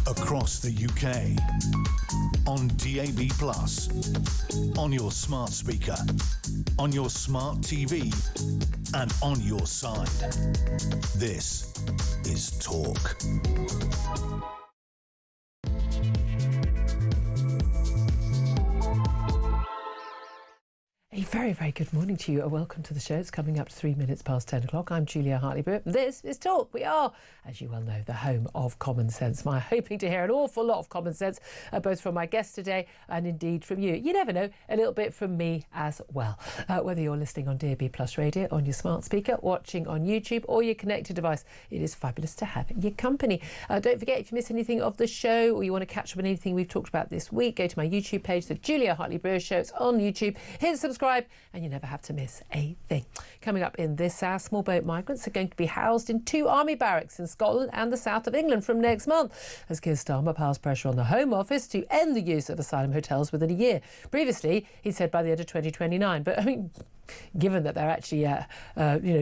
across the UK, on DAB+, on your smart speaker, on your smart TV, and on your side. This is Talk. A very, very good morning to you. Welcome to the show. It's coming up to 3 minutes past 10 o'clock. I'm Julia Hartley-Brewer. This is Talk. We are, as you well know, the home of common sense. I'm hoping to hear an awful lot of common sense, both from my guest today and indeed from you. You never know, a little bit from me as well. Whether you're listening on DAB Plus radio, on your smart speaker, watching on YouTube or your connected device, it is fabulous to have your company. Don't forget, if you miss anything of the show or you want to catch up on anything we've talked about this week, go to my YouTube page, the Julia Hartley-Brewer Show. It's on YouTube. Hit subscribe and you never have to miss a thing. Coming up in this hour, small boat migrants are going to be housed in 2 army barracks in Scotland and the south of England from next month, as Keir Starmer piles pressure on the Home Office to end the use of asylum hotels within a year. Previously, he said by the end of 2029, but I mean, given that they're actually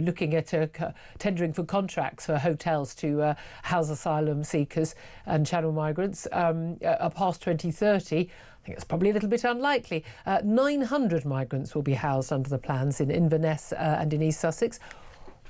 looking at tendering for contracts for hotels to house asylum seekers and channel migrants past 2030, I think it's probably a little bit unlikely. 900 migrants will be housed under the plans in Inverness and in East Sussex.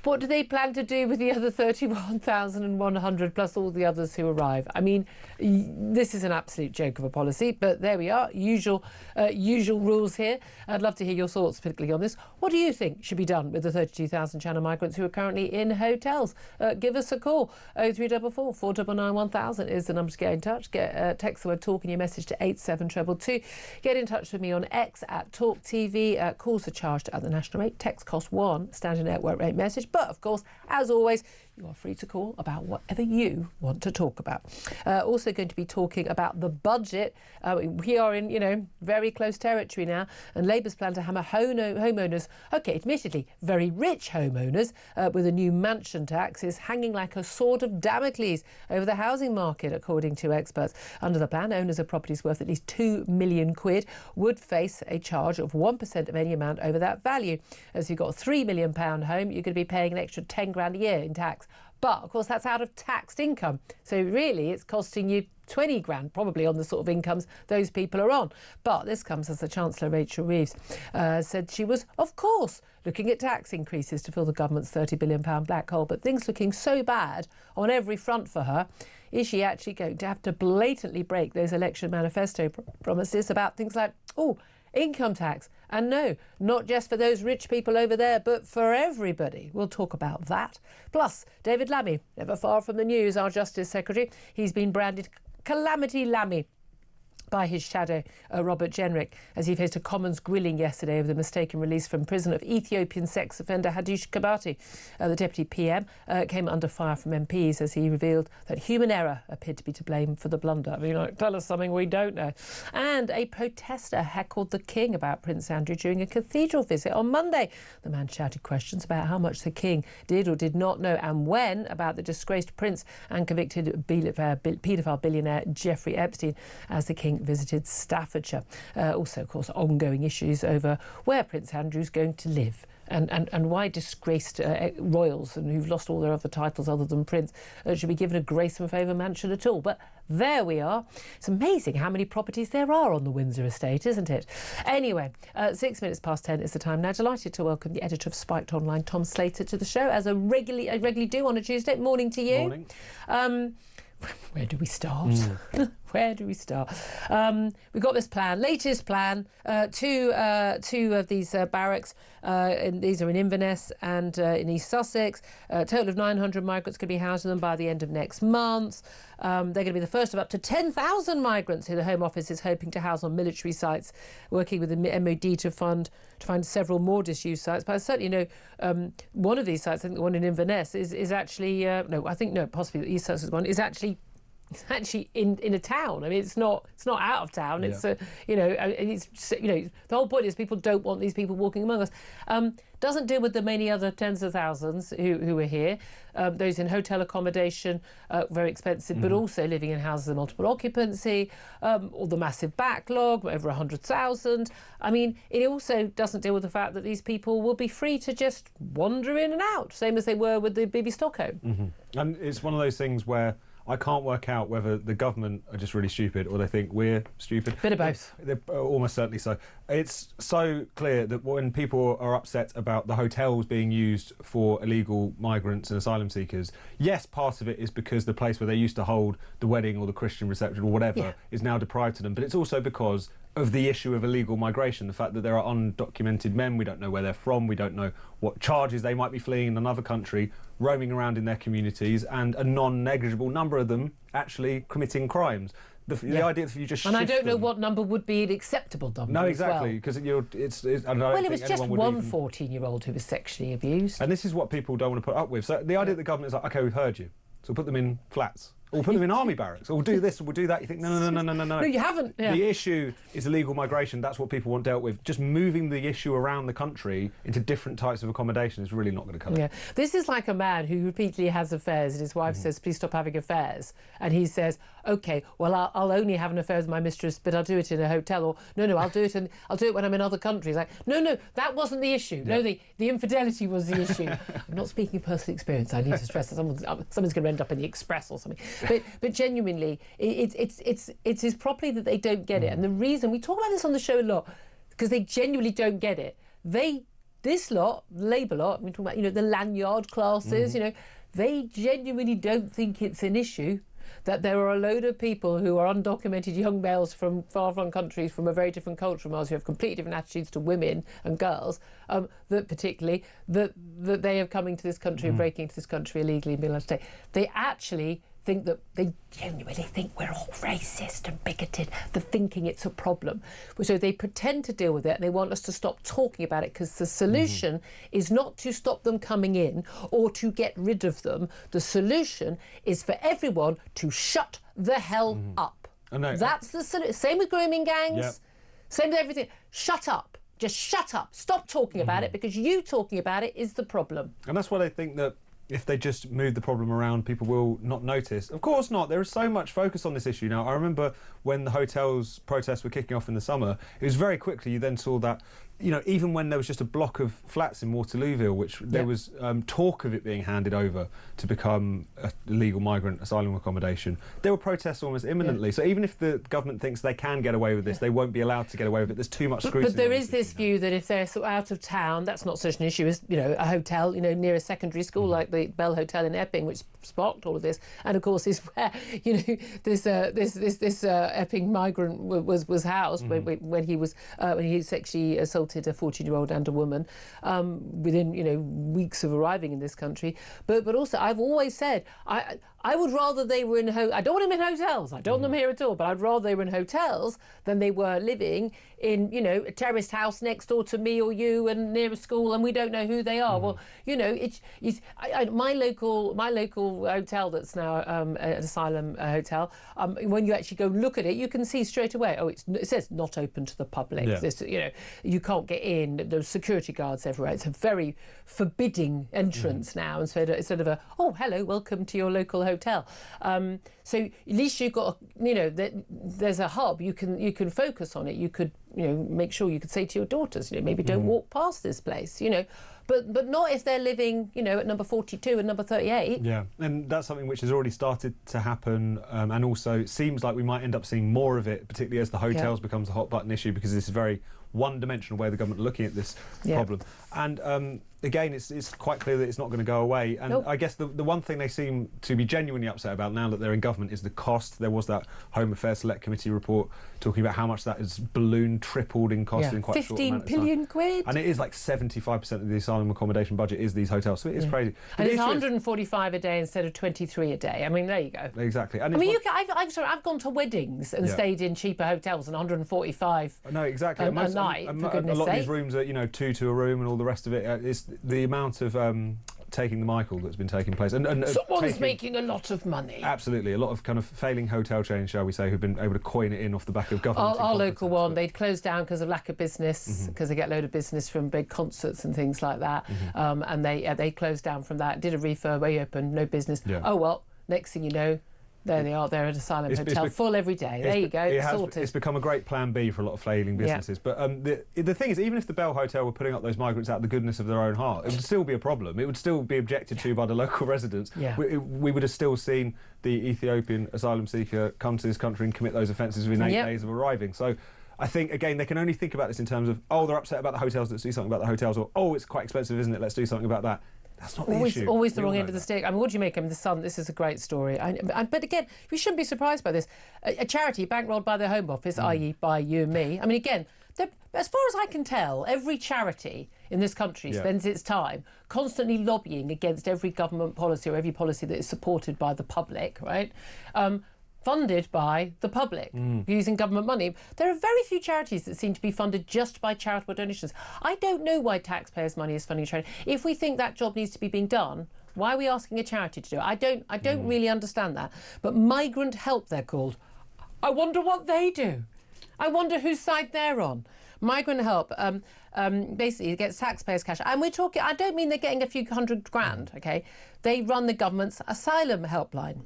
What do they plan to do with the other 31,100 plus all the others who arrive? I mean, this is an absolute joke of a policy, but there we are. Usual rules here. I'd love to hear your thoughts, particularly on this. What do you think should be done with the 32,000 channel migrants who are currently in hotels? Give us a call. 0344 499 1000 is the number to get in touch. Text the word TALK in your message to 87222. Get in touch with me on X at talkTV. Calls are charged at the national rate. Text costs £1, standard network rate message. But, of course, as always, you are free to call about whatever you want to talk about. Also going to be talking about the budget. We are in, very close territory now, and Labour's plan to hammer homeowners, admittedly, very rich homeowners, with a new mansion tax is hanging like a sword of Damocles over the housing market, according to experts. Under the plan, owners of properties worth at least £2 million would face a charge of 1% of any amount over that value. As you've got a £3 million home, you're going to be paying an extra 10 grand a year in tax. But, of course, that's out of taxed income. So, really, it's costing you 20 grand, probably, on the sort of incomes those people are on. But this comes as the Chancellor, Rachel Reeves, said she was, of course, looking at tax increases to fill the government's £30 billion black hole. But things looking so bad on every front for her. Is she actually going to have to blatantly break those election manifesto promises about things like, income tax? And no, not just for those rich people over there, but for everybody. We'll talk about that. Plus, David Lammy, never far from the news, our Justice Secretary. He's been branded Calamity Lammy by his shadow, Robert Jenrick, as he faced a Commons grilling yesterday over the mistaken release from prison of Ethiopian sex offender Hadush Kabati. The Deputy PM came under fire from MPs as he revealed that human error appeared to be to blame for the blunder. I mean, tell us something we don't know. And a protester heckled the King about Prince Andrew during a cathedral visit on Monday. The man shouted questions about how much the King did or did not know and when about the disgraced Prince and convicted paedophile billionaire Jeffrey Epstein as the King visited Staffordshire. Also, of course, ongoing issues over where Prince Andrew's going to live and why disgraced royals and who've lost all their other titles other than Prince should be given a grace and favour mansion at all. But there we are. It's amazing how many properties there are on the Windsor estate, isn't it? Anyway, 6 minutes past 10 is the time now. Delighted to welcome the editor of Spiked Online, Tom Slater, to the show, as I regularly do on a Tuesday. Morning to you. Morning. Where do we start? Where do we start? We've got this plan, latest plan, two of these barracks. These are in Inverness and in East Sussex. A total of 900 migrants could be housed in them by the end of next month. They're going to be the first of up to 10,000 migrants who the Home Office is hoping to house on military sites, working with the MOD to find several more disused sites. But I certainly know one of these sites, I think the one in Inverness, is actually possibly the East Sussex one is actually. It's actually in a town. I mean, it's not out of town. It's the whole point is people don't want these people walking among us. Doesn't deal with the many other tens of thousands who are here. Those in hotel accommodation, very expensive, but also living in houses of multiple occupancy, or the massive backlog, over 100,000. I mean, it also doesn't deal with the fact that these people will be free to just wander in and out, same as they were with the BB Stockholm. And it's one of those things where I can't work out whether the government are just really stupid or they think we're stupid. Bit of both. They're almost certainly so. It's so clear that when people are upset about the hotels being used for illegal migrants and asylum seekers, yes, part of it is because the place where they used to hold the wedding or the Christian reception or whatever is now deprived to them, but it's also because of the issue of illegal migration, the fact that there are undocumented men, we don't know where they're from, we don't know what charges they might be fleeing in another country, roaming around in their communities, and a non-negligible number of them actually committing crimes. The idea that you just and I don't know them, what number would be an acceptable number. No, exactly, because it's well, it was just one 14-year-old who was sexually abused. And this is what people don't want to put up with. So the idea that the government is like, OK, we've heard you, so we'll put them in flats. Or we'll put them in army barracks. Or we'll do this, or we'll do that. You think, no. No, you haven't. Yeah. The issue is illegal migration. That's what people want dealt with. Just moving the issue around the country into different types of accommodation is really not going to cut it. Yeah. This is like a man who repeatedly has affairs and his wife says, please stop having affairs. And he says, OK, well, I'll only have an affair with my mistress, but I'll do it in a hotel. Or, no, I'll do it when I'm in other countries. Like, no, that wasn't the issue. Yeah. No, the infidelity was the issue. I'm not speaking of personal experience. I need to stress that someone's going to end up in the Express or something. But genuinely, it is properly that they don't get it. And the reason, we talk about this on the show a lot, because they genuinely don't get it. This lot, Labour lot, we're talking about, the lanyard classes, they genuinely don't think it's an issue that there are a load of people who are undocumented young males from far-flung countries from a very different culture from ours who have completely different attitudes to women and girls, that they are coming to this country and breaking into this country illegally and being allowed to stay. They actually think that they genuinely think we're all racist and bigoted, they're thinking it's a problem. So they pretend to deal with it and they want us to stop talking about it because the solution is not to stop them coming in or to get rid of them. The solution is for everyone to shut the hell up. That's the solution. Same with grooming gangs, same with everything. Shut up. Just shut up. Stop talking about it because you talking about it is the problem. And that's why they think that if they just move the problem around, people will not notice. Of course not. There is so much focus on this issue now. I remember when the hotels protests were kicking off in the summer, it was very quickly you then saw that, even when there was just a block of flats in Waterlooville, which there was talk of it being handed over to become a legal migrant asylum accommodation, there were protests almost imminently. So even if the government thinks they can get away with this, they won't be allowed to get away with it. There's too much scrutiny. But there is this view that if they're sort of out of town, that's not such an issue as, a hotel, near a secondary school like the Bell Hotel in Epping, which sparked all of this, and of course is where, this Epping migrant was housed when he sexually assaulted a 14-year-old and a woman within weeks of arriving in this country. But also, I've always said I would rather they were in I don't want them in hotels. I don't want them here at all. But I'd rather they were in hotels than they were living in a terraced house next door to me or you and near a school and we don't know who they are. Well, my local hotel that's now an asylum hotel. When you actually go look at it, you can see straight away. Oh, it says not open to the public. Yeah. This, you can't get in. There's security guards everywhere. It's a very forbidding entrance now instead of a hello, welcome to your local hotel. So at least you've got there's a hub. You can focus on it. You could make sure you could say to your daughters maybe don't walk past this place. But not if they're living at number 42 and number 38. Yeah, and that's something which has already started to happen, and also it seems like we might end up seeing more of it, particularly as the hotels becomes a hot button issue, because this is very one-dimensional way the government are looking at this problem. And again, it's quite clear that it's not going to go away. And I guess the one thing they seem to be genuinely upset about now that they're in government is the cost. There was that Home Affairs Select Committee report talking about how much that has ballooned, tripled in cost in quite a short amount of time. 15 billion quid. And it is like 75% of the asylum accommodation budget is these hotels. So it is crazy. And it's 145 a day instead of 23 a day. I mean, there you go. Exactly. And I've gone to weddings and stayed in cheaper hotels and 145 No, exactly. a night, for goodness sake. A lot of these rooms are 2 to a room and all the rest of it. It's the amount of taking the Michael that's been taking place. And someone's making a lot of money. Absolutely. A lot of kind of failing hotel chains, shall we say, who've been able to coin it in off the back of government. Our local one, they'd closed down because of lack of business, because they get a load of business from big concerts and things like that. And they closed down from that, did a refurb, reopened, no business. Yeah. Oh, well, next thing you know, There they are. They're at Asylum Hotel, full every day. There you go, sorted. It's become a great plan B for a lot of flailing businesses. But the thing is, even if the Bell Hotel were putting up those migrants out of the goodness of their own heart, it would still be a problem. It would still be objected to by the local residents. Yeah. We would have still seen the Ethiopian asylum seeker come to this country and commit those offences within 8 days of arriving. So I think, again, they can only think about this in terms of, oh, they're upset about the hotels, let's do something about the hotels, or, oh, it's quite expensive, isn't it, let's do something about that. That's not the issue. Always the wrong end of the stick. I mean, what do you make of The Sun? This is a great story. But again, we shouldn't be surprised by this. A charity bankrolled by the Home Office, i.e. by you and me. I mean, again, as far as I can tell, every charity in this country spends its time constantly lobbying against every government policy or every policy that is supported by the public, right? Funded by the public, using government money. There are very few charities that seem to be funded just by charitable donations. I don't know why taxpayers' money is funding a charity. If we think that job needs to be being done, why are we asking a charity to do it? I don't really understand that. But Migrant Help, they're called. I wonder what they do. I wonder whose side they're on. Migrant Help basically gets taxpayers' cash. And we're talking, I don't mean they're getting a few $100,000, okay? They run the government's asylum helpline.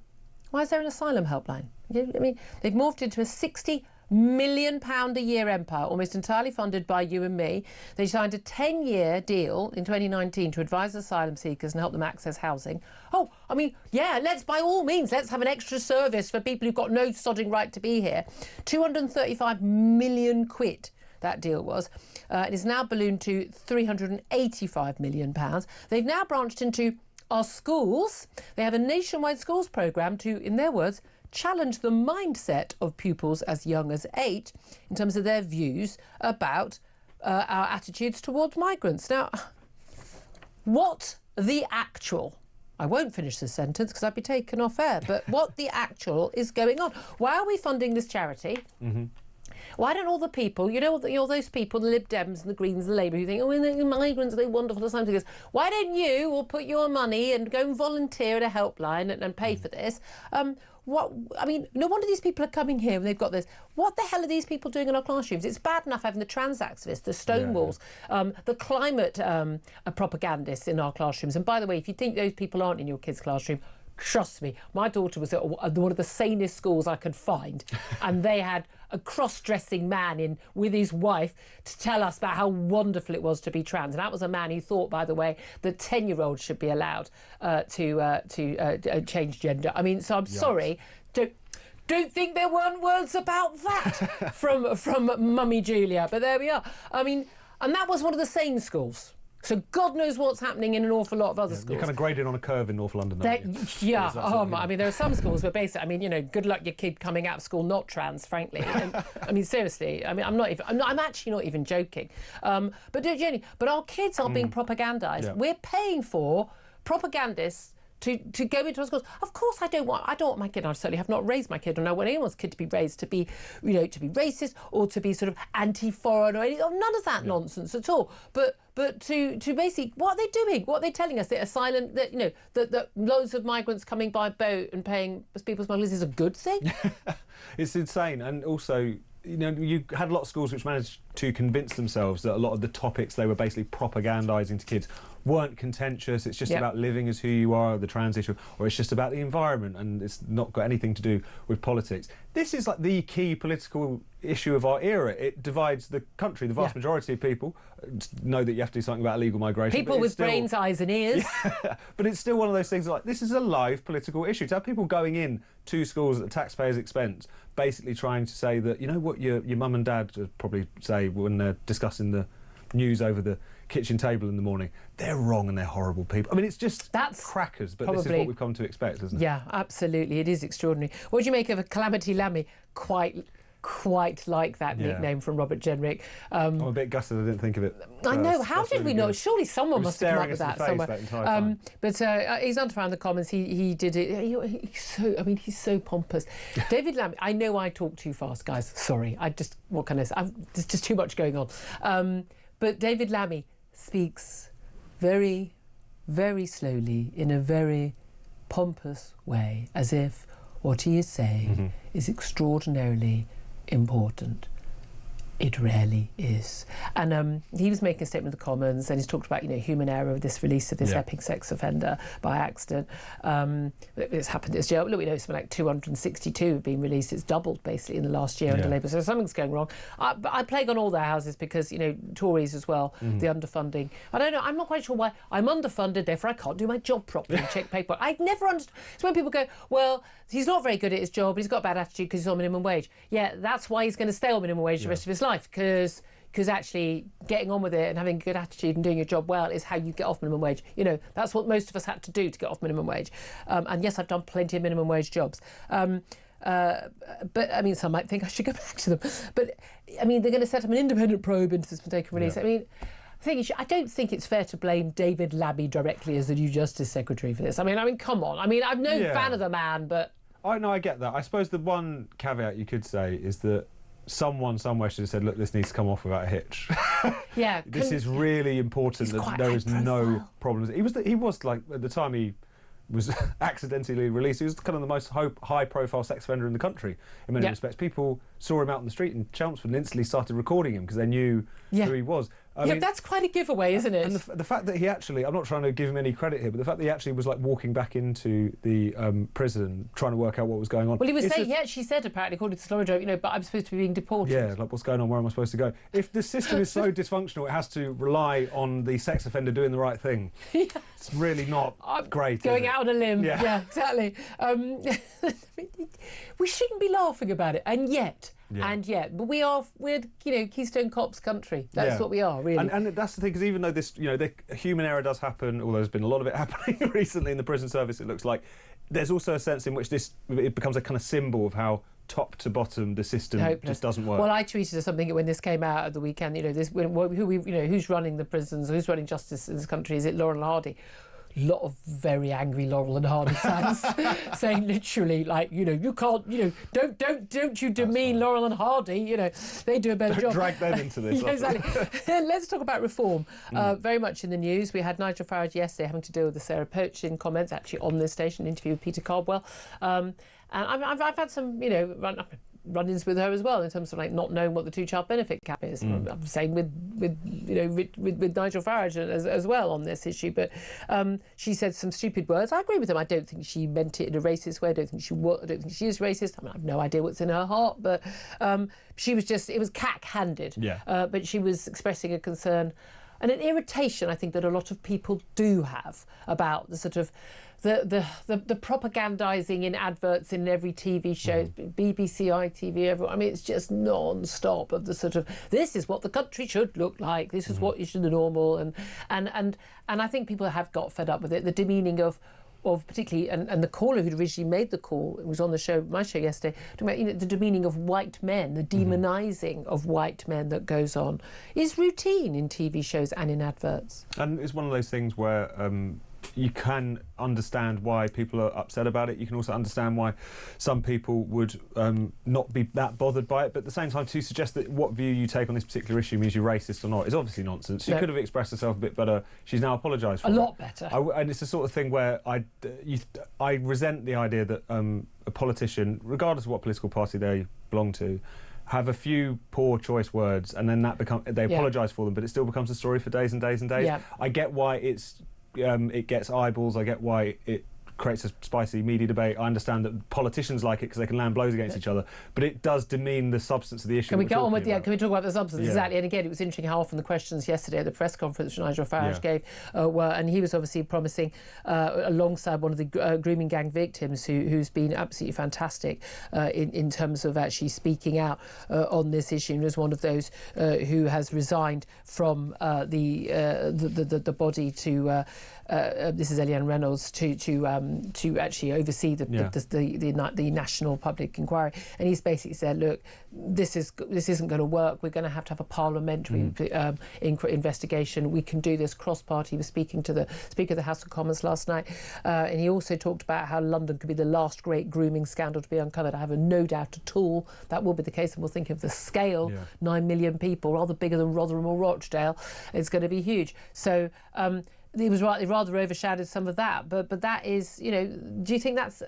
Why is there an asylum helpline? I mean, they've morphed into a £60 million a year empire, almost entirely funded by you and me. They signed a 10-year deal in 2019 to advise asylum seekers and help them access housing. Oh, I mean, yeah, by all means, let's have an extra service for people who've got no sodding right to be here. 235 million quid, that deal was. It is now ballooned to £385 million. They've now branched into our schools. They have a nationwide schools programme to, in their words, challenge the mindset of pupils as young as 8 in terms of their views about our attitudes towards migrants. Now, what the actual... I won't finish this sentence because I'd be taken off air, but what the actual is going on? Why are we funding this charity? Why don't all the people, all those people, the Lib Dems and the Greens and the Labour, who think, oh, the migrants, they're wonderful, asylum seekers, why don't you all put your money and go and volunteer at a helpline and pay for this? No wonder these people are coming here and they've got this. What the hell are these people doing in our classrooms? It's bad enough having the trans activists, the Stonewalls, the climate propagandists in our classrooms. And by the way, if you think those people aren't in your kids' classroom, trust me, my daughter was at one of the sanest schools I could find, and they had a cross-dressing man in with his wife to tell us about how wonderful it was to be trans. And that was a man who thought, by the way, that 10-year-olds should be allowed to change gender. I mean, so I'm sorry. Don't think there weren't words about that from Mummy Julia, but there we are. I mean, and that was one of the sane schools. So God knows what's happening in an awful lot of other schools. You're kind of graded on a curve in North London, aren't you? Yeah. I mean, there are some schools where basically, I mean, good luck your kid coming out of school not trans, frankly. And, I mean, seriously. I mean, I'm actually not even joking. But Jenny, our kids are being propagandised. Yeah. We're paying for propagandists to go into our schools. Of course, I don't want my kid. I certainly have not raised my kid. I don't want anyone's kid to be raised to be, to be racist or to be sort of anti-foreign or anything. None of that nonsense at all. But to basically, what are they doing? What are they telling us? That asylum, that loads of migrants coming by boat and paying people smugglers is a good thing? It's insane. And also, you had a lot of schools which managed to convince themselves that a lot of the topics they were basically propagandising to kids weren't contentious. It's just about living as who you are, the trans issue, or it's just about the environment and it's not got anything to do with politics. This is like the key political issue of our era. It divides the country. The vast majority of people know that you have to do something about illegal migration. People with brains, eyes and ears. Yeah, but it's still one of those things like, this is a live political issue. To have people going in to schools at the taxpayers' expense, basically trying to say that, what your mum and dad would probably say when they're discussing the news over the kitchen table in the morning, they're wrong and they're horrible people. I mean, it's just crackers, but this is what we've come to expect, isn't it? Yeah, absolutely. It is extraordinary. What do you make of a Calamity Lammy? Quite like that nickname from Robert Jenrick. I'm a bit gutted I didn't think of it. I know. How did we know? Surely someone must have come up with that somewhere. That entire time. But he's under around the comments. He did it. He's so pompous. David Lammy. I know I talk too fast, guys. Sorry. What can I say? There's just too much going on. But David Lammy speaks very, very slowly in a very pompous way, as if what he is saying is extraordinarily important. It rarely is. And he was making a statement of the Commons, and he's talked about, human error of this release of this epic sex offender by accident. It's happened this year. Look, we know something like 262 have been released. It's doubled, basically, in the last year under Labour. So something's going wrong. But I plague on all their houses because, Tories as well, the underfunding. I don't know. I'm not quite sure why. I'm underfunded, therefore I can't do my job properly and check paperwork. I've never understood. It's when people go, well, he's not very good at his job, he's got a bad attitude because he's on minimum wage. Yeah, that's why he's going to stay on minimum wage the rest of his life, because actually getting on with it and having a good attitude and doing your job well is how you get off minimum wage. That's what most of us had to do to get off minimum wage. And yes, I've done plenty of minimum wage jobs. But I mean, some might think I should go back to them. But I mean, they're going to set up an independent probe into this mistaken release. I mean, I don't think it's fair to blame David Lammy directly as the new Justice Secretary for this. I mean, come on. I mean, I'm no fan of the man, but... I get that. I suppose the one caveat you could say is that someone somewhere should have said, look, this needs to come off without a hitch. Yeah. This is really important that there is no problems. He was like, at the time he was accidentally released, he was kind of the most high-profile sex offender in the country in many respects. People saw him out in the street in Chelmsford and instantly started recording him because they knew who he was. I mean, that's quite a giveaway, isn't it? And the fact that he actually, I'm not trying to give him any credit here, but the fact that he actually was like walking back into the prison trying to work out what was going on. Well, he was saying, he actually said, apparently, according to Slorridge, but I'm supposed to be being deported. Yeah, like, what's going on? Where am I supposed to go? If the system is so dysfunctional, it has to rely on the sex offender doing the right thing. It's really not great. Going out on a limb. Yeah, exactly. We shouldn't be laughing about it, and yet, but we're Keystone Cops country. That's what we are, really. And that's the thing, because even though this, the human error does happen, although there's been a lot of it happening recently in the prison service, it looks like, there's also a sense in which it becomes a kind of symbol of how top to bottom the system just doesn't work. Well, I tweeted something when this came out at the weekend. Who's running the prisons, who's running justice in this country? Is it Laurel Hardy? A lot of very angry Laurel and Hardy fans saying literally, like, you can't, don't you demean Laurel and Hardy, they do a better job. Drag them into this. Exactly. Let's talk about reform. Very much in the news. We had Nigel Farage yesterday having to deal with the Sarah Poaching comments, actually on this station, an interview with Peter Caldwell. And I've had some, run-ins with her as well in terms of like not knowing what the two-child benefit cap is. I'm saying with Nigel Farage as well on this issue, but she said some stupid words. I agree with them. I don't think she meant it in a racist way. I don't think she is racist. I mean, I have no idea what's in her heart, but she was it was cack-handed. But she was expressing a concern and an irritation, I think, that a lot of people do have about the sort of the propagandising in adverts in every TV show, BBC, ITV, everyone. I mean, it's just non-stop of the sort of, this is what the country should look like, this is what is the normal, and I think people have got fed up with it. The demeaning of particularly, and the caller who'd originally made the call, it was on my show yesterday, talking about the demeaning of white men, the demonising of white men that goes on, is routine in TV shows and in adverts. And it's one of those things where you can understand why people are upset about it. You can also understand why some people would not be that bothered by it. But at the same time, to suggest that what view you take on this particular issue means you're racist or not is obviously nonsense. She could have expressed herself a bit better. She's now apologised for it. A lot better. And it's the sort of thing where I resent the idea that a politician, regardless of what political party they belong to, have a few poor choice words and then they apologise for them, but it still becomes a story for days and days and days. I get why it gets eyeballs. I get why it creates a spicy media debate. I understand that politicians like it because they can land blows against each other, but it does demean the substance of the issue. Can we get on with can we talk about the substance? Exactly. And again, it was interesting how often the questions yesterday at the press conference Nigel Farage gave were, and he was obviously promising alongside one of the grooming gang victims who's been absolutely fantastic in terms of actually speaking out on this issue, and was one of those who has resigned from the body to this is Eliane Reynolds to actually oversee the national public inquiry, and he's basically said, look, this isn't going to work. We're going to have a parliamentary investigation. We can do this cross-party. He was speaking to the Speaker of the House of Commons last night, and he also talked about how London could be the last great grooming scandal to be uncovered. I have no doubt at all that will be the case, and we'll think of the scale, 9 million people, rather bigger than Rotherham or Rochdale. It's going to be huge. So it was rather overshadowed some of that, but that is, do you think that's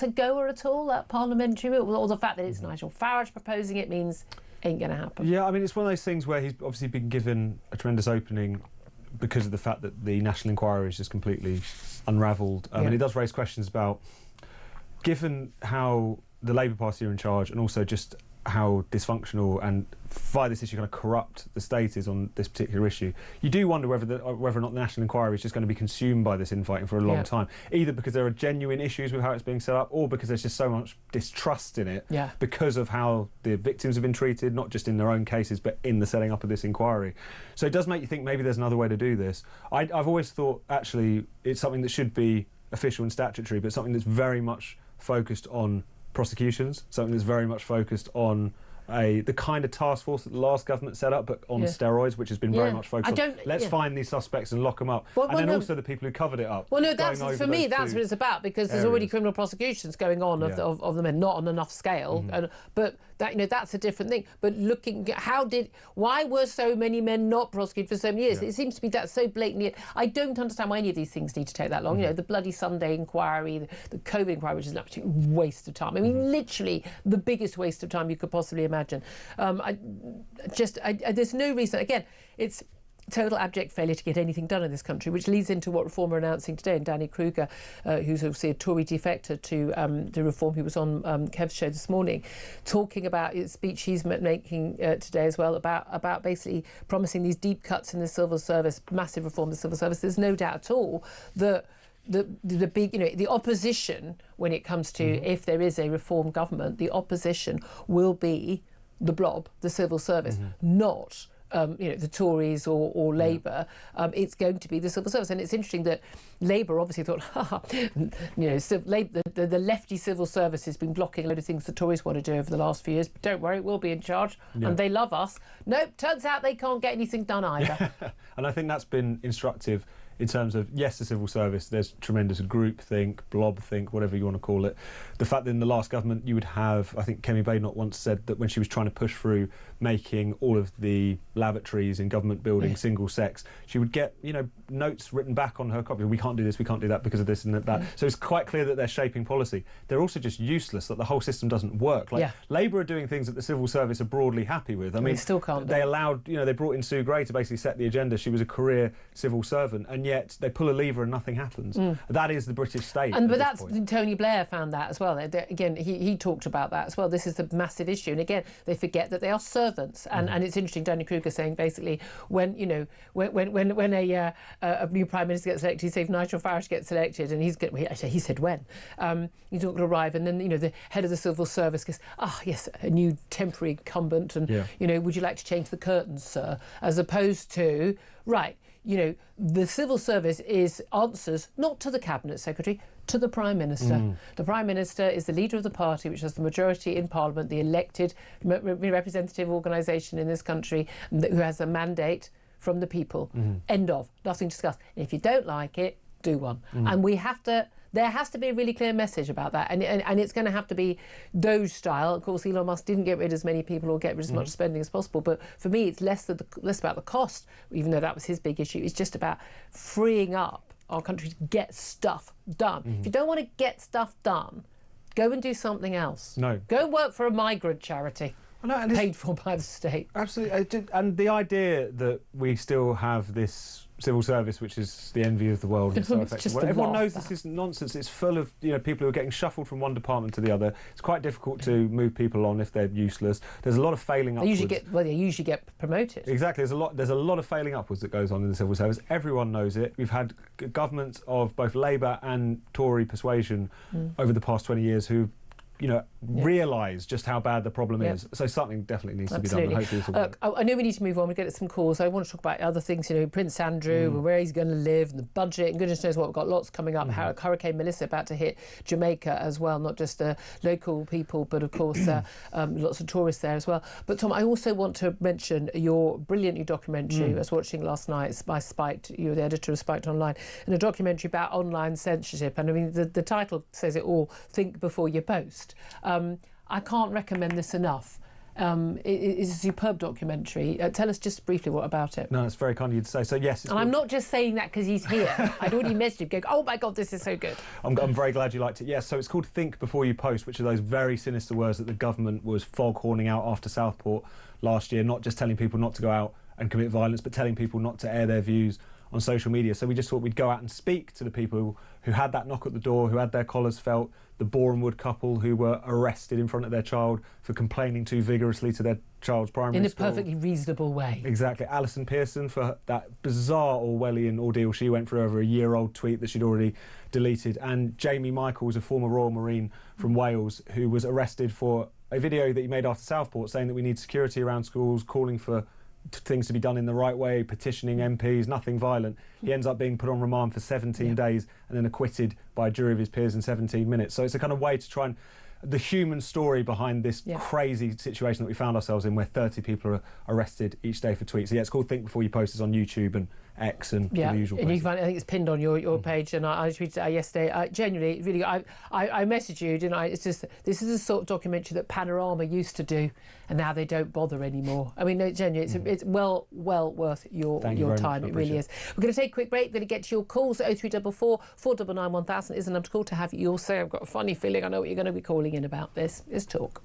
a goer at all, that parliamentary route, or the fact that it's Nigel Farage proposing it means ain't going to happen? Yeah, I mean, it's one of those things where he's obviously been given a tremendous opening because of the fact that the national inquiry is just completely unravelled. And it does raise questions about, given how the Labour Party are in charge and also just how dysfunctional and via this issue kind of corrupt the state is on this particular issue, you do wonder whether or not the national inquiry is just going to be consumed by this infighting for a long time, either because there are genuine issues with how it's being set up or because there's just so much distrust in it because of how the victims have been treated, not just in their own cases but in the setting up of this inquiry. So it does make you think maybe there's another way to do this. I've always thought actually it's something that should be official and statutory, but something that's very much focused on prosecutions, something that's very much focused on the kind of task force that the last government set up, but on steroids, which has been very much focused on let's find these suspects and lock them up. And then also the people who covered it up. Well, no, that's for me, that's what it's about, because there's already criminal prosecutions going on of the men, not on enough scale. But that, that's a different thing. But looking at why were so many men not prosecuted for so many years? It seems to be that so blatantly. I don't understand why any of these things need to take that long. The bloody Sunday inquiry, the COVID inquiry, which is an absolute waste of time. I mean, literally the biggest waste of time you could possibly imagine. There's no reason. Again, it's total abject failure to get anything done in this country, which leads into what Reform are announcing today. And Danny Kruger, who's obviously a Tory defector to Reform, who was on Kev's show this morning, talking about his speech he's making today as well, about basically promising these deep cuts in the civil service, massive reform of the civil service. There's no doubt at all that the big, the opposition, when it comes to if there is a Reform government, the opposition will be the blob, the civil service, not the Tories or Labour. It's going to be the civil service. And it's interesting that Labour obviously thought, the lefty civil service has been blocking a load of things the Tories want to do over the last few years. But don't worry, we'll be in charge and they love us. Nope, turns out they can't get anything done either. And I think that's been instructive in terms of, yes, the civil service, there's tremendous groupthink, blobthink, whatever you want to call it. The fact that in the last government you would have, I think Kemi Badenoch once said that when she was trying to push through making all of the lavatories in government buildings single sex, she would get, notes written back on her copy. We can't do this, we can't do that because of this and that. So it's quite clear that they're shaping policy. They're also just useless, that the whole system doesn't work. Labour are doing things that the civil service are broadly happy with. I mean, they still can't. They allowed, they brought in Sue Gray to basically set the agenda. She was a career civil servant, and yet they pull a lever and nothing happens. That is the British state. But that's Tony Blair found that as well. Again, he talked about that as well. This is the massive issue. And again, they forget that they are servants. And it's interesting, Danny Kruger saying basically when a new Prime Minister gets elected, he says if Nigel Farage gets elected, and he said when, he's not going to arrive, and then the head of the civil service goes, yes, a new temporary incumbent, and would you like to change the curtains, sir? As opposed to, right, the civil service answers not to the Cabinet Secretary, to the Prime Minister. The Prime Minister is the leader of the party which has the majority in Parliament, the elected representative organisation in this country who has a mandate from the people. End of. Nothing to discuss. And if you don't like it, do one. And there has to be a really clear message about that, and it's going to have to be Doge style. Of course, Elon Musk didn't get rid of as many people or get rid of as much spending as possible, but for me it's less about the cost, even though that was his big issue. It's just about freeing up our country to get stuff done. If you don't want to get stuff done, go and do something else. No. Go and work for a migrant charity. Paid for by the state. Absolutely. And the idea that we still have this civil service, which is the envy of the world, and so effective. Well, everyone knows this is nonsense. It's full of people who are getting shuffled from one department to the other. It's quite difficult to move people on if they're useless. There's a lot of failing upwards. They usually get promoted. Exactly. There's a lot of failing upwards that goes on in the civil service. Everyone knows it. We've had governments of both Labour and Tory persuasion over the past 20 years who realise just how bad the problem is. So something definitely needs to be done. And hopefully this will work. I know we need to move on. We get some calls. I want to talk about other things, Prince Andrew, and where he's going to live, and the budget, and goodness knows what. We've got lots coming up. Hurricane Melissa about to hit Jamaica as well, not just local people, but of course lots of tourists there as well. But Tom, I also want to mention your brilliant new documentary I was watching last night by Spiked. You're the editor of Spiked Online, and a documentary about online censorship. And I mean, the title says it all, Think Before You Post. I can't recommend this enough. It's a superb documentary. Tell us just briefly what about it. No, it's very kind of you to say. So yes, and I'm not just saying that because he's here. I'd already messaged him going, oh my God, this is so good. I'm very glad you liked it. Yes, so it's called Think Before You Post, which are those very sinister words that the government was foghorning out after Southport last year, not just telling people not to go out and commit violence, but telling people not to air their views on social media. So we just thought we'd go out and speak to the people who had that knock at the door, who had their collars felt, the Borehamwood couple who were arrested in front of their child for complaining too vigorously to their child's primary school. In a perfectly reasonable way. Exactly. Alison Pearson for that bizarre Orwellian ordeal she went through over a year-old tweet that she'd already deleted. And Jamie Michaels, a former Royal Marine from Wales, who was arrested for a video that he made after Southport saying that we need security around schools, calling for things to be done in the right way, petitioning MPs, nothing violent. He ends up being put on remand for 17 days and then acquitted by a jury of his peers in 17 minutes. So it's a kind of way to try and the human story behind this crazy situation that we found ourselves in, where 30 people are arrested each day for tweets. So yeah, it's called Think Before You Post. It's on YouTube and X and the usual places. And you can find it, I think it's pinned on your page, and I tweeted it yesterday. Genuinely, really, I messaged you, didn't I? It's just, this is the sort of documentary that Panorama used to do, and now they don't bother anymore. I mean, no, genuinely, it's well worth your time. It really is. We're going to take a quick break. We're going to get to your calls. 0344 499 1000 is the number to call to have you all say, I've got a funny feeling I know what you're going to be calling in about this. Let's talk.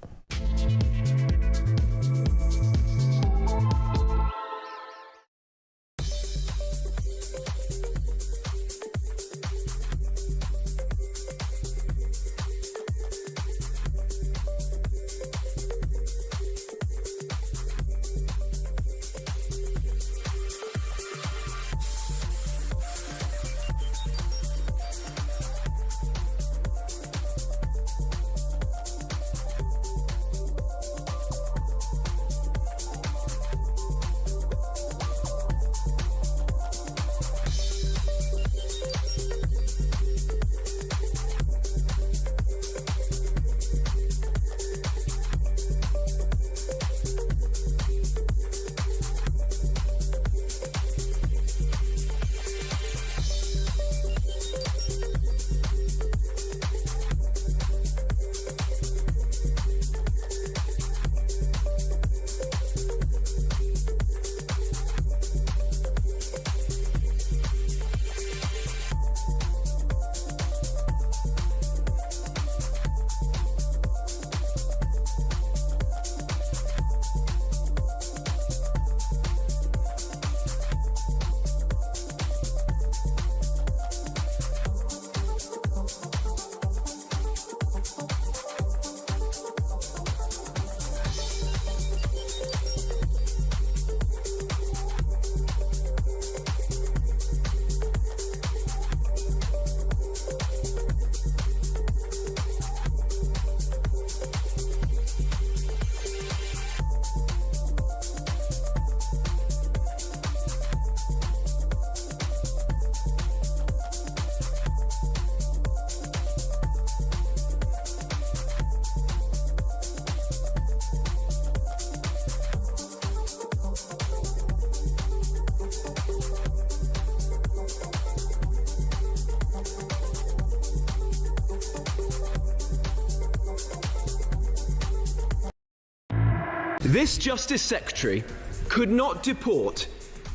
This Justice Secretary could not deport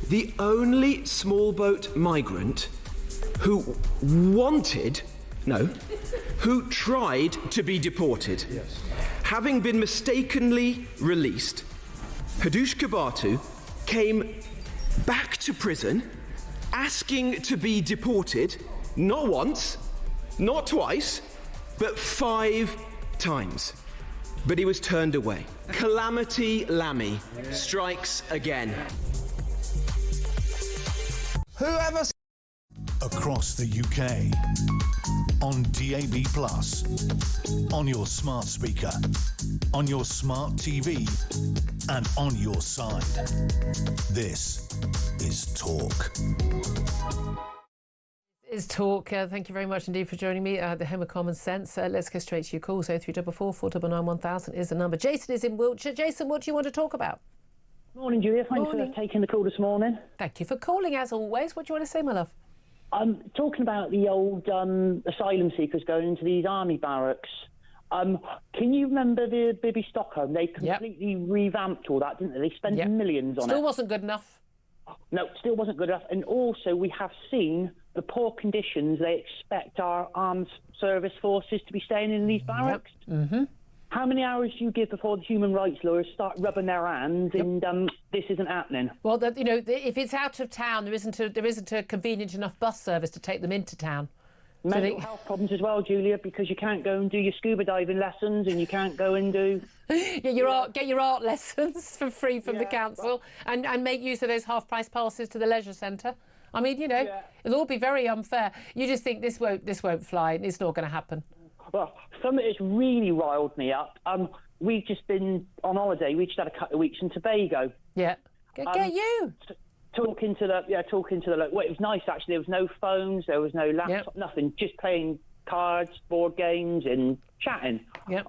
the only small boat migrant who who tried to be deported. Yes. Having been mistakenly released, Hadush Kabatu came back to prison asking to be deported, not once, not twice, but 5 times. But he was turned away. Calamity Lammy strikes again. Whoever... Across the UK, on DAB+, on your smart speaker, on your smart TV, and on your side. This is Talk. Is Talk. Thank you very much indeed for joining me. The Home of Common Sense. Let's go straight to your calls. 0344 499 1000 is the number. Jason is in Wiltshire. Jason, what do you want to talk about? Morning, Julia. Thanks for taking the call this morning. Thank you for calling, as always. What do you want to say, my love? I'm talking about the old asylum seekers going into these army barracks. Can you remember the Bibby Stockholm? They completely revamped all that, didn't they? They spent millions on it. Still wasn't good enough. No, still wasn't good enough. And also, we have seen the poor conditions they expect our armed service forces to be staying in these barracks. Mm-hmm. How many hours do you give before the human rights lawyers start rubbing their hands and this isn't happening? Well, if it's out of town, there isn't a convenient enough bus service to take them into town. Mental health problems as well, Julia, because you can't go and do your scuba diving lessons and you can't go and do... get your art lessons for free from the council and make use of those half-price passes to the leisure centre. I mean, it'll all be very unfair. You just think this won't fly. It's not going to happen. Well, something that's really riled me up. We've just been on holiday. We just had a couple of weeks in Tobago. Yeah. Get you. Talking to the well, it was nice actually. There was no phones, there was no laptop, nothing. Just playing cards, board games, and chatting. Yep.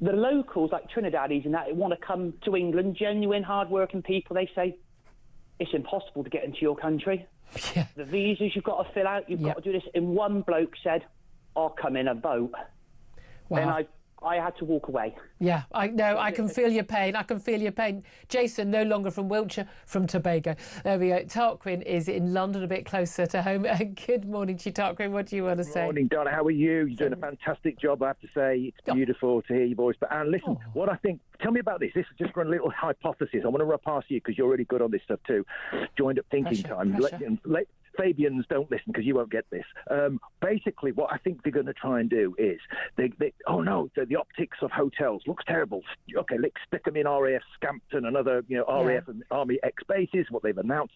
The locals, like Trinidadis and that, want to come to England. Genuine, hard-working people. They say it's impossible to get into your country. Yeah. The visas you've got to fill out. You've got to do this. And one bloke said, "I'll come in a boat." Wow. And I had to walk away. Yeah, I know. I can feel your pain. I can feel your pain. Jason, no longer from Wiltshire, from Tobago. There we go. Tarquin is in London, a bit closer to home. Good morning to you, Tarquin. What do you want to say? Good morning, Donna. How are you? You're doing a fantastic job, I have to say. It's beautiful to hear your voice. But Anne, listen, what I think, tell me about this. This is just a little hypothesis. I want to run past you because you're really good on this stuff too. Joined up thinking time. Fabians, don't listen because you won't get this. Basically, what I think they're going to try and do is, the optics of hotels looks terrible. Okay, let's stick them in RAF Scampton and other, RAF and Army X bases. What they've announced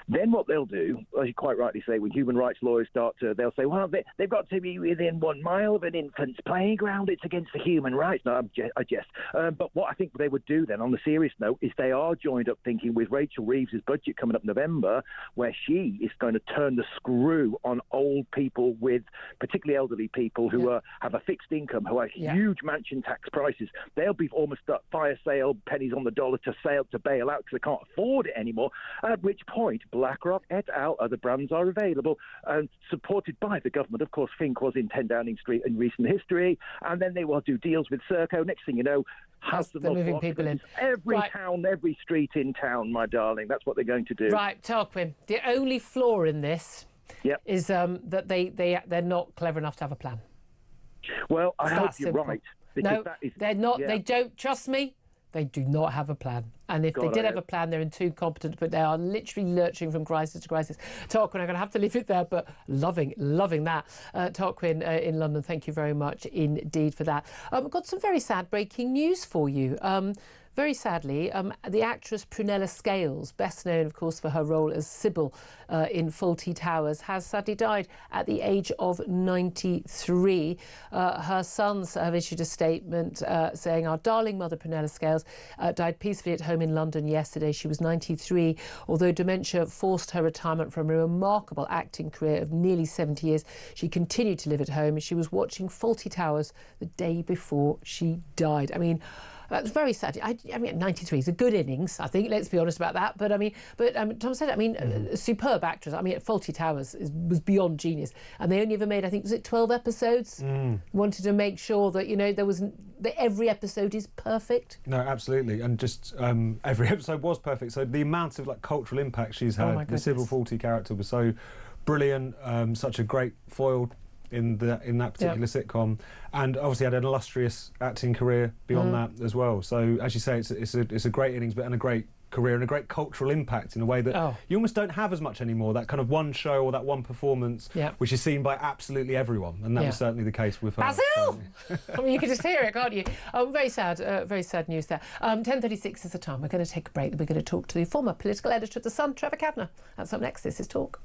then what they'll do, as you quite rightly say, when human rights lawyers they'll say, well, they've got to be within 1 mile of an infant's playground. It's against the human rights. No, I jest. But what I think they would do then, on the serious note, is they are joined up thinking with Rachel Reeves' budget coming up November, where she is going to turn the screw on old people, with particularly elderly people who have a fixed income, who have huge mansion tax prices. They'll be almost at fire sale, pennies on the dollar to bail out because they can't afford it anymore, at which point BlackRock et al. Other brands are available and supported by the government. Of course, Fink was in 10 Downing Street in recent history, and then they will do deals with Serco. Next thing you know, they're moving people in. Every town, every street in town, my darling. That's what they're going to do. Right, Tarquin, the only flaw in this is that they're not clever enough to have a plan. Well, I hope you're simple. right. No, they're not. Yeah. They don't. Trust me, they do not have a plan. And if they did have a plan, they're incompetent, but they are literally lurching from crisis to crisis. Tarquin, I'm going to have to leave it there, but loving that. Tarquin in London, thank you very much indeed for that. I've got some very sad breaking news for you. Very sadly, the actress Prunella Scales, best known, of course, for her role as Sybil in Fawlty Towers, has sadly died at the age of 93. Her sons have issued a statement saying, "Our darling mother, Prunella Scales, died peacefully at home in London yesterday. She was 93. Although dementia forced her retirement from a remarkable acting career of nearly 70 years, she continued to live at home. She was watching Fawlty Towers the day before she died." I mean, that's very sad. I mean, 93 is a good innings, I think. Let's be honest about that. But Tom said, a superb actress. I mean, Fawlty Towers was beyond genius, and they only ever made, I think, was it 12 episodes? Wanted to make sure that that every episode is perfect. No, absolutely, and just every episode was perfect. So the amount of cultural impact she's had, the Sybil Fawlty character was so brilliant. Such a great foil in that particular sitcom, and obviously had an illustrious acting career beyond that as well. So as you say, it's a great innings, and a great career and a great cultural impact in a way that you almost don't have as much anymore. That kind of one show or that one performance, which is seen by absolutely everyone, and that was certainly the case with her. Basil! I mean, you can just hear it, can't you? Very sad news there. 10:36 is the time. We're going to take a break. We're going to talk to the former political editor of The Sun, Trevor Kavanagh. That's up next. This is Talk.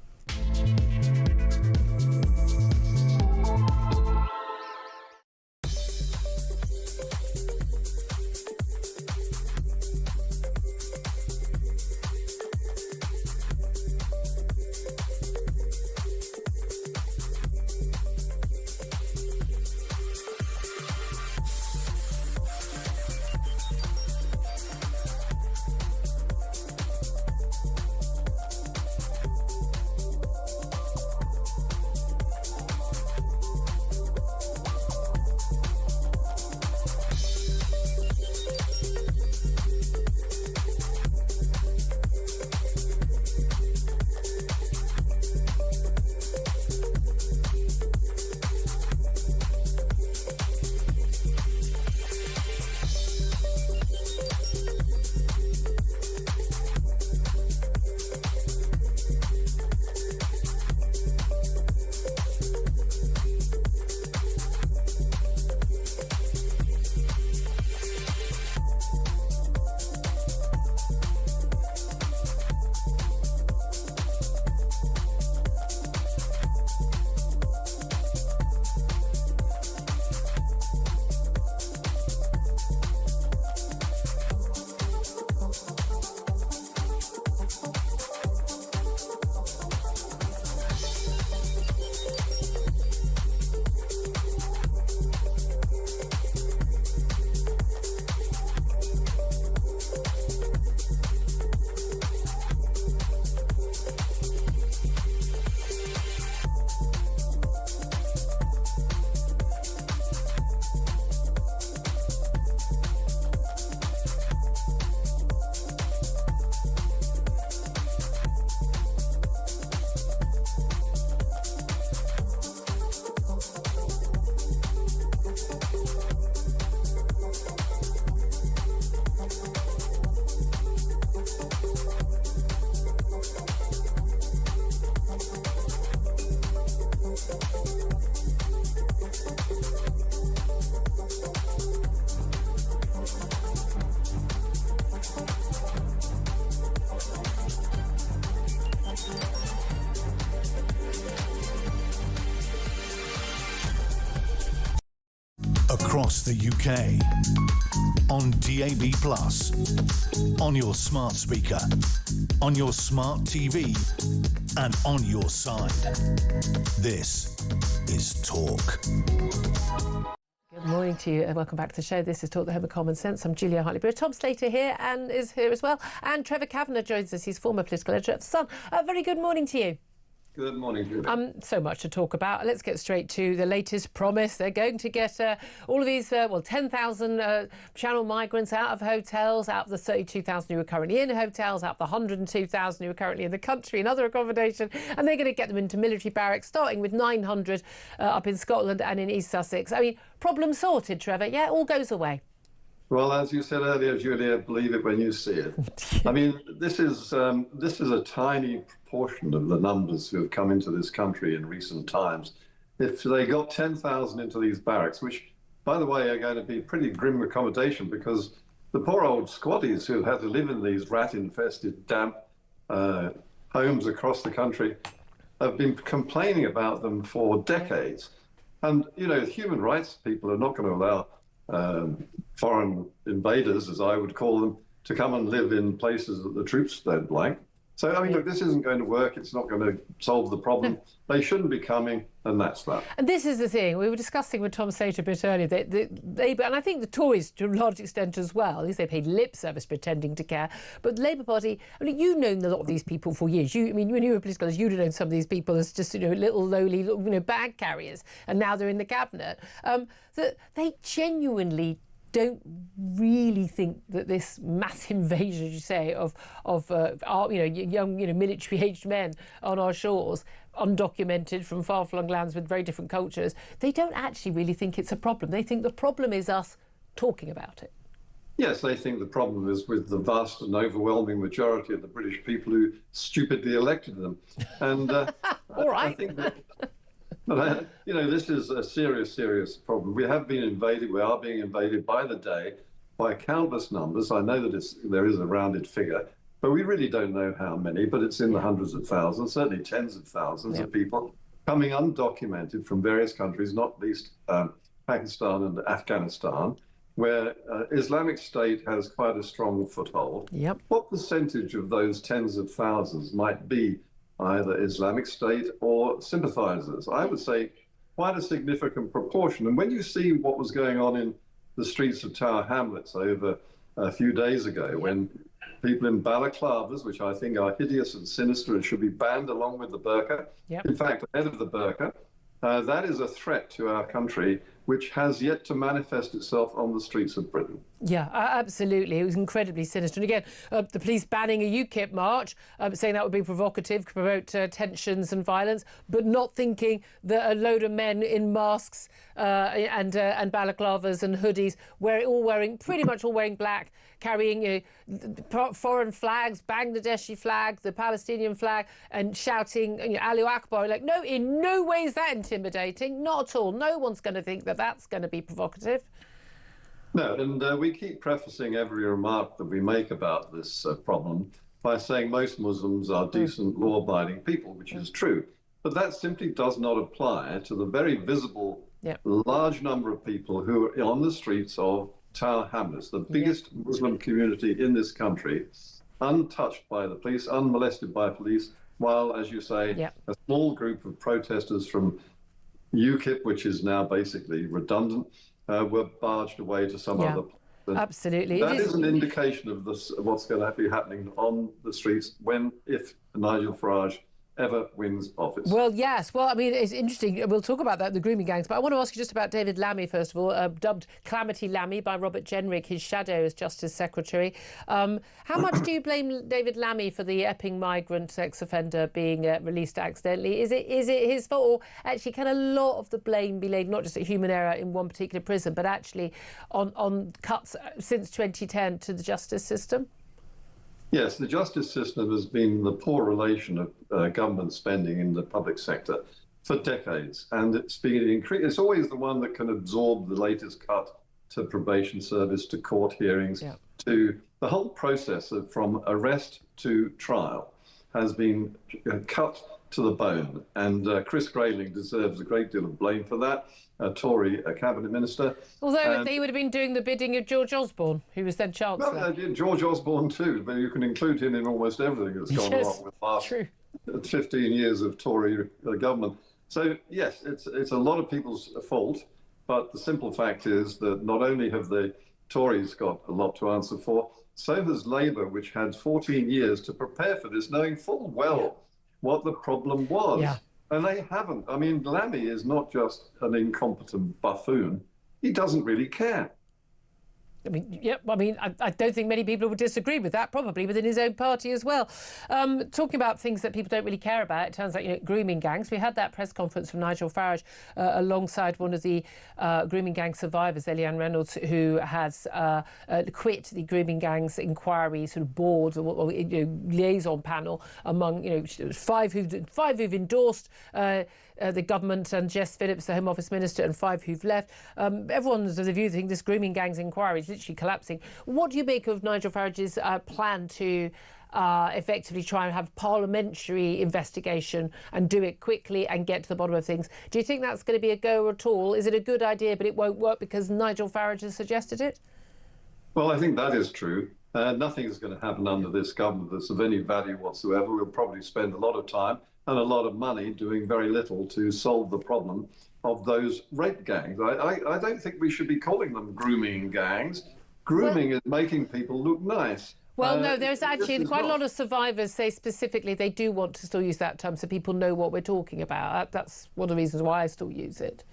across the UK. On DAB+, on your smart speaker, on your smart TV, and on your side. This is Talk. Good morning to you and welcome back to the show. This is Talk, the Home of Common Sense. I'm Julia Hartley-Brewer. Tom Slater here and is here as well. And Trevor Kavanagh joins us. He's former political editor at The Sun. Very good morning to you. Good morning, Julia. So much to talk about. Let's get straight to the latest promise. They're going to get all of these, 10,000 Channel migrants out of hotels, out of the 32,000 who are currently in hotels, out of the 102,000 who are currently in the country in other accommodation, and they're going to get them into military barracks, starting with 900 up in Scotland and in East Sussex. I mean, problem sorted, Trevor. Yeah, all goes away. Well, as you said earlier, Julia, believe it when you see it. I mean, this is a tiny proportion of the numbers who have come into this country in recent times. If they got 10,000 into these barracks, which, by the way, are going to be pretty grim accommodation because the poor old squatties who have had to live in these rat-infested, damp homes across the country have been complaining about them for decades. And, you know, human rights people are not going to allow foreign invaders, as I would call them, to come and live in places that the troops don't like. So, I mean, look, this isn't going to work. It's not going to solve the problem. No. They shouldn't be coming, and that's that. And this is the thing. We were discussing with Tom Slater a bit earlier. Labour, and I think the Tories, to a large extent as well, at least they paid lip service pretending to care. But the Labour Party, I mean, you've known a lot of these people for years. I mean, when you were political, you'd have known some of these people as just, little lowly, bag carriers, and now they're in the cabinet. That they genuinely don't really think that this mass invasion, as you say, of young, military-aged men on our shores, undocumented from far-flung lands with very different cultures, they don't actually really think it's a problem. They think the problem is us talking about it. Yes, they think the problem is with the vast and overwhelming majority of the British people who stupidly elected them. And all right. I think that, but, this is a serious, serious problem. We have been invaded. We are being invaded by the day by countless numbers. I know that there is a rounded figure, but we really don't know how many, but it's in the hundreds of thousands, certainly tens of thousands of people coming undocumented from various countries, not least Pakistan and Afghanistan, where Islamic State has quite a strong foothold. Yep. What percentage of those tens of thousands might be either Islamic State or sympathizers? I would say quite a significant proportion. And when you see what was going on in the streets of Tower Hamlets over a few days ago, when people in balaclavas, which I think are hideous and sinister and should be banned along with the burqa, in fact, ahead of the burqa, that is a threat to our country, which has yet to manifest itself on the streets of Britain. Yeah, absolutely. It was incredibly sinister. And again, the police banning a UKIP march, saying that would be provocative, promote tensions and violence, but not thinking that a load of men in masks and balaclavas and hoodies, pretty much all wearing black, carrying foreign flags, Bangladeshi flag, the Palestinian flag, and shouting Allahu Akbar. Like, no, in no way is that intimidating. Not at all. No one's going to think that that's going to be provocative. No, and we keep prefacing every remark that we make about this problem by saying most Muslims are decent, law-abiding people, which is true. But that simply does not apply to the very visible, large number of people who are on the streets of Tower Hamlets, the biggest Muslim community in this country, untouched by the police, unmolested by police, while, as you say, a small group of protesters from UKIP, which is now basically redundant, were barged away to some other place. Absolutely. That is an indication of what's going to be happening on the streets if Nigel Farage ever wins office. Well, yes. Well, I mean, it's interesting. We'll talk about that, the grooming gangs. But I want to ask you just about David Lammy, first of all, dubbed Calamity Lammy by Robert Jenrick, his shadow as Justice Secretary. How much do you blame David Lammy for the Epping migrant sex offender being released accidentally? Is it his fault? Or actually, can a lot of the blame be laid not just at human error in one particular prison, but actually on cuts since 2010 to the justice system? Yes, the justice system has been the poor relation of government spending in the public sector for decades, and it's been increased. It's always the one that can absorb the latest cut to probation service, to court hearings, to the whole process from arrest to trial has been cut to the bone. And Chris Grayling deserves a great deal of blame for that, a Tory cabinet minister. Although they would have been doing the bidding of George Osborne, who was then Chancellor. Well, George Osborne too, but you can include him in almost everything that's gone wrong with the last 15 years of Tory government. So, yes, it's a lot of people's fault, but the simple fact is that not only have the Tories got a lot to answer for, so has Labour, which had 14 years to prepare for this, knowing full well what the problem was. Yeah. And they haven't. I mean, Lammy is not just an incompetent buffoon. He doesn't really care. I mean, yeah, I don't think many people would disagree with that, probably within his own party as well. Talking about things that people don't really care about, it turns out, grooming gangs. We had that press conference from Nigel Farage alongside one of the grooming gang survivors, Eliane Reynolds, who has quit the grooming gangs inquiry sort of board or liaison panel among, five who've endorsed the government and Jess Phillips, the Home Office Minister, and 5 who've left. Everyone's of the view that this grooming gangs inquiry is literally collapsing. What do you make of Nigel Farage's plan to effectively try and have parliamentary investigation and do it quickly and get to the bottom of things? Do you think that's going to be a go at all? Is it a good idea but it won't work because Nigel Farage has suggested it? Well, I think that is true. Nothing is going to happen under this government that's of any value whatsoever. We'll probably spend a lot of time and a lot of money doing very little to solve the problem of those rape gangs. I don't think we should be calling them grooming gangs. Grooming is making people look nice. Well, no, there's actually quite a lot of survivors say specifically they do want to still use that term so people know what we're talking about. That's one of the reasons why I still use it.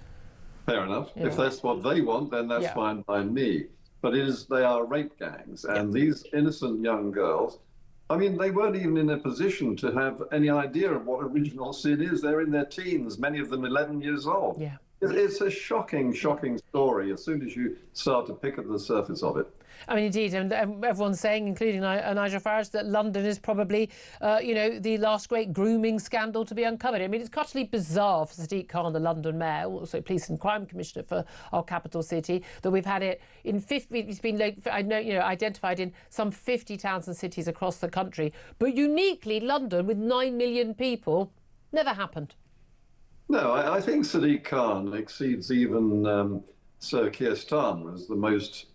Fair enough. Yeah. If that's what they want, then that's fine by me. But they are rape gangs, and these innocent young girls, I mean, they weren't even in a position to have any idea of what original sin is. They're in their teens, many of them 11 years old. Yeah. It's a shocking story as soon as you start to pick at the surface of it. I mean, indeed, and everyone's saying, including Nigel Farage, that London is probably, the last great grooming scandal to be uncovered. I mean, it's utterly bizarre for Sadiq Khan, the London mayor, also Police and Crime Commissioner for our capital city, that we've had it in 50. It's been, identified in some 50 towns and cities across the country, but uniquely London, with 9 million people, never happened. No, I think Sadiq Khan exceeds even Sir Keir Starmer as the most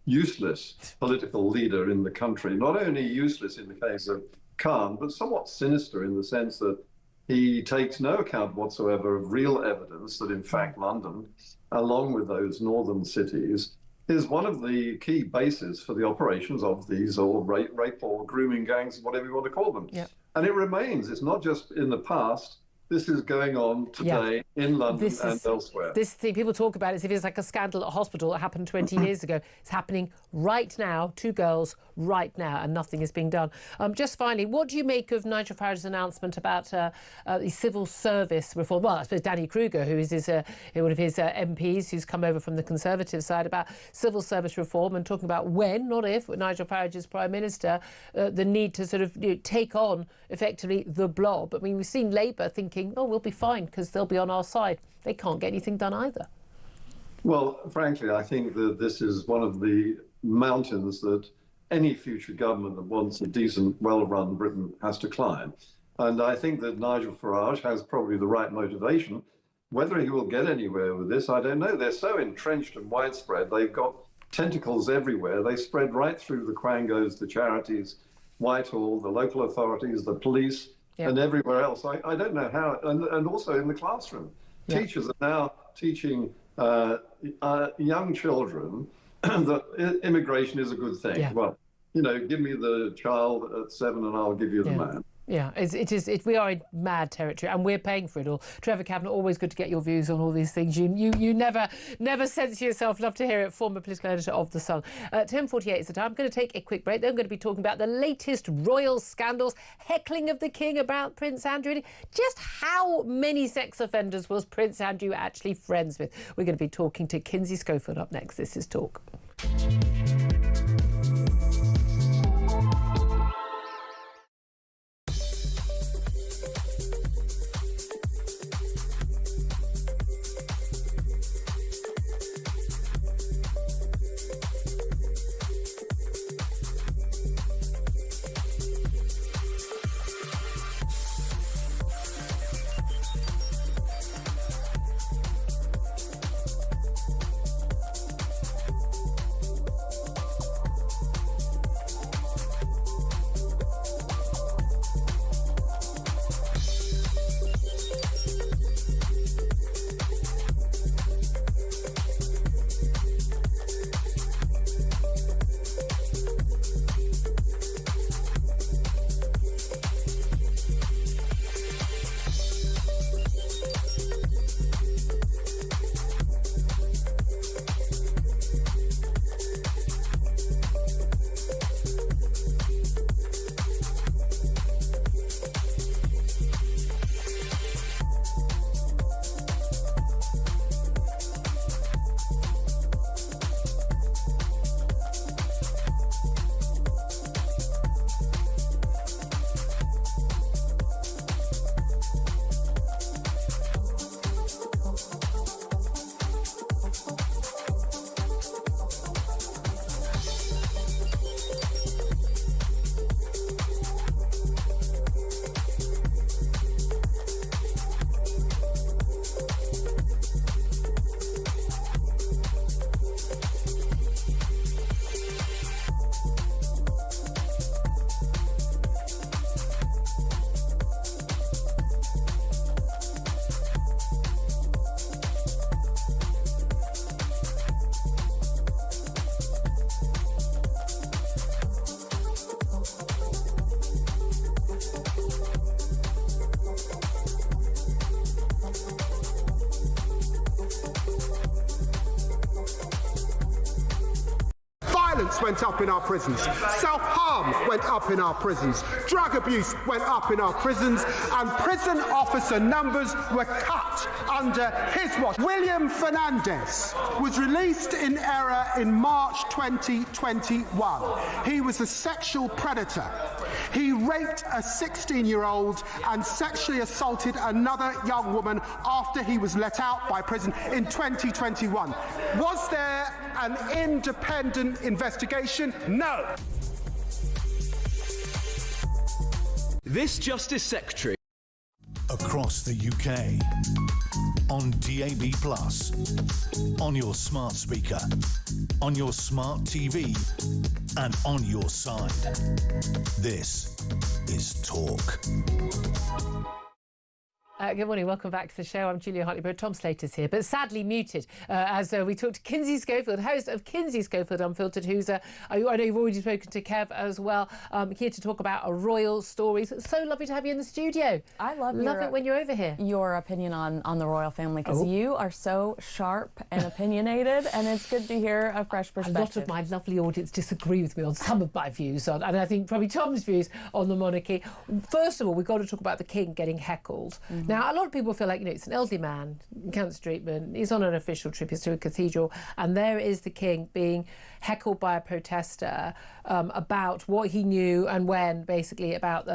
useless political leader in the country. Not only useless in the case of Khan, but somewhat sinister in the sense that he takes no account whatsoever of real evidence that, in fact, London, along with those northern cities, is one of the key bases for the operations of these rape or grooming gangs, whatever you want to call them. Yeah. And it remains. It's not just in the past. This is going on today in London and elsewhere. This thing, people talk about it as if it's like a scandal at a hospital that happened 20 years ago. It's happening right now, 2 girls right now, and nothing is being done. Just finally, what do you make of Nigel Farage's announcement about the civil service reform? Well, I suppose Danny Kruger, who is one of his MPs who's come over from the Conservative side, about civil service reform and talking about when, not if, Nigel Farage is Prime Minister, the need to sort of take on, effectively, the blob. I mean, we've seen Labour thinking, oh, we'll be fine because they'll be on our side. They can't get anything done either. Well, frankly, I think that this is one of the mountains that any future government that wants a decent, well-run Britain has to climb. And I think that Nigel Farage has probably the right motivation. Whether he will get anywhere with this, I don't know. They're so entrenched and widespread. They've got tentacles everywhere. They spread right through the Quangos, the charities, Whitehall, the local authorities, the police, and everywhere else. I don't know how, and also in the classroom. Teachers are now teaching young children that immigration is a good thing. Well, give me the child at 7 and I'll give you the man. Yeah, we are in mad territory and we're paying for it all. Trevor Kavanagh, always good to get your views on all these things. You never censor yourself. Love to hear it. Former political editor of The Sun. 10:48 is the time. I'm going to take a quick break. Then I'm going to be talking about the latest royal scandals, heckling of the King about Prince Andrew. Just how many sex offenders was Prince Andrew actually friends with? We're going to be talking to Kinsey Schofield up next. This is Talk. Violence went up in our prisons. Self-harm went up in our prisons. Drug abuse went up in our prisons. And prison officer numbers were cut under his watch. William Fernandez was released in error in March 2021. He was a sexual predator. He raped a 16-year-old and sexually assaulted another young woman after he was let out by prison in 2021. Was there an independent investigation? No. This Justice Secretary. Across the UK, on DAB+, on your smart speaker, on your smart TV, and on your side. This is Talk. Good morning, welcome back to the show. I'm Julia Hartley-Brewer. Tom Slater's here, but sadly muted as we talk to Kinsey Schofield, host of Kinsey Schofield Unfiltered, who's, I know you've already spoken to Kev as well, here to talk about royal stories. It's so lovely to have you in the studio. I love it when you're over here. Your opinion on the royal family, because you are so sharp and opinionated, and it's good to hear a fresh perspective. A lot of my lovely audience disagree with me on some of my views, and I think probably Tom's views on the monarchy. First of all, we've got to talk about the king getting heckled. Mm-hmm. Now, a lot of people feel like, it's an elderly man, cancer treatment, he's on an official trip, he's to a cathedral, and there is the king being heckled by a protester about what he knew and when, basically, about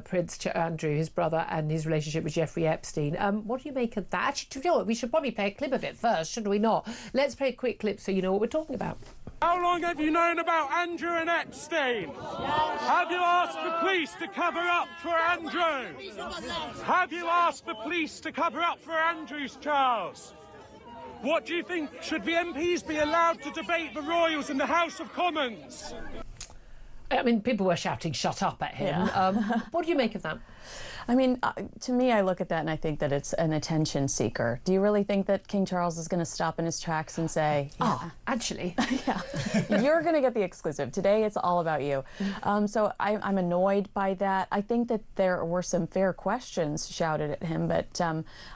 Prince Andrew, his brother, and his relationship with Jeffrey Epstein. What do you make of that? Actually, you know what, we should probably play a clip of it first, should we not? Let's play a quick clip so you know what we're talking about. How long have you known about Andrew and Epstein? Have you asked the police to cover up for Andrew? Have you asked the police to cover up for Andrew's Charles? What do you think? Should the MPs be allowed to debate the royals in the House of Commons? I mean, people were shouting "shut up" at him. Yeah. What do you make of that? I mean, to me, I look at that and I think that it's an attention seeker. Do you really think that King Charles is going to stop in his tracks and say, actually, yeah, you're going to get the exclusive. Today, it's all about you. So I'm annoyed by that. I think that there were some fair questions shouted at him, but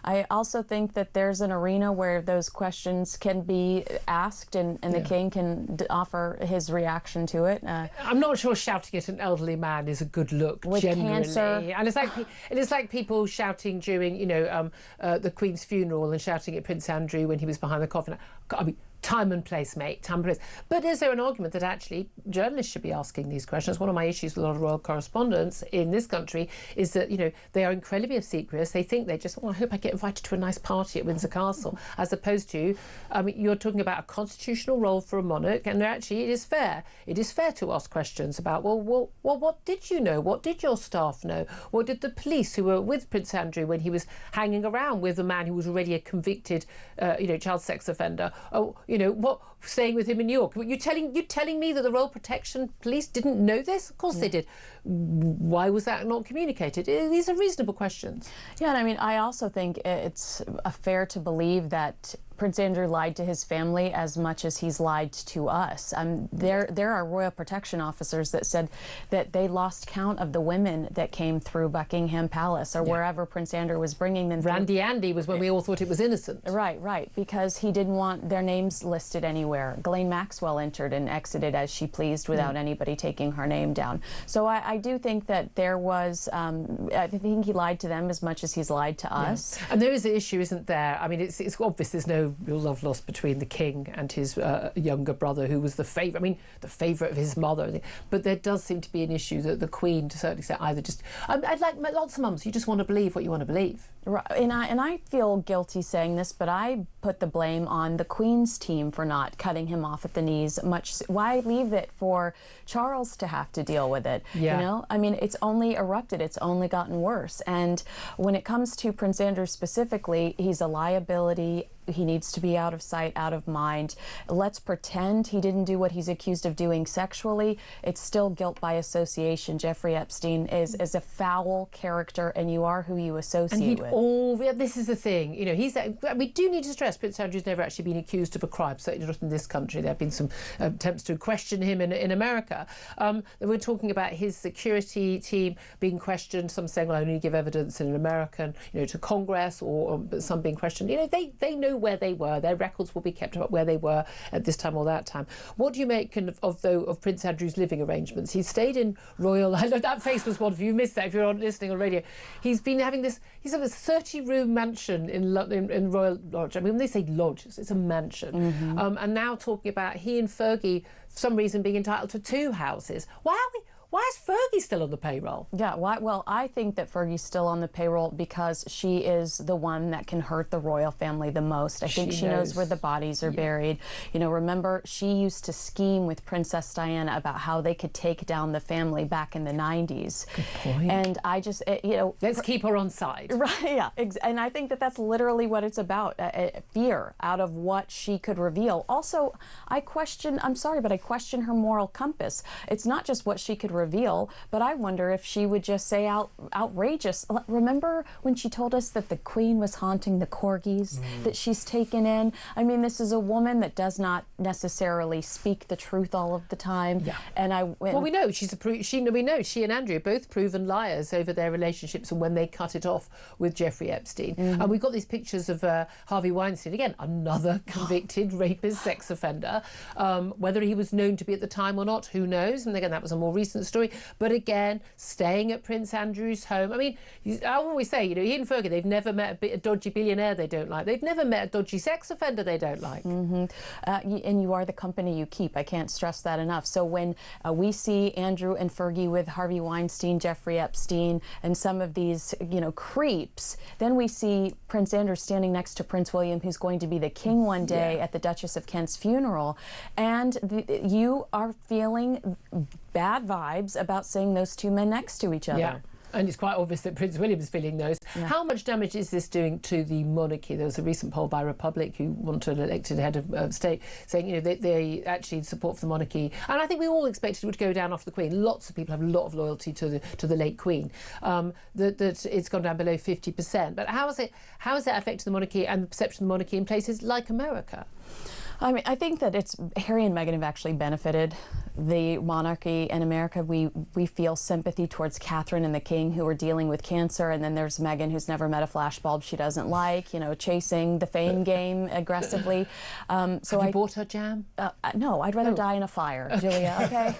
I also think that there's an arena where those questions can be asked and the king can offer his reaction to it. I'm not sure shouting at an elderly man is a good look, with generally. Cancer. And it's like people shouting during, the Queen's funeral and shouting at Prince Andrew when he was behind the coffin. I mean, time and place, mate, time and place. But is there an argument that actually journalists should be asking these questions? One of my issues with a lot of royal correspondents in this country is that, they are incredibly obsequious. They think they just, I hope I get invited to a nice party at Windsor Castle, as opposed to, you're talking about a constitutional role for a monarch, and actually it is fair. It is fair to ask questions about, well, what did you know? What did your staff know? What did the police who were with Prince Andrew when he was hanging around with a man who was already a convicted, child sex offender? What staying with him in New York? You telling me that the Royal Protection Police didn't know this? Of course they did. Why was that not communicated? These are reasonable questions. Yeah, and I mean, I also think it's fair to believe that Prince Andrew lied to his family as much as he's lied to us. There are royal protection officers that said that they lost count of the women that came through Buckingham Palace or wherever Prince Andrew was bringing them. Randy Andy was when we all thought it was innocent. Right, because he didn't want their names listed anywhere. Ghislaine Maxwell entered and exited as she pleased without anybody taking her name down. So I do think that there was, I think he lied to them as much as he's lied to us. And there is an issue, isn't there? I mean, it's obvious there's no real love lost between the king and his younger brother, who was the favourite of his mother. But there does seem to be an issue that the Queen, to a certain extent, either just... I'd like lots of mums, you just want to believe what you want to believe. Right, and I feel guilty saying this, but I put the blame on the Queen's team for not cutting him off at the knees. Why leave it for Charles to have to deal with it? Yeah. I mean, it's only erupted, it's only gotten worse. And when it comes to Prince Andrew specifically, he's a liability. He needs to be out of sight, out of mind. Let's pretend he didn't do what he's accused of doing sexually. It's still guilt by association. Jeffrey Epstein is a foul character, and you are who you associate with. This is the thing. We do need to stress Prince Andrew's never actually been accused of a crime, certainly not in this country. There have been some attempts to question him in America. We're talking about his security team being questioned, some saying, well, I only give evidence in an American, to Congress, or some being questioned. They know know where they were. Their records will be kept up where they were at this time or that time. What do you make of Prince Andrew's living arrangements? He stayed in royal... I know that face was wonderful. You missed that if you're listening on radio. He's been having this... He's having a 30-room mansion in Royal Lodge. I mean, when they say lodge, it's a mansion. And now talking about he and Fergie, for some reason, being entitled to 2 houses. Why is Fergie still on the payroll? Yeah, well, I think that Fergie's still on the payroll because she is the one that can hurt the royal family the most. I think she knows where the bodies are buried. You know, remember, she used to scheme with Princess Diana about how they could take down the family back in the 90s. Good point. And I just, you know... Let's keep her on side. Right, yeah. And I think that that's literally what it's about, fear out of what she could reveal. Also, I'm sorry, but I question her moral compass. It's not just what she could reveal, but I wonder if she would just say outrageous. Remember when she told us that the Queen was haunting the corgis that she's taken in? I mean, this is a woman that does not necessarily speak the truth all of the time. Yeah. And well, we know we know she and Andrew are both proven liars over their relationships and when they cut it off with Jeffrey Epstein. And we've got these pictures of Harvey Weinstein, again, another convicted rapist, sex offender. Whether he was known to be at the time or not, who knows? And again, that was a more recent story. But again, staying at Prince Andrew's home. I mean, I always say, you know, he and Fergie, they've never met a dodgy billionaire they don't like. They've never met a dodgy sex offender they don't like. And you are the company you keep. I can't stress that enough. So when we see Andrew and Fergie with Harvey Weinstein, Jeffrey Epstein, and some of these, you know, creeps, then we see Prince Andrew standing next to Prince William, who's going to be the king one day at the Duchess of Kent's funeral. And you are feeling bad vibes about seeing those 2 men next to each other. Yeah. And it's quite obvious that Prince William's feeling those. Yeah. How much damage is this doing to the monarchy? There was a recent poll by Republic who wanted an elected head of state saying, you know, they actually support for the monarchy. And I think we all expected it would go down after the Queen. Lots of people have a lot of loyalty to the late Queen. That it's gone down below 50%. But how has it affected the monarchy and the perception of the monarchy in places like America? I mean, I think that Harry and Meghan have actually benefited the monarchy in America. We feel sympathy towards Catherine and the King, who are dealing with cancer, and then there's Meghan, who's never met a flashbulb she doesn't like, you know, chasing the fame game aggressively. So have you bought her jam? No, I'd rather die in a fire, Julia, okay?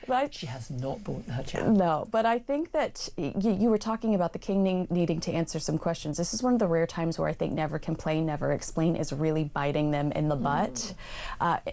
But she has not bought her jam. No, but I think that you were talking about the King needing to answer some questions. This is one of the rare times where I think never complain, never explain is really biting them in the butt.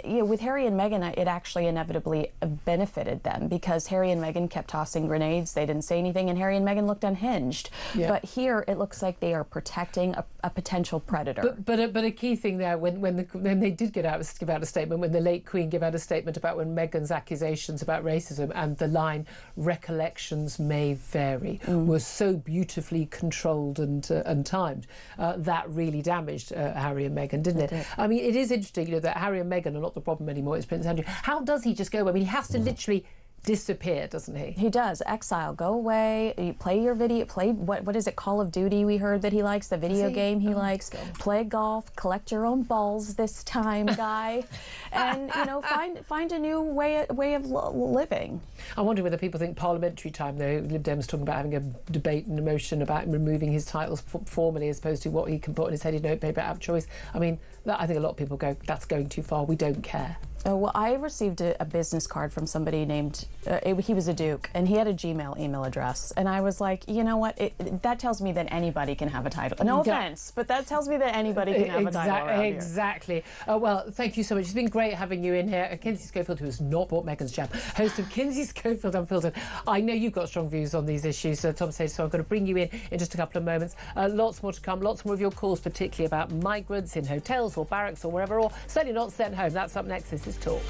You know, with Harry and Meghan, it actually inevitably benefited them because Harry and Meghan kept tossing grenades. They didn't say anything, and Harry and Meghan looked unhinged. Yeah. But here, it looks like they are protecting a potential predator. But a key thing there, when they did give out a statement, when the late Queen gave out a statement about when Meghan's accusations about racism and the line "recollections may vary" were so beautifully controlled and timed, that really damaged Harry and Meghan, didn't it? I mean, it is interesting, you know, that Harry and Meghan are not the problem anymore. It's Prince Andrew. How does he just go? I mean, he has to literally disappear, doesn't he? He does. Exile. Go away. You play your video. Play what is it? Call of Duty. We heard that he likes the video game. He likes. Play golf. Collect your own balls this time, guy. And you know, find a new way of living. I wonder whether people think parliamentary time, though. Lib Dems talking about having a debate and a motion about removing his titles formally as opposed to what he can put on his headed notepaper out of choice. I mean, I think a lot of people go, that's going too far. We don't care. Oh, well, I received a business card from somebody named, he was a Duke, and he had a Gmail email address. And I was like, you know what, that tells me that anybody can have a title. No offense, but that tells me that anybody can have a title around Exactly. Well, thank you so much. It's been great having you in here. Kinsey Schofield, who has not bought Meghan's jam, host of Kinsey Schofield Unfiltered. I know you've got strong views on these issues, Tom says, so I'm going to bring you in just a couple of moments. Lots more to come, lots more of your calls, particularly about migrants in hotels or barracks or wherever, or certainly not sent home. That's up next. This is Talk.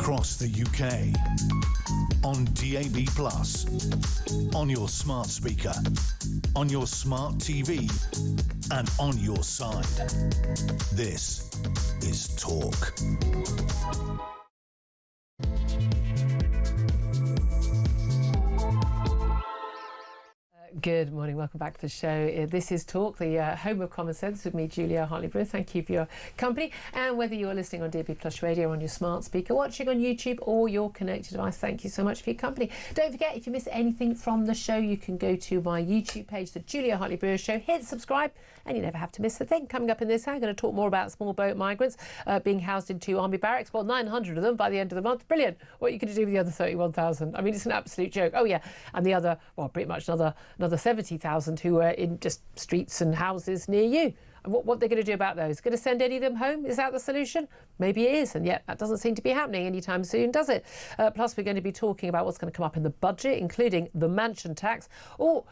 across the UK, on DAB+, on your smart speaker, on your smart TV, and on your side. This is Talk. Good morning, welcome back to the show. This is Talk, the home of common sense with me, Julia Hartley-Brewer. Thank you for your company. And whether you're listening on DAB+ radio or on your smart speaker, watching on YouTube or your connected device, thank you so much for your company. Don't forget, if you miss anything from the show, you can go to my YouTube page, the Julia Hartley-Brewer Show, hit subscribe, and you never have to miss a thing. Coming up in this hour, I'm going to talk more about small boat migrants being housed in 2 army barracks. Well, 900 of them by the end of the month. Brilliant. What are you going to do with the other 31,000? I mean, it's an absolute joke. Oh, yeah. And the other, well, pretty much another 70,000 who are in just streets and houses near you. And what are they going to do about those? Going to send any of them home? Is that the solution? Maybe it is, and yet that doesn't seem to be happening anytime soon, does it? Plus, we're going to be talking about what's going to come up in the budget, including the mansion tax. Or,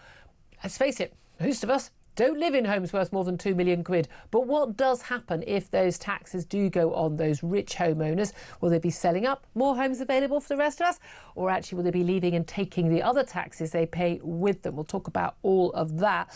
let's face it, most of us don't live in homes worth more than £2 million. But what does happen if those taxes do go on those rich homeowners? Will they be selling up more homes available for the rest of us? Or actually will they be leaving and taking the other taxes they pay with them? We'll talk about all of that.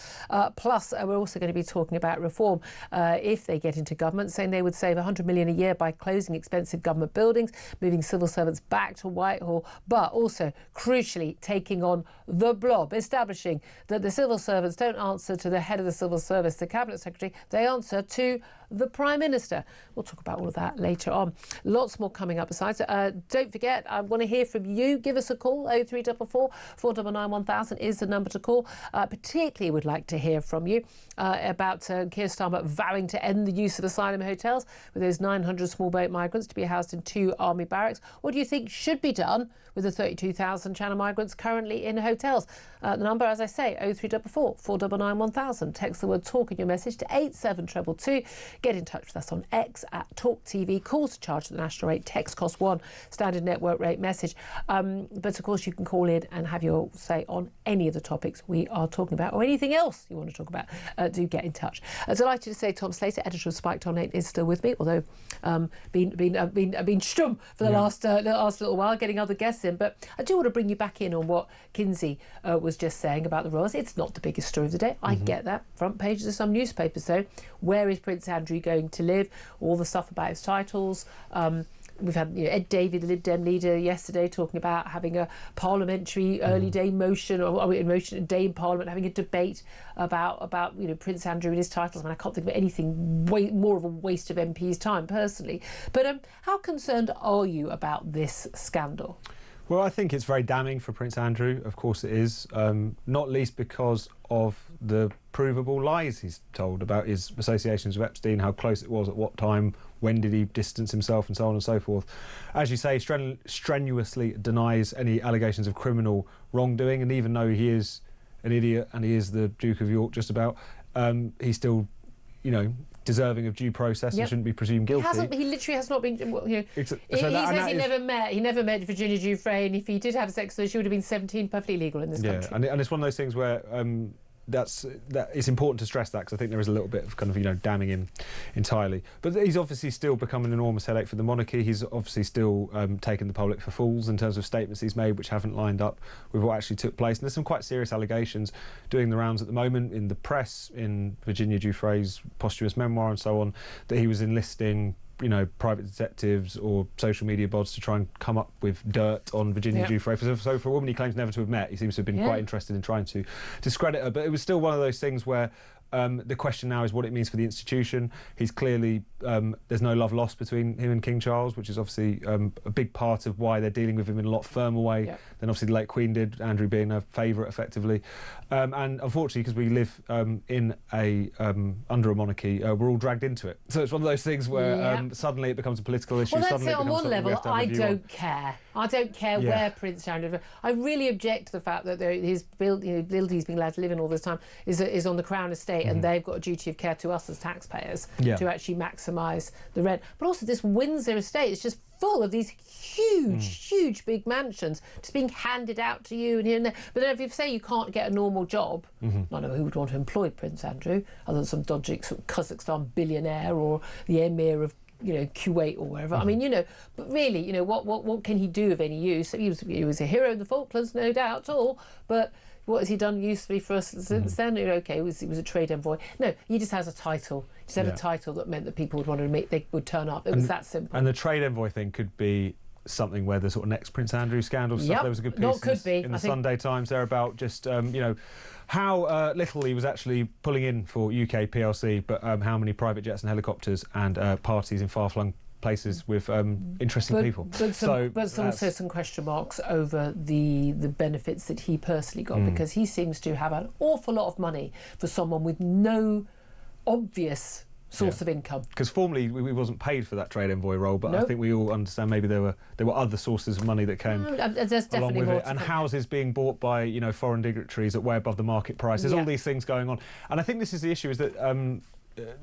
Plus, we're also going to be talking about reform if they get into government, saying they would save £100 million a year by closing expensive government buildings, moving civil servants back to Whitehall, but also, crucially, taking on the blob, establishing that the civil servants don't answer to the head of the civil service, the cabinet secretary, they answer to the Prime Minister. We'll talk about all of that later on. Lots more coming up besides. Don't forget, I want to hear from you. Give us a call. 0344 499 1000 is the number to call. Particularly would like to hear from you about Keir Starmer vowing to end the use of asylum hotels with those 900 small boat migrants to be housed in 2 army barracks. What do you think should be done with the 32,000 Channel migrants currently in hotels? The number, as I say, 0344 499 1000. Text the word TALK in your message to 87222. Get in touch with us on X at talkTV. Calls to charge at the national rate. Text cost £1. Standard network rate message. But of course you can call in and have your say on any of the topics we are talking about or anything else you want to talk about. Do get in touch. Delighted to say Tom Slater, editor of Spike.net, is still with me, although been stum for the last little while, getting other guests in. But I do want to bring you back in on what Kinsey was just saying about the royals. It's not the biggest story of the day. I get that. Front pages of some newspapers, though. Where is Prince Andrew going to live? All the stuff about his titles. We've had Ed Davey, the Lib Dem leader, yesterday talking about having a parliamentary early day motion, or a day in Parliament, having a debate about Prince Andrew and his titles. I mean, I can't think of anything more of a waste of MP's time, personally. But how concerned are you about this scandal? Well, I think it's very damning for Prince Andrew. Of course it is, not least because of the provable lies he's told about his associations with Epstein, how close it was at what time, when did he distance himself, and so on and so forth. As you say, strenuously denies any allegations of criminal wrongdoing, and even though he is an idiot and he is the Duke of York just about, he's still, deserving of due process and shouldn't be presumed guilty. He literally has not been. He says he never met Virginia Giuffre, and if he did have sex with her, she would have been 17, perfectly legal in this country. And it's one of those things where that it's important to stress that, because I think there is a little bit of kind of damning him entirely. But he's obviously still become an enormous headache for the monarchy. He's obviously still taken the public for fools in terms of statements he's made which haven't lined up with what actually took place. And there's some quite serious allegations doing the rounds at the moment in the press, in Virginia Giuffre's posthumous memoir and so on, that he was enlisting private detectives or social media bots to try and come up with dirt on Virginia Giuffre. So for a woman he claims never to have met, he seems to have been quite interested in trying to discredit her. But it was still one of those things where the question now is what it means for the institution. He's clearly, there's no love lost between him and King Charles, which is obviously a big part of why they're dealing with him in a lot firmer way than obviously the late Queen did, Andrew being a favourite effectively. And unfortunately, because we live under a monarchy, we're all dragged into it. So it's one of those things where suddenly it becomes a political issue. Well, that's suddenly it. On one level, I don't care. I don't care where Prince Andrew. I really object to the fact that his building he's been allowed to live in all this time is on the Crown estate, and they've got a duty of care to us as taxpayers to actually maximise the rent. But also, this Windsor estate is just full of these huge big mansions just being handed out to you and here and there. But then if you say you can't get a normal job, I don't know who would want to employ Prince Andrew other than some dodgy Kazakhstan billionaire or the Emir of Kuwait or wherever. I mean, but really, what can he do of any use? He was a hero in the Falklands, no doubt at all, but what has he done usefully for us since then? Okay, he was a trade envoy. No, he just has a title. He just had a title that meant that people would want to meet, they would turn up. It was that simple. And the trade envoy thing could be something where the sort of next Prince Andrew scandal stuff. There was a good piece in the Sunday Times there about just how little he was actually pulling in for UK PLC, but how many private jets and helicopters and parties in far-flung places with interesting people. But also some question marks over the benefits that he personally got, because he seems to have an awful lot of money for someone with no obvious source of income. Because formerly we wasn't paid for that trade envoy role, but I think we all understand maybe there were other sources of money that came along with it, and houses being bought by foreign dignitaries at way above the market price. There's all these things going on, and I think this is the issue: is that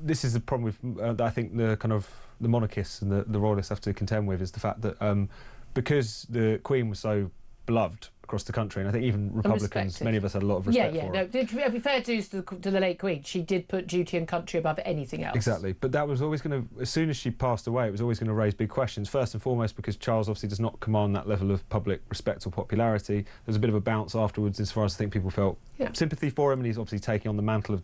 this is the problem with I think the kind of the monarchists and the royalists have to contend with, is the fact that because the Queen was so beloved across the country, and I think even Republicans, many of us had a lot of respect for her. To be fair to the late Queen, she did put duty and country above anything else. Exactly, but that was always going to, as soon as she passed away, it was always going to raise big questions. First and foremost, because Charles obviously does not command that level of public respect or popularity. There was a bit of a bounce afterwards, as far as I think people felt sympathy for him, and he's obviously taking on the mantle of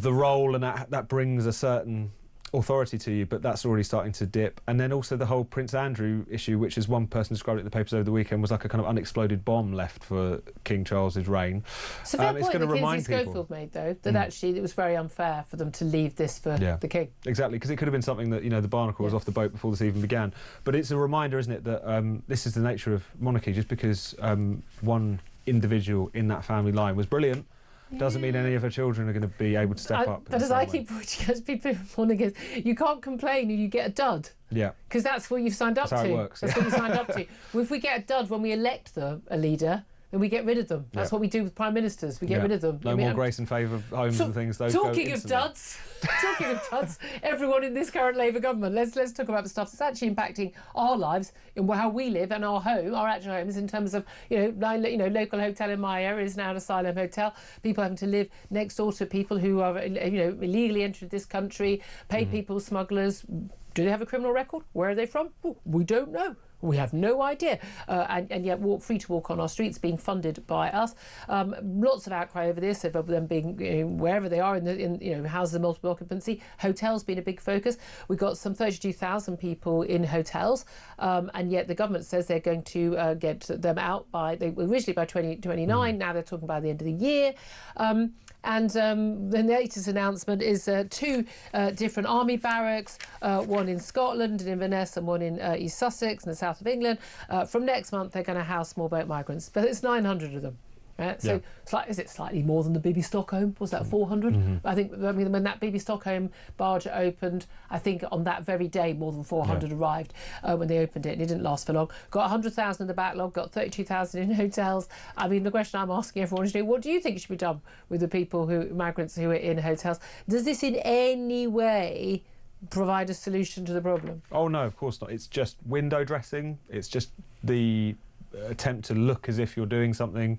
the role, and that brings a certain authority to you, but that's already starting to dip. And then also the whole Prince Andrew issue, which, as one person described it in the papers over the weekend, was like a kind of unexploded bomb left for King Charles's reign. So fair point that Kinsey Schofield made, though, that actually it was very unfair for them to leave this for the King. Exactly, because it could have been something that, the Barnacle was off the boat before this even began. But it's a reminder, isn't it, that this is the nature of monarchy. Just because one individual in that family line was brilliant doesn't mean any of her children are going to be able to step up. But as I keep pointing out to people in the morning, you can't complain and you get a dud. Yeah. Because that's what you've signed up to. That's how it works. That's what you signed up to. Well, if we get a dud when we elect a leader, then we get rid of them. That's what we do with prime ministers. We get rid of them. No more grace and favour homes and things. Talking of duds, everyone in this current Labour government, let's talk about the stuff that's actually impacting our lives and how we live and our home, our actual homes, in terms of local hotel in my area is now an asylum hotel. People having to live next door to people who are illegally entered this country, pay people, smugglers. Do they have a criminal record? Where are they from? Ooh, we don't know. We have no idea, and yet free to walk on our streets, being funded by us. Lots of outcry over this, of them being wherever they are in houses of multiple occupancy. Hotels being a big focus. We've got some 32,000 people in hotels, and yet the government says they're going to get them out originally by 2029. Now they're talking by the end of the year. And the latest announcement is two different army barracks, one in Scotland and Inverness, and one in East Sussex in the south of England. From next month, they're going to house small boat migrants, but it's 900 of them. Right? So is it slightly more than the BB Stockholm? Was that 400? I mean, when that BB Stockholm barge opened, I think on that very day more than 400 arrived when they opened it, and it didn't last for long. Got 100,000 in the backlog, got 32,000 in hotels. I mean, the question I'm asking everyone is, what do you think should be done with the migrants who are in hotels? Does this in any way provide a solution to the problem? Oh no, of course not. It's just window dressing. It's just the attempt to look as if you're doing something.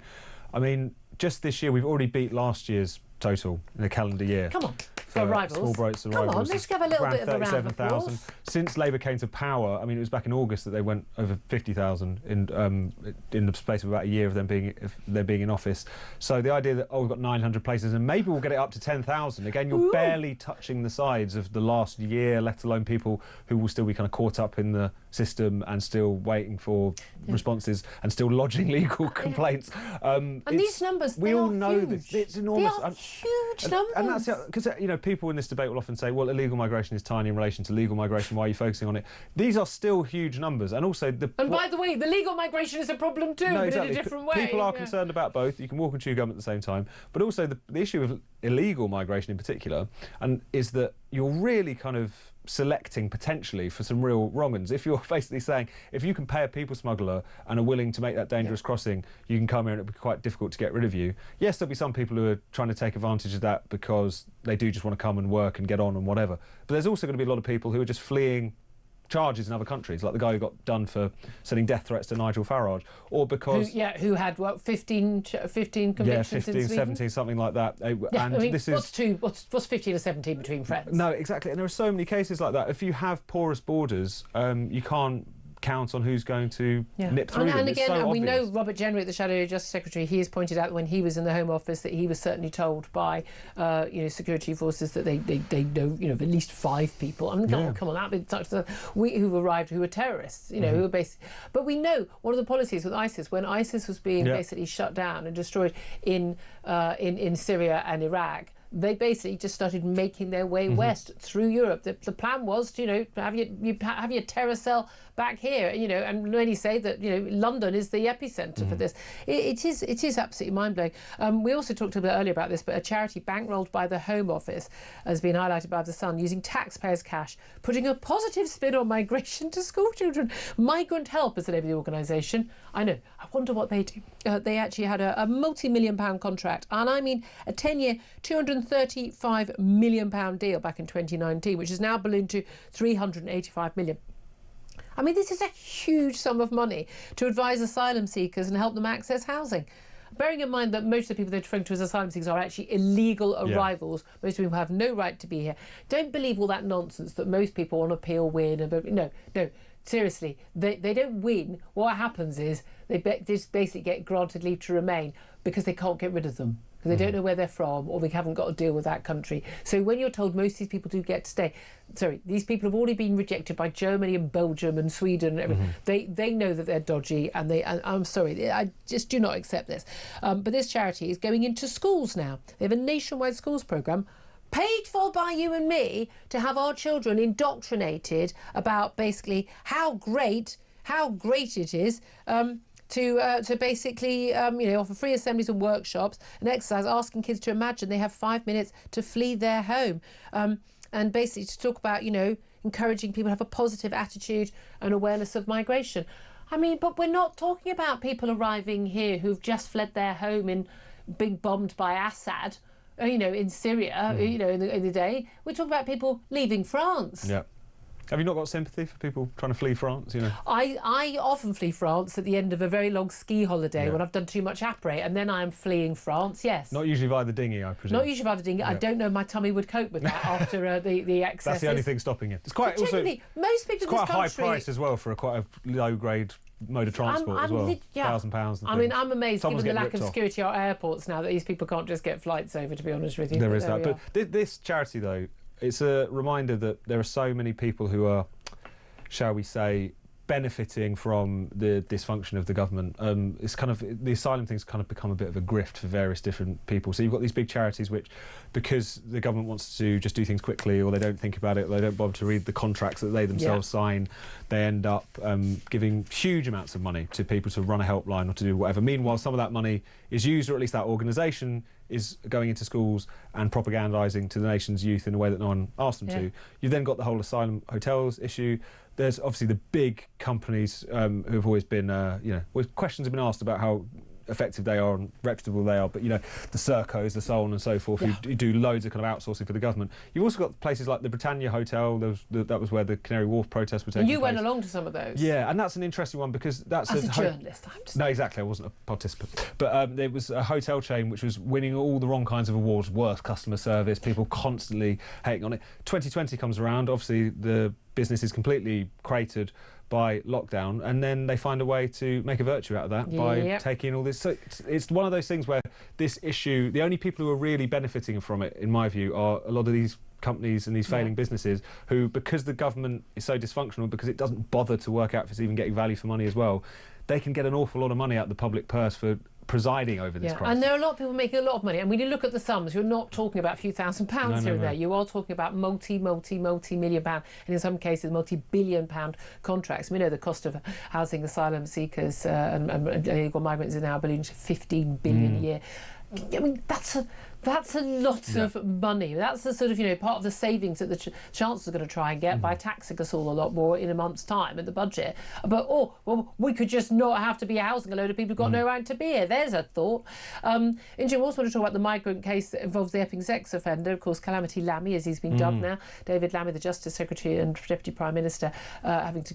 I mean, just this year, we've already beat last year's total in a calendar year. Come on, for arrivals. Small boats arrivals. Come on, let's give a little bit of a round of applause. Since Labour came to power, I mean, it was back in August that they went over 50,000 in the space of about a year of them being in office. So the idea that, we've got 900 places and maybe we'll get it up to 10,000. Again, you're barely touching the sides of the last year, let alone people who will still be kind of caught up in the system and still waiting for responses and still lodging legal complaints. And these numbers, we all know this. It's enormous. They are huge numbers. And that's because people in this debate will often say, well, illegal migration is tiny in relation to legal migration. Why are you focusing on it? These are still huge numbers, and also by the way, the legal migration is a problem too, but in a different way. People are concerned about both. You can walk and chew gum at the same time, but also the issue of illegal migration in particular, and is that you're really kind of selecting potentially for some real wrong-uns. If you're basically saying, if you can pay a people smuggler and are willing to make that dangerous crossing, you can come here and it'll be quite difficult to get rid of you. Yes, there'll be some people who are trying to take advantage of that because they do just want to come and work and get on and whatever. But there's also going to be a lot of people who are just fleeing charges in other countries, like the guy who got done for sending death threats to Nigel Farage, or because who had what 15 convictions 15, in Sweden? 17, something like that. Yeah, and I mean, this is what's 15 or 17 between friends? No, exactly, and there are so many cases like that. If you have porous borders, you can't count on who's going to nip through them. And It's again, so we know obvious. Robert Jenrick, the Shadow Justice Secretary, he has pointed out that when he was in the Home Office that he was certainly told by security forces that they know of at least 5 people. I mean, come on, that been such who've arrived who were terrorists, who were basically. But we know one of the policies with ISIS, when ISIS was being basically shut down and destroyed in Syria and Iraq, they basically just started making their way west through Europe. The plan was to, have your terror cell back here, and many say that, London is the epicenter for this. It is absolutely mind-blowing. We also talked a bit earlier about this, but a charity bankrolled by the Home Office has been highlighted by The Sun, using taxpayers' cash, putting a positive spin on migration to school children. Migrant Help is the name of the organisation. I know. I wonder what they do. They actually had a multi-million-pound contract, and I mean a 10-year, £235 million deal back in 2019, which has now ballooned to £385 million. I mean, this is a huge sum of money to advise asylum seekers and help them access housing. Bearing in mind that most of the people they're referring to as asylum seekers are actually illegal arrivals. Most people have no right to be here. Don't believe all that nonsense that most people on appeal win. No. Seriously, they don't win. What happens is they just basically get granted leave to remain because they can't get rid of them. They don't know where they're from, or they haven't got to deal with that country. So when you're told most of these people do get to stay, these people have already been rejected by Germany and Belgium and Sweden and everything. They know that they're dodgy, and I'm sorry, I just do not accept this. But this charity is going into schools now. They have a nationwide schools programme paid for by you and me to have our children indoctrinated about basically how great it is to basically offer free assemblies and workshops and exercise, asking kids to imagine they have 5 minutes to flee their home, and basically to talk about encouraging people to have a positive attitude and awareness of migration. I mean, but we're not talking about people arriving here who've just fled their home and being bombed by Assad, in Syria, in the day. We're talking about people leaving France. Yeah. Have you not got sympathy for people trying to flee France? I often flee France at the end of a very long ski holiday when I've done too much après, and then I am fleeing France, yes. Not usually via the dinghy, I presume. Not usually via the dinghy. I don't know if my tummy would cope with that after the excesses. That's the only thing stopping it. It's quite most people in this country... It's quite a high price as well for quite a low-grade mode of transport as well. £1,000. I mean, I'm amazed, given the lack of security at our airports now, that these people can't just get flights over, to be honest with you. There is that. But this charity, though, it's a reminder that there are so many people who are, shall we say, benefiting from the dysfunction of the government. It's kind of, the asylum thing's kind of become a bit of a grift for various different people. So you've got these big charities which, because the government wants to just do things quickly, or they don't think about it, or they don't bother to read the contracts that they themselves sign, they end up giving huge amounts of money to people to run a helpline or to do whatever. Meanwhile, some of that money is used, or at least that organisation is going into schools and propagandising to the nation's youth in a way that no one asked them to. You've then got the whole asylum hotels issue. There's obviously the big companies who have always been, questions have been asked about how effective they are and reputable they are, but the Sercos, the so on and so forth, who do loads of kind of outsourcing for the government. You've also got places like the Britannia Hotel. That was where the Canary Wharf protests were taking place. You went along to some of those. Yeah, and that's an interesting one because that's as a journalist. No, exactly. I wasn't a participant, but there was a hotel chain which was winning all the wrong kinds of awards: worst customer service, people constantly hating on it. 2020 comes around. Obviously, the business is completely cratered by lockdown, and then they find a way to make a virtue out of that by taking all this. So it's one of those things where this issue, the only people who are really benefiting from it, in my view, are a lot of these companies and these failing businesses who, because the government is so dysfunctional, because it doesn't bother to work out if it's even getting value for money as well, they can get an awful lot of money out of the public purse for presiding over this crisis. And there are a lot of people making a lot of money, and when you look at the sums, you're not talking about a few £1,000s here and there. You are talking about multi-million pound, and in some cases multi-billion pound contracts. We know the cost of housing asylum seekers and illegal migrants is now ballooned to 15 billion a year. I mean, that's That's a lot of money. That's the sort of, part of the savings that the Chancellor's going to try and get by taxing us all a lot more in a month's time in the budget. But, we could just not have to be housing a load of people who've got no right to be here. There's a thought. India, we also want to talk about the migrant case that involves the Epping sex offender, of course, Calamity Lammy, as he's been dubbed now. David Lammy, the Justice Secretary and Deputy Prime Minister, having to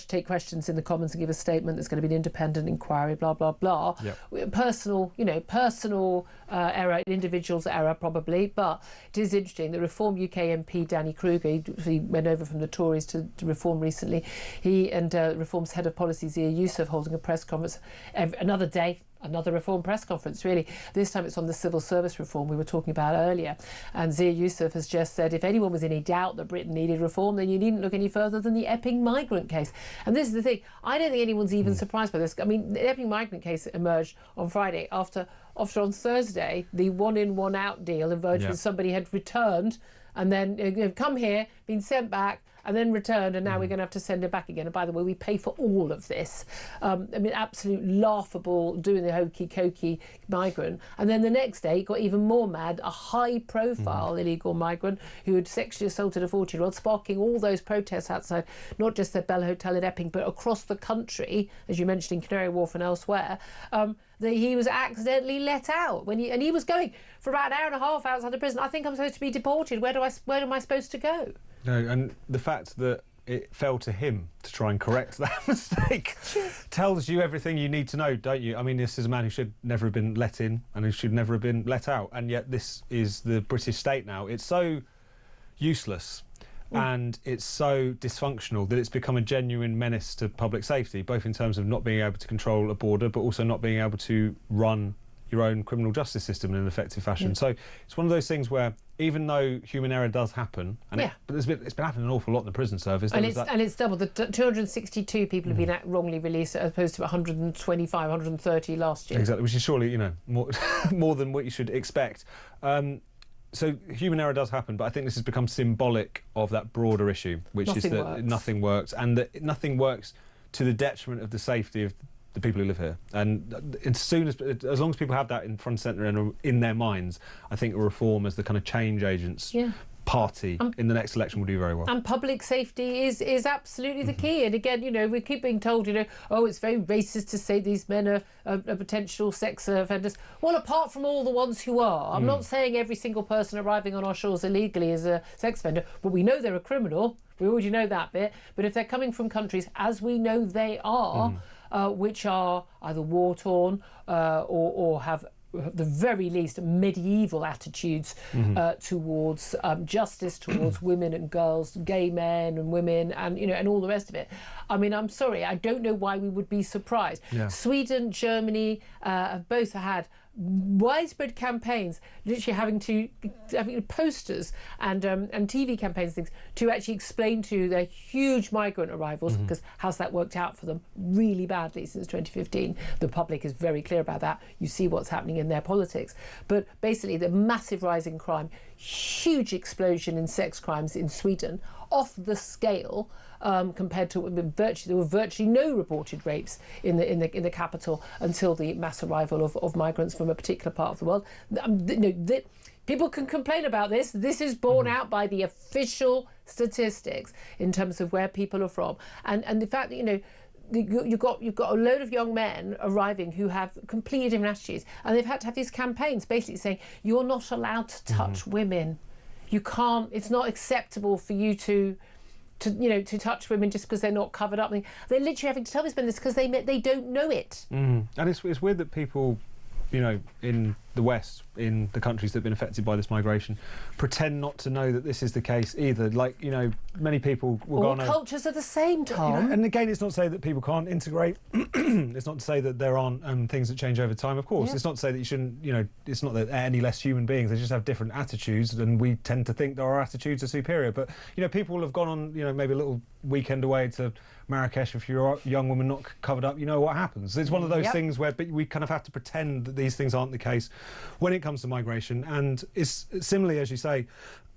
take questions in the Commons and give a statement. There's going to be an independent inquiry, blah, blah, blah. Yep. Personal error, an individual's error probably, but it is interesting. The Reform UK MP Danny Kruger, he went over from the Tories to Reform recently. He and Reform's head of policy Zia Youssef holding a press conference another day. Another Reform press conference, really. This time it's on the civil service reform we were talking about earlier. And Zia Youssef has just said if anyone was in any doubt that Britain needed reform, then you needn't look any further than the Epping migrant case. And this is the thing. I don't think anyone's even surprised by this. I mean, the Epping migrant case emerged on Friday after on Thursday, the one-in, one-out deal emerged when somebody had returned and then come here, been sent back, and then returned, and now we're going to have to send it back again. And by the way, we pay for all of this. Absolute laughable, doing the hokey-cokey migrant. And then the next day, it got even more mad, a high-profile illegal migrant who had sexually assaulted a 14-year-old, sparking all those protests outside, not just the Bell Hotel in Epping, but across the country, as you mentioned, in Canary Wharf and elsewhere. That he was accidentally let out and he was going for about an hour and a half outside the prison. I think I'm supposed to be deported. Where am I supposed to go? No, and the fact that it fell to him to try and correct that mistake tells you everything you need to know, don't you? I mean, this is a man who should never have been let in and who should never have been let out, and yet this is the British state now. It's so useless and it's so dysfunctional that it's become a genuine menace to public safety, both in terms of not being able to control a border but also not being able to run your own criminal justice system in an effective fashion. So it's one of those things where even though human error does happen, but it's been happening an awful lot in the prison service. And it's doubled. The 262 people have been wrongly released as opposed to 125, 130 last year. Exactly, which is surely, more than what you should expect. So human error does happen, but I think this has become symbolic of that broader issue, which is that nothing works, and that nothing works to the detriment of the safety of the people who live here. And as long as people have that in front and centre and in their minds, I think a reform as the kind of change agents party in the next election will do very well. And public safety is absolutely the key. And again, we keep being told, it's very racist to say these men are potential sex offenders. Well, apart from all the ones who are. I'm not saying every single person arriving on our shores illegally is a sex offender, but we know they're a criminal. We already know that bit. But if they're coming from countries, as we know they are, which are either war-torn or have at the very least medieval attitudes towards justice, towards women and girls, gay men and women, and and all the rest of it. I mean, I'm sorry, I don't know why we would be surprised. Sweden, Germany have both had widespread campaigns, literally having posters and TV campaigns, things to actually explain to their huge migrant arrivals, because how's that worked out for them? Really badly since 2015. The public is very clear about that. You see what's happening in their politics. But basically, the massive rise in crime, huge explosion in sex crimes in Sweden, off the scale compared to there were virtually no reported rapes in the capital until the mass arrival of migrants from a particular part of the world. People can complain about this. This is borne out by the official statistics in terms of where people are from, and the fact that you've got a load of young men arriving who have completely different attitudes, and they've had to have these campaigns basically saying you're not allowed to touch women. You can't. It's not acceptable for you to touch women just because they're not covered up. I mean, they're literally having to tell these men this because they don't know it. And it's weird that people, in the West, in the countries that have been affected by this migration, pretend not to know that this is the case either. Like, many people will go on... All cultures are the same, Tom. And again, it's not to say that people can't integrate. It's not to say that there aren't things that change over time, of course. It's not to say that you shouldn't, it's not that they're any less human beings. They just have different attitudes, and we tend to think that our attitudes are superior. But, people will have gone on, maybe a little weekend away to Marrakesh. If you're a young woman not covered up, you know what happens. It's one of those things where we kind of have to pretend that these things aren't the case when it comes to migration. And it's similarly, as you say,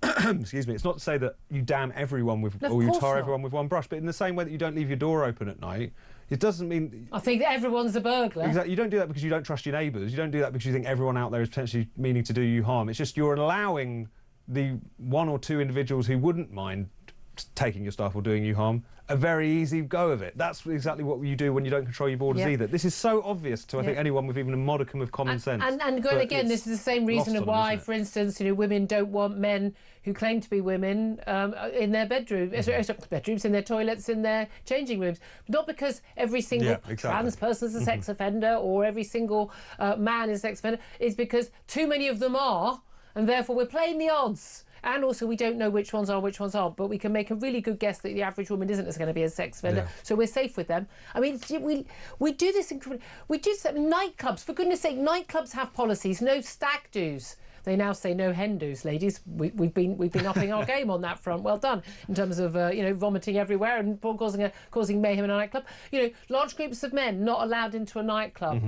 excuse me, it's not to say that you damn everyone or you tar everyone with one brush, but in the same way that you don't leave your door open at night, It doesn't mean... I think that everyone's a burglar. Exactly. You don't do that because you don't trust your neighbours. You don't do that because you think everyone out there is potentially meaning to do you harm. It's just you're allowing the one or two individuals who wouldn't mind taking your stuff or doing you harm a very easy go of it. That's exactly what you do when you don't control your borders either. This is so obvious to, I think, anyone with even a modicum of common sense. And again, this is the same reason why, for instance, women don't want men who claim to be women in their bedrooms, in their toilets, in their changing rooms. Not because every single trans person is a sex offender or every single man is a sex offender. It's because too many of them are, and therefore we're playing the odds. And also, we don't know which ones are, which ones aren't, but we can make a really good guess that the average woman isn't going to be a sex offender, so we're safe with them. I mean, we do this. We do some nightclubs. For goodness' sake, nightclubs have policies. No stag do's. They now say no hen do's, ladies. We've been upping our game on that front. Well done in terms of vomiting everywhere and causing mayhem in a nightclub. Large groups of men not allowed into a nightclub.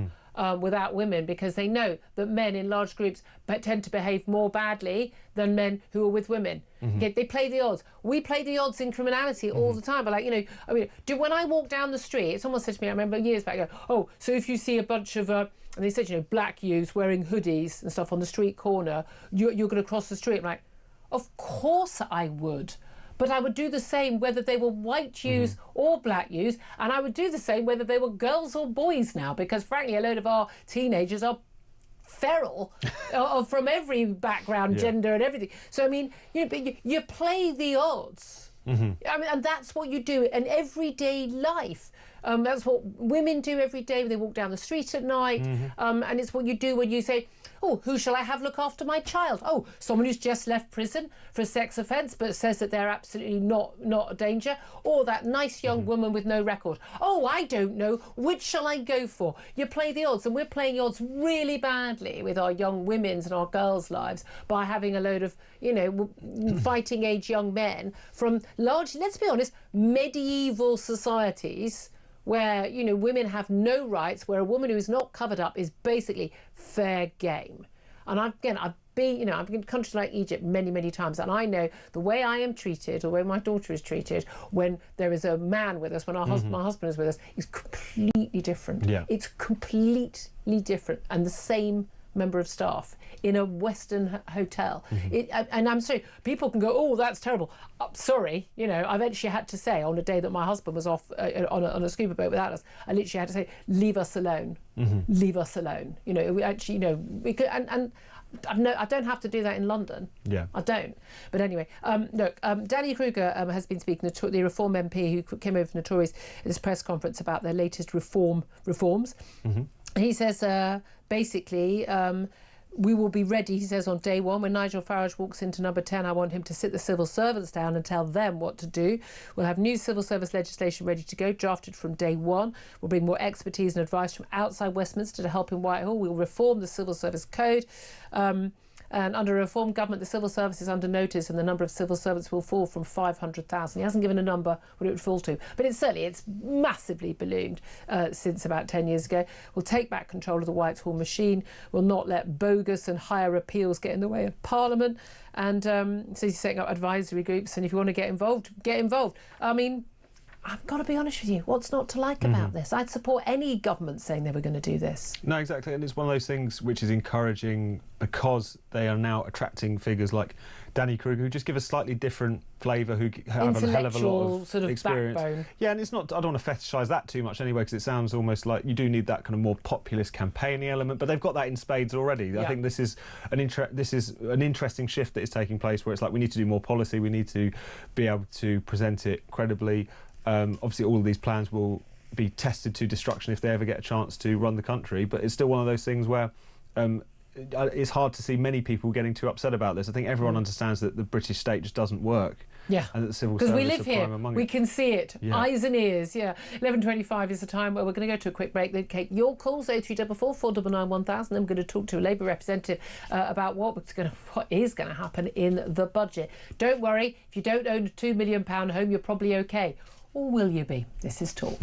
Without women, because they know that men in large groups tend to behave more badly than men who are with women. Okay, they play the odds. We play the odds in criminality all the time. But when I walk down the street, someone said to me, I remember years back, so if you see a bunch of and they said, black youths wearing hoodies and stuff on the street corner, you're going to cross the street. I'm like, of course I would. But I would do the same whether they were white youths or black youths, and I would do the same whether they were girls or boys now, because frankly a load of our teenagers are feral from every background, gender and everything. So I mean, you play the odds. I mean, and that's what you do in everyday life. That's what women do every day when they walk down the street at night, and it's what you do when you say, who shall I have look after my child? Someone who's just left prison for a sex offence but says that they're absolutely not a danger. Or that nice young woman with no record. I don't know. Which shall I go for? You play the odds, and we're playing the odds really badly with our young women's and our girls' lives by having a load of, fighting age young men from largely, let's be honest, medieval societies where, women have no rights, where a woman who is not covered up is basically fair game. And I've been in countries like Egypt many, many times, and I know the way I am treated, or the way my daughter is treated when there is a man with us, when my husband is with us, is completely different. It's completely different, and the same member of staff in a Western hotel. And I'm sorry, people can go, that's terrible. Sorry, I've actually had to say, on a day that my husband was off on a scuba boat without us, I literally had to say, leave us alone. Leave us alone. We actually, we could, and I don't have to do that in London. I don't. But anyway, Danny Kruger has been speaking, the Reform MP who came over from the Tories at this press conference about their latest reforms. He says, basically, we will be ready, he says, on day one. When Nigel Farage walks into number 10, I want him to sit the civil servants down and tell them what to do. We'll have new civil service legislation ready to go, drafted from day one. We'll bring more expertise and advice from outside Westminster to help in Whitehall. We'll reform the civil service code. And under a reformed government, the civil service is under notice, and the number of civil servants will fall from 500,000. He hasn't given a number what it would fall to, but it's massively ballooned since about 10 years ago. We'll take back control of the Whitehall machine. We'll not let bogus and higher appeals get in the way of Parliament. And so he's setting up advisory groups, and if you want to get involved, get involved. I mean, I've got to be honest with you, what's not to like about this? I'd support any government saying they were going to do this. No, exactly, and it's one of those things which is encouraging because they are now attracting figures like Danny Kruger, who just give a slightly different flavour, who have a hell of a lot of sort of experience. Backbone. Yeah, and it's not, I don't want to fetishise that too much anyway, because it sounds almost like you do need that kind of more populist campaigning element, but they've got that in spades already. I think this is an interesting shift that is taking place, where it's like we need to do more policy, we need to be able to present it credibly. Obviously all of these plans will be tested to destruction if they ever get a chance to run the country, but it's still one of those things where it's hard to see many people getting too upset about this. I think everyone understands that the British state just doesn't work. And that the civil service because we live here, we can see it, eyes and ears. 11:25 is the time where we're going to go to a quick break. Then take your calls, 0344 499 1000. I'm going to talk to a Labour representative about what is going to happen in the budget. Don't worry, if you don't own a £2 million home, you're probably okay. Or will you be? This is Talk.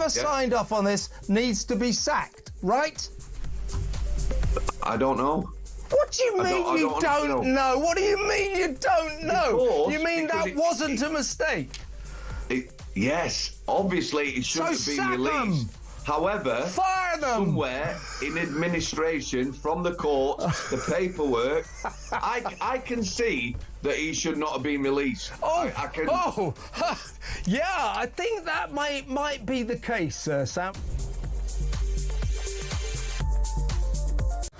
whoever signed off on this needs to be sacked, right? I don't know. What do you mean you don't know? What do you mean you don't know? You mean that wasn't a mistake? Yes, obviously it should have been released. However, fire them somewhere in administration, from the courts, the paperwork, I can see that he should not have been released. Yeah, I think that might be the case, Sam.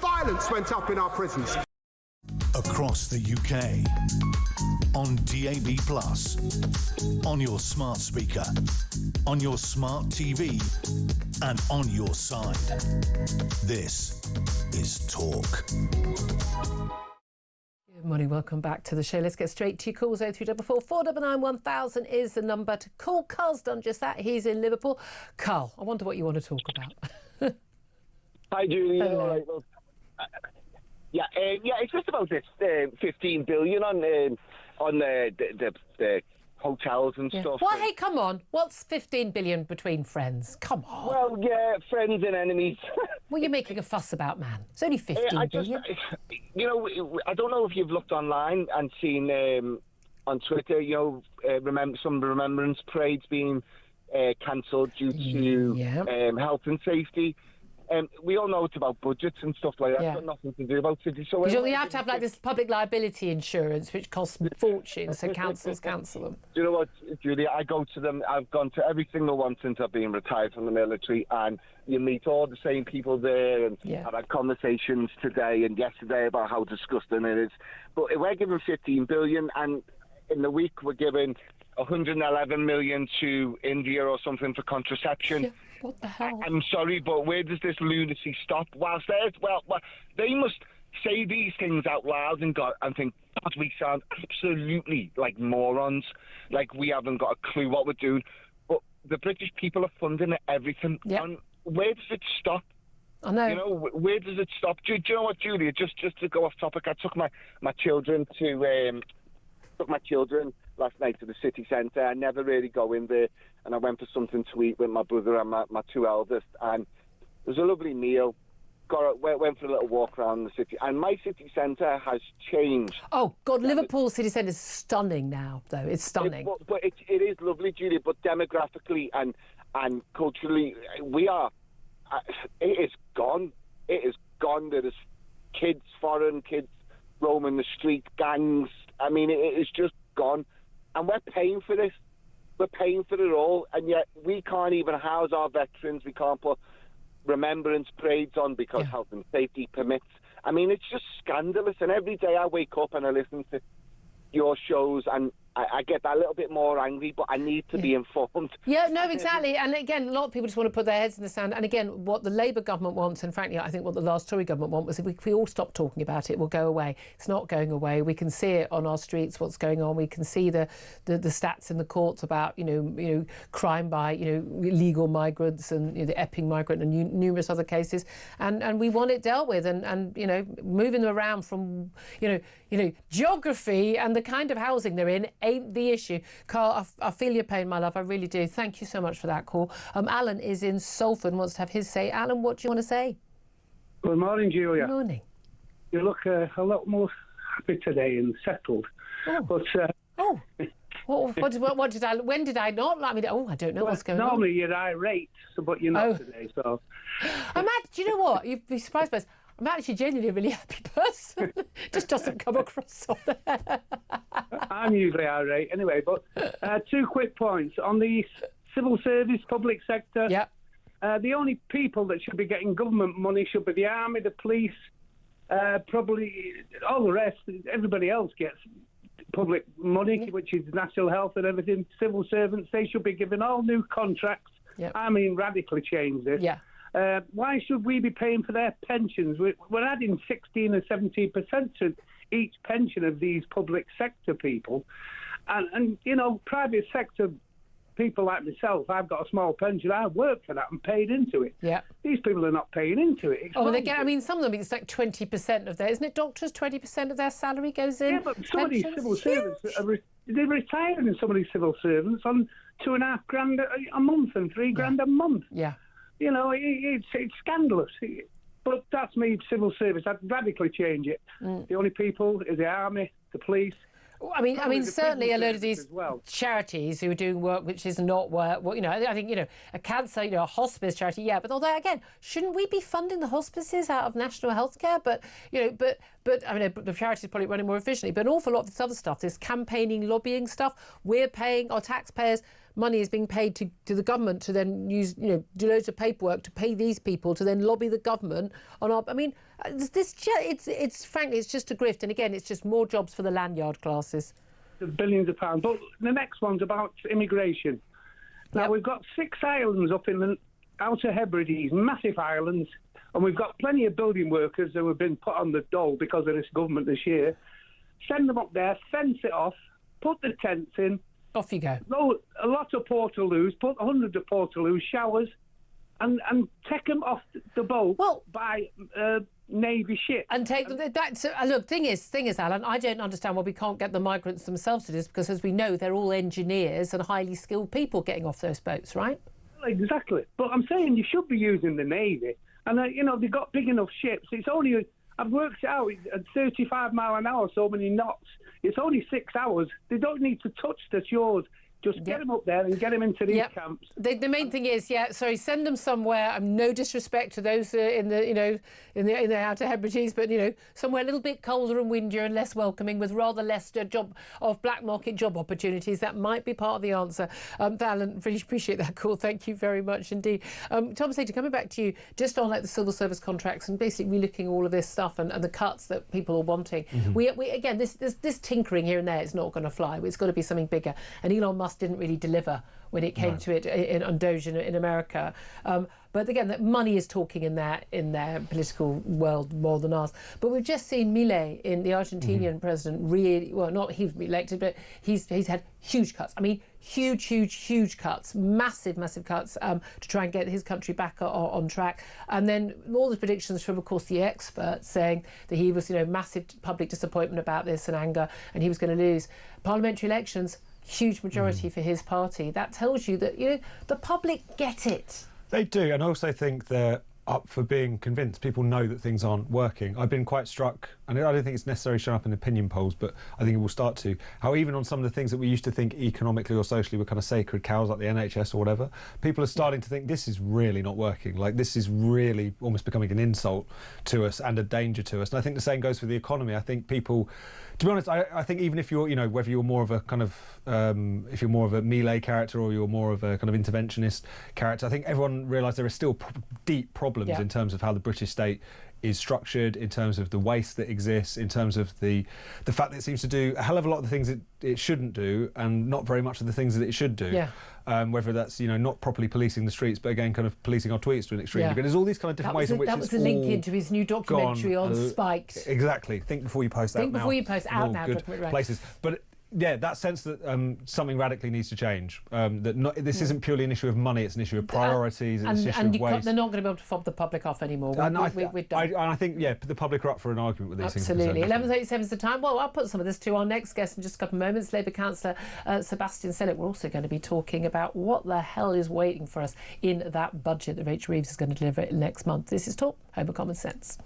Violence went up in our prisons. Across the UK, on DAB+, on your smart speaker, on your smart TV, and on your side. This is Talk. Good morning, welcome back to the show. Let's get straight to your calls. 0344 499 1000 is the number to call. Carl's done just that. He's in Liverpool. Carl, I wonder what you want to talk about. Hi, Julia. Hello. All right, well, it's just about this 15 billion on the hotels and stuff. Well, hey, come on. What's 15 billion between friends? Come on. Well, yeah, friends and enemies. What are you making a fuss about, man? It's only 15 billion. You know, I don't know if you've looked online and seen on Twitter, you know, some remembrance parades being cancelled due to health and safety. We all know it's about budgets and stuff like that. It's got nothing to do about city. So you have to have like this public liability insurance, which costs fortunes, so councils cancel them. Do you know what, Julia? I go to them. I've gone to every single one since I've been retired from the military, and you meet all the same people there. And I've had conversations today and yesterday about how disgusting it is. But we're giving 15 billion, and in the week we're giving 111 million to India or something for contraception. What the hell? I'm sorry, but where does this lunacy stop? Whilst they must say these things out loud and think, God, we sound absolutely like morons, like we haven't got a clue what we're doing. But the British people are funding everything. And where does it stop? I know. You know, where does it stop? Do you know what, Julia? Just to go off topic, I took my children last night to the city centre. I never really go in there, and I went for something to eat with my brother and my two eldest, and it was a lovely meal. Went for a little walk around the city, and my city centre has changed. Oh God, Liverpool city centre is stunning now, though. It's stunning. But it is lovely, Julia. But demographically and culturally, we are. It is gone. It is gone. There is kids, foreign kids, roaming the street, gangs. I mean, it is just gone. And we're paying for this. We're paying for it all. And yet we can't even house our veterans. We can't put remembrance parades on because health and safety permits. I mean, it's just scandalous. And every day I wake up and I listen to your shows and I get that little bit more angry, but I need to be informed. Yeah, no, exactly. And again, a lot of people just want to put their heads in the sand. And again, what the Labour government wants, and frankly, I think what the last Tory government want, was if we all stop talking about it, it will go away. It's not going away. We can see it on our streets, what's going on. We can see the stats in the courts about, you know, crime by, illegal migrants and the Epping migrant and numerous other cases. And we want it dealt with. And moving them around from, geography and the kind of housing they're in ain't the issue. Carl, I feel your pain, my love. I really do. Thank you so much for that call. Alan is in Salford and wants to have his say. Alan, what do you want to say? Good morning, Julia. Good morning. You look a lot more happy today and settled. Oh. But when did I not? I mean, I don't know what's going on. Normally you're irate, but you're not today. So, do you know what? You'd be surprised by this. I'm actually genuinely a really happy person. Just doesn't come across on there. I'm usually irate anyway, but 2 quick points. On the civil service, public sector, the only people that should be getting government money should be the army, the police, probably all the rest. Everybody else gets public money, which is national health and everything. Civil servants, they should be given all new contracts. I mean, radically change this. Why should we be paying for their pensions? We're adding 16 or 17% to each pension of these public sector people. And private sector people like myself, I've got a small pension. I work for that and paid into it. These people are not paying into it. Some of them, it's like 20% of their, isn't it, doctors, 20% of their salary goes in? Yeah, but some of these civil servants, they're retiring, some of these civil servants on 2.5 grand a month and 3 grand a month. Yeah. You know, it's scandalous. But that's me, civil service. I'd radically change it. The only people is the army, the police. I mean, certainly a load of these charities who are doing work which is not work. Well, you know, I think, you know, a cancer, you know, a hospice charity, yeah. But although, again, shouldn't we be funding the hospices out of national health care? But, you know, but I mean, the charities probably running more efficiently. But an awful lot of this other stuff, this campaigning, lobbying stuff, we're paying, our taxpayers' money is being paid to the government to then use, you know, do loads of paperwork to pay these people to then lobby the government on our. I mean, it's frankly, it's just a grift. And again, it's just more jobs for the lanyard classes. Billions of pounds. But the next one's about immigration. Now, we've got 6 islands up in the Outer Hebrides, massive islands, and we've got plenty of building workers who have been put on the dole because of this government this year. Send them up there, fence it off, put the tents in. Off you go. A lot of portaloos, put hundreds of portaloos, showers, and take them off the boat by Navy ship. And take them back to... look, thing is, Alan, I don't understand why we can't get the migrants themselves to this, because as we know, they're all engineers and highly skilled people getting off those boats, right? Exactly. But I'm saying you should be using the Navy. And, you know, they've got big enough ships. It's only... I've worked it out at 35 mile an hour, so many knots. It's only 6 hours. They don't need to touch the shores. Just get them up there and get them into these camps. The main thing is, send them somewhere. No disrespect to those in the Outer Hebrides, but, you know, somewhere a little bit colder and windier and less welcoming, with rather less black market job opportunities. That might be part of the answer. Alan, really appreciate that call. Thank you very much indeed. Tom Slater, coming back to you, just on like the civil service contracts and basically relooking all of this stuff and the cuts that people are wanting. We again, this tinkering here and there is not going to fly. It's got to be something bigger. And Elon Musk didn't really deliver when it came to it on Doge in America. But again, that money is talking in their political world more than ours. But we've just seen Milei, in the Argentinian president, really, well, not he was elected, but he's had huge cuts. I mean, huge cuts, massive cuts to try and get his country back on track. And then all the predictions from, of course, the experts saying that he was, you know, massive public disappointment about this and anger, and he was going to lose. Parliamentary elections, huge majority for his party. That tells you that, you know, the public get it. They do, and I also think they're up for being convinced. People know that things aren't working. I've been quite struck, and I don't think it's necessarily shown up in opinion polls, but I think it will start to, how even on some of the things that we used to think economically or socially were kind of sacred cows, like the NHS or whatever, people are starting to think this is really not working. Like, this is really almost becoming an insult to us and a danger to us. And I think the same goes for the economy. I think people, to be honest, I think even if you're, you know, whether you're more of a kind of, if you're more of a Milei character or you're more of a kind of interventionist character, I think everyone realised there are still deep problems in terms of how the British state is structured, in terms of the waste that exists, in terms of the fact that it seems to do a hell of a lot of the things it shouldn't do, and not very much of the things that it should do. Whether that's, you know, not properly policing the streets, but again, kind of policing our tweets to an extreme degree. There's all these kind of different ways in which that was a link into his new documentary on Spiked. Exactly. Think before you post. Think before you post. Out now. Good places, but. Yeah, that sense that something radically needs to change. This isn't purely an issue of money; it's an issue of priorities. It's an issue of waste. They're not going to be able to fob the public off anymore. I think the public are up for an argument with these things. Absolutely. 11:37 is the time. Well, I'll put some of this to our next guest in just a couple of moments. Labour councillor Sebastian Selleck. We're also going to be talking about what the hell is waiting for us in that budget that Rachel Reeves is going to deliver next month. This is Talk, Home of Common Sense.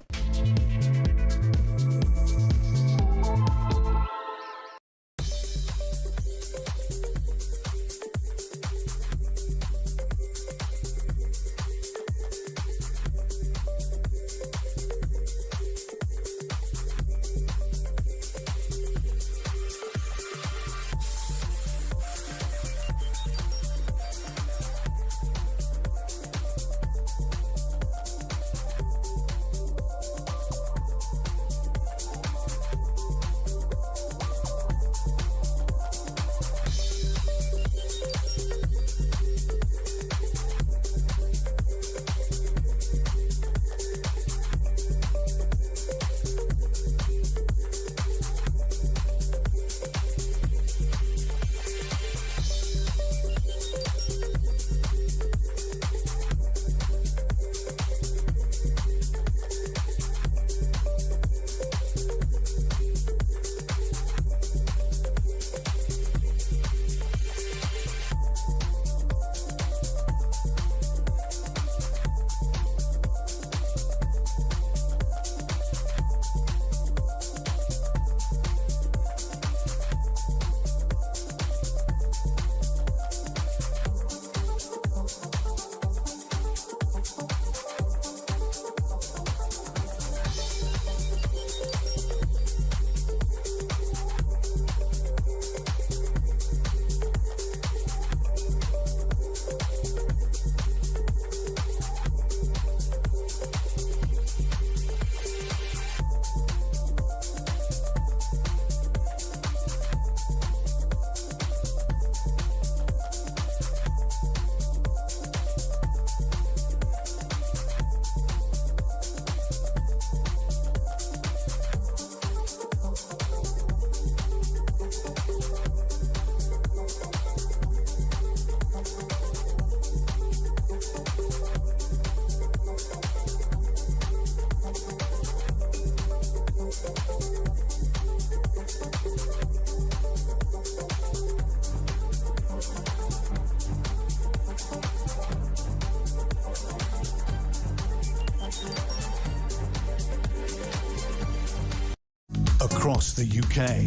across the UK,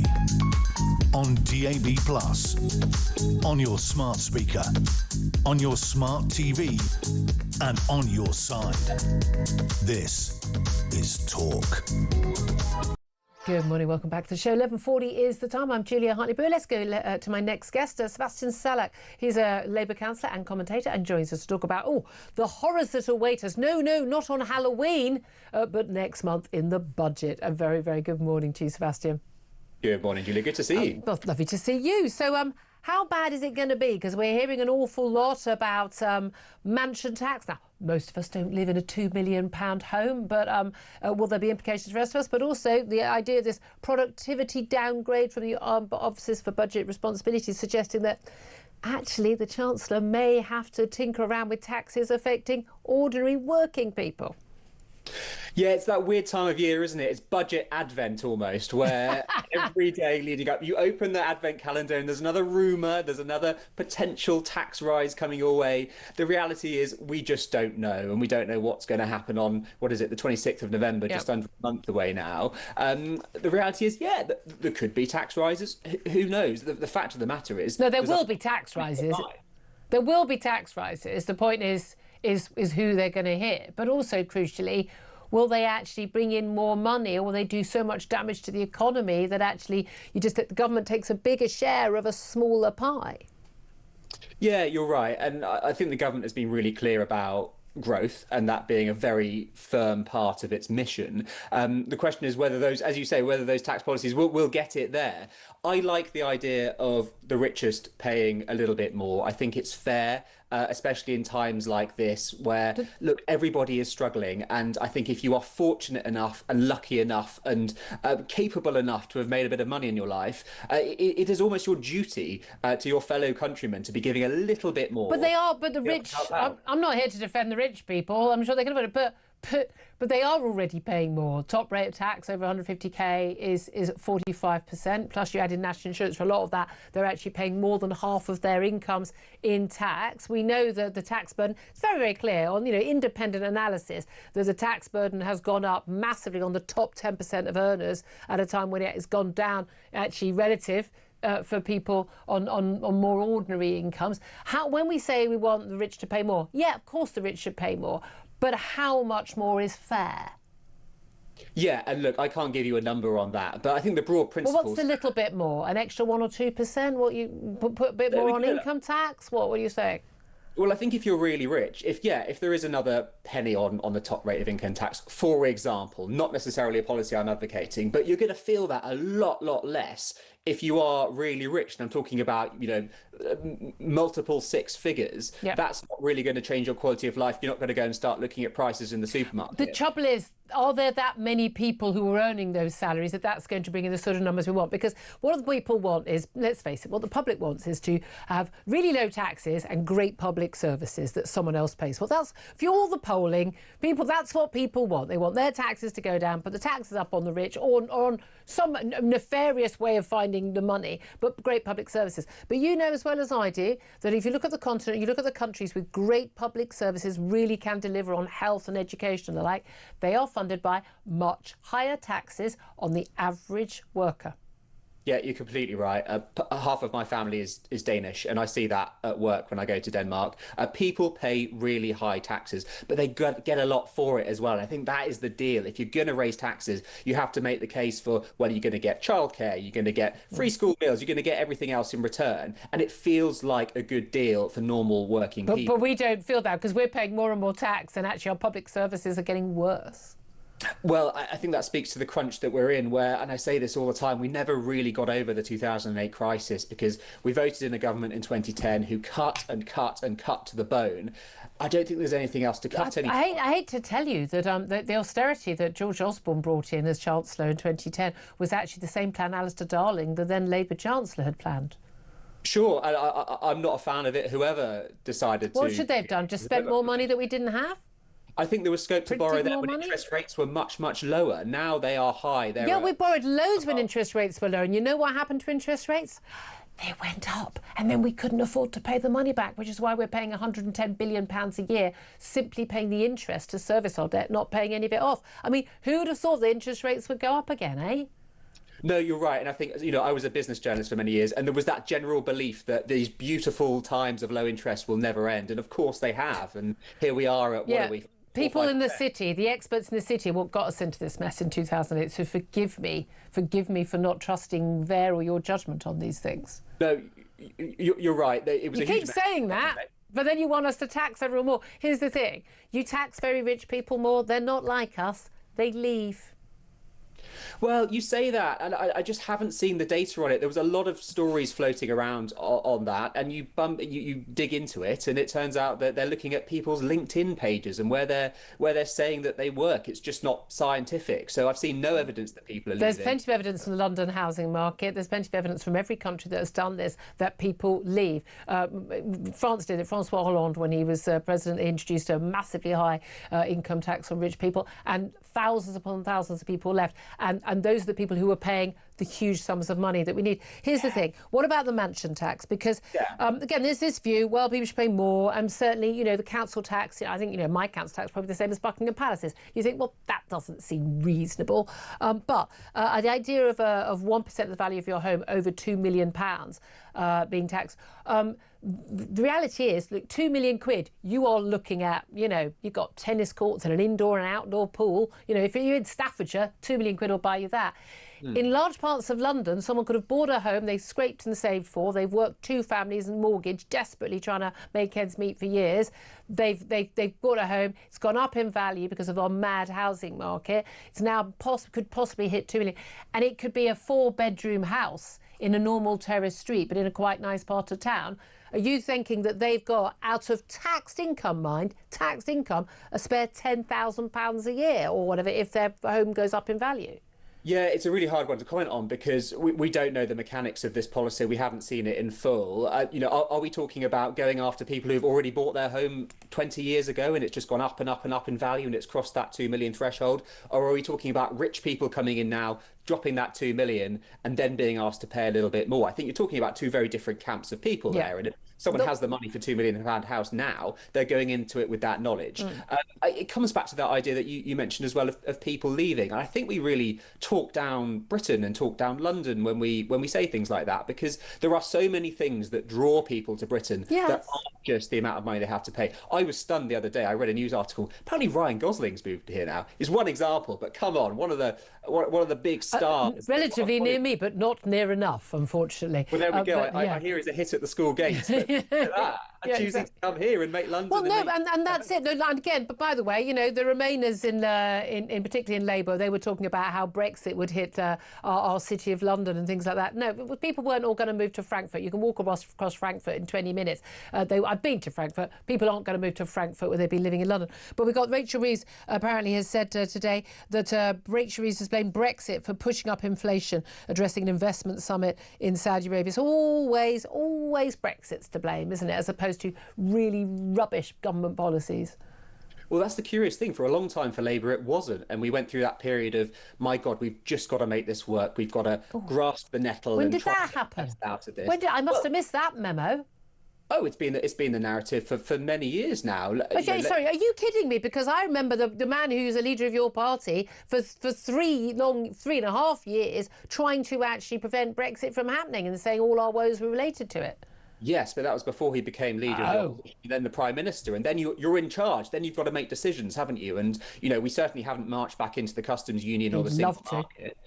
on DAB+, on your smart speaker, on your smart TV, and on your side. This is Talk. Good morning, welcome back to the show. 11:40 is the time. I'm Julia Hartley-Brewer. Let's go to my next guest, Sebastian Salak. He's a Labour councillor and commentator and joins us to talk about, the horrors that await us. No, not on Halloween, but next month in the budget. A very, very good morning to you, Sebastian. Good morning, Julia. Good to see you. Well, lovely to see you. So, how bad is it going to be? Because we're hearing an awful lot about mansion tax. Now, most of us don't live in a £2 million home, but will there be implications for the rest of us? But also the idea of this productivity downgrade from the Offices for Budget Responsibility, suggesting that actually the Chancellor may have to tinker around with taxes affecting ordinary working people. Yeah, it's that weird time of year, isn't it? It's budget advent almost, where every day leading up, you open the advent calendar and there's another rumour, there's another potential tax rise coming your way. The reality is we just don't know, and we don't know what's going to happen on, the 26th of November, just under a month away now. The reality is, there could be tax rises. Who knows? The fact of the matter is... No, there will be tax rises. There will be tax rises. The point is who they're going to hit. But also, crucially, will they actually bring in more money, or will they do so much damage to the economy that actually the government takes a bigger share of a smaller pie? Yeah, you're right. And I think the government has been really clear about growth and that being a very firm part of its mission. The question is whether those, as you say, whether those tax policies will get it there. I like the idea of the richest paying a little bit more. I think it's fair, especially in times like this where, look, everybody is struggling. And I think if you are fortunate enough and lucky enough and capable enough to have made a bit of money in your life, it is almost your duty to your fellow countrymen to be giving a little bit more. But the rich, I'm not here to defend the rich people. I'm sure they can afford it, but they are already paying more. Top rate of tax over 150k is 45%. Plus, you add in national insurance. For a lot of that, they're actually paying more than half of their incomes in tax. We know that the tax burden, it's very, very clear on independent analysis that the tax burden has gone up massively on the top 10% of earners at a time when it has gone down actually relative for people on more ordinary incomes. When we say we want the rich to pay more, yeah, of course the rich should pay more. But how much more is fair? Yeah, and look, I can't give you a number on that, but I think the broad principles... Well, what's a little bit more? An extra 1 or 2%? What, you put a bit more on income tax? What are you saying? Well, I think if you're really rich, if there is another penny on the top rate of income tax, for example, not necessarily a policy I'm advocating, but you're going to feel that a lot less if you are really rich. And I'm talking about, multiple six figures. Yep. That's not really going to change your quality of life. You're not going to go and start looking at prices in the supermarket. The trouble is, are there that many people who are earning those salaries that's going to bring in the sort of numbers we want? Because what the people want is, let's face it, what the public wants is to have really low taxes and great public services that someone else pays for. That's, if you're all the polling, that's what people want. They want their taxes to go down, put the taxes up on the rich, or on some nefarious way of finding the money, but great public services. But you know as well as I do that if you look at the continent, you look at the countries with great public services, really can deliver on health and education and the like, they are funded by much higher taxes on the average worker. Yeah, you're completely right. Half of my family is Danish, and I see that at work when I go to Denmark. People pay really high taxes, but they get a lot for it as well. And I think that is the deal. If you're going to raise taxes, you have to make the case for, well, you're going to get childcare, you're going to get free school meals, you're going to get everything else in return. And it feels like a good deal for normal working people. But we don't feel that because we're paying more and more tax, and actually our public services are getting worse. Well, I think that speaks to the crunch that we're in where, and I say this all the time, we never really got over the 2008 crisis because we voted in a government in 2010 who cut and cut and cut to the bone. I don't think there's anything else to cut anymore. I hate to tell you that the austerity that George Osborne brought in as Chancellor in 2010 was actually the same plan Alistair Darling, the then Labour Chancellor, had planned. Sure, I'm not a fan of it, whoever decided to... What should they have done? Just spent more money that we didn't have? I think there was scope to borrow there when interest rates were much lower. Now they are high. We borrowed loads when interest rates were low. And you know what happened to interest rates? They went up. And then we couldn't afford to pay the money back, which is why we're paying £110 billion a year, simply paying the interest to service our debt, not paying any of it off. I mean, who would have thought the interest rates would go up again, eh? No, you're right. And I think, I was a business journalist for many years, and there was that general belief that these beautiful times of low interest will never end. And of course they have. And here we are at, what are we? People in the city, the experts in the city, what got us into this mess in 2008. So forgive me for not trusting their or your judgment on these things. No, you're right. It was you keep saying that, but then you want us to tax everyone more. Here's the thing. You tax very rich people more. They're not like us. They leave. Well, you say that, and I just haven't seen the data on it. There was a lot of stories floating around on that, and you dig into it, and it turns out that they're looking at people's LinkedIn pages and where they're saying that they work. It's just not scientific. So I've seen no evidence that people are leaving. There's plenty of evidence from the London housing market. There's plenty of evidence from every country that has done this, that people leave. France did it. Francois Hollande, when he was president, introduced a massively high income tax on rich people, and thousands upon thousands of people left. And those are the people who are paying the huge sums of money that we need. Here's the thing. What about the mansion tax? Because, again, there's this view, well, people should pay more. And certainly, the council tax, I think, my council tax is probably the same as Buckingham Palace's. You think, well, that doesn't seem reasonable. But the idea of 1% of the value of your home over £2 million being taxed, the reality is, look, 2 million quid, you are looking at, you've got tennis courts and an indoor and outdoor pool. If you're in Staffordshire, 2 million quid will buy you that. In large parts of London, someone could have bought a home they've scraped and saved for. They've worked 2 families and mortgage, desperately trying to make ends meet for years. They've bought a home. It's gone up in value because of our mad housing market. It's now could possibly hit 2 million. And it could be a 4-bedroom house in a normal terrace street, but in a quite nice part of town. Are you thinking that they've got, out of taxed income, a spare £10,000 a year or whatever if their home goes up in value? Yeah, it's a really hard one to comment on because we don't know the mechanics of this policy. We haven't seen it in full. Are we talking about going after people who've already bought their home 20 years ago and it's just gone up and up and up in value and it's crossed that 2 million threshold? Or are we talking about rich people coming in now, dropping that 2 million and then being asked to pay a little bit more? I think you're talking about two very different camps of people there. And if someone has the money for £2 million house now, they're going into it with that knowledge. It comes back to that idea that you mentioned as well of people leaving. And I think we really talk down Britain and talk down London when we say things like that, because there are so many things that draw people to Britain that aren't just the amount of money they have to pay. I was stunned the other day. I read a news article. Apparently Ryan Gosling's moved here now. Is one example, but come on, one of the big stars. Relatively near me, but not near enough, unfortunately. Well, there we go. I hear he's a hit at the school gates. But choosing to come here and make London. Well, no, and that's it. No, and again, but by the way, the Remainers in particularly in Labour, they were talking about how Brexit would hit our city of London and things like that. No, people weren't all going to move to Frankfurt. You can walk across Frankfurt in 20 minutes. I've been to Frankfurt. People aren't going to move to Frankfurt where they've been living in London. But we've got Rachel Reeves apparently has said today that Rachel Reeves has blamed Brexit for pushing up inflation, addressing an investment summit in Saudi Arabia. It's always Brexit's to blame, isn't it, as opposed to really rubbish government policies. Well, that's the curious thing. For a long time for Labour, it wasn't. And we went through that period of, my God, we've just got to make this work. We've got to grasp the nettle. When and did try that to happen? Out of this. I must have missed that memo. Oh, it's been the narrative for many years now. Okay, sorry, are you kidding me? Because I remember the man who's a leader of your party for 3.5 years trying to actually prevent Brexit from happening and saying all our woes were related to it. Yes, but that was before he became leader, then the Prime Minister, and then you're in charge. Then you've got to make decisions, haven't you? And, we certainly haven't marched back into the customs union or the single market.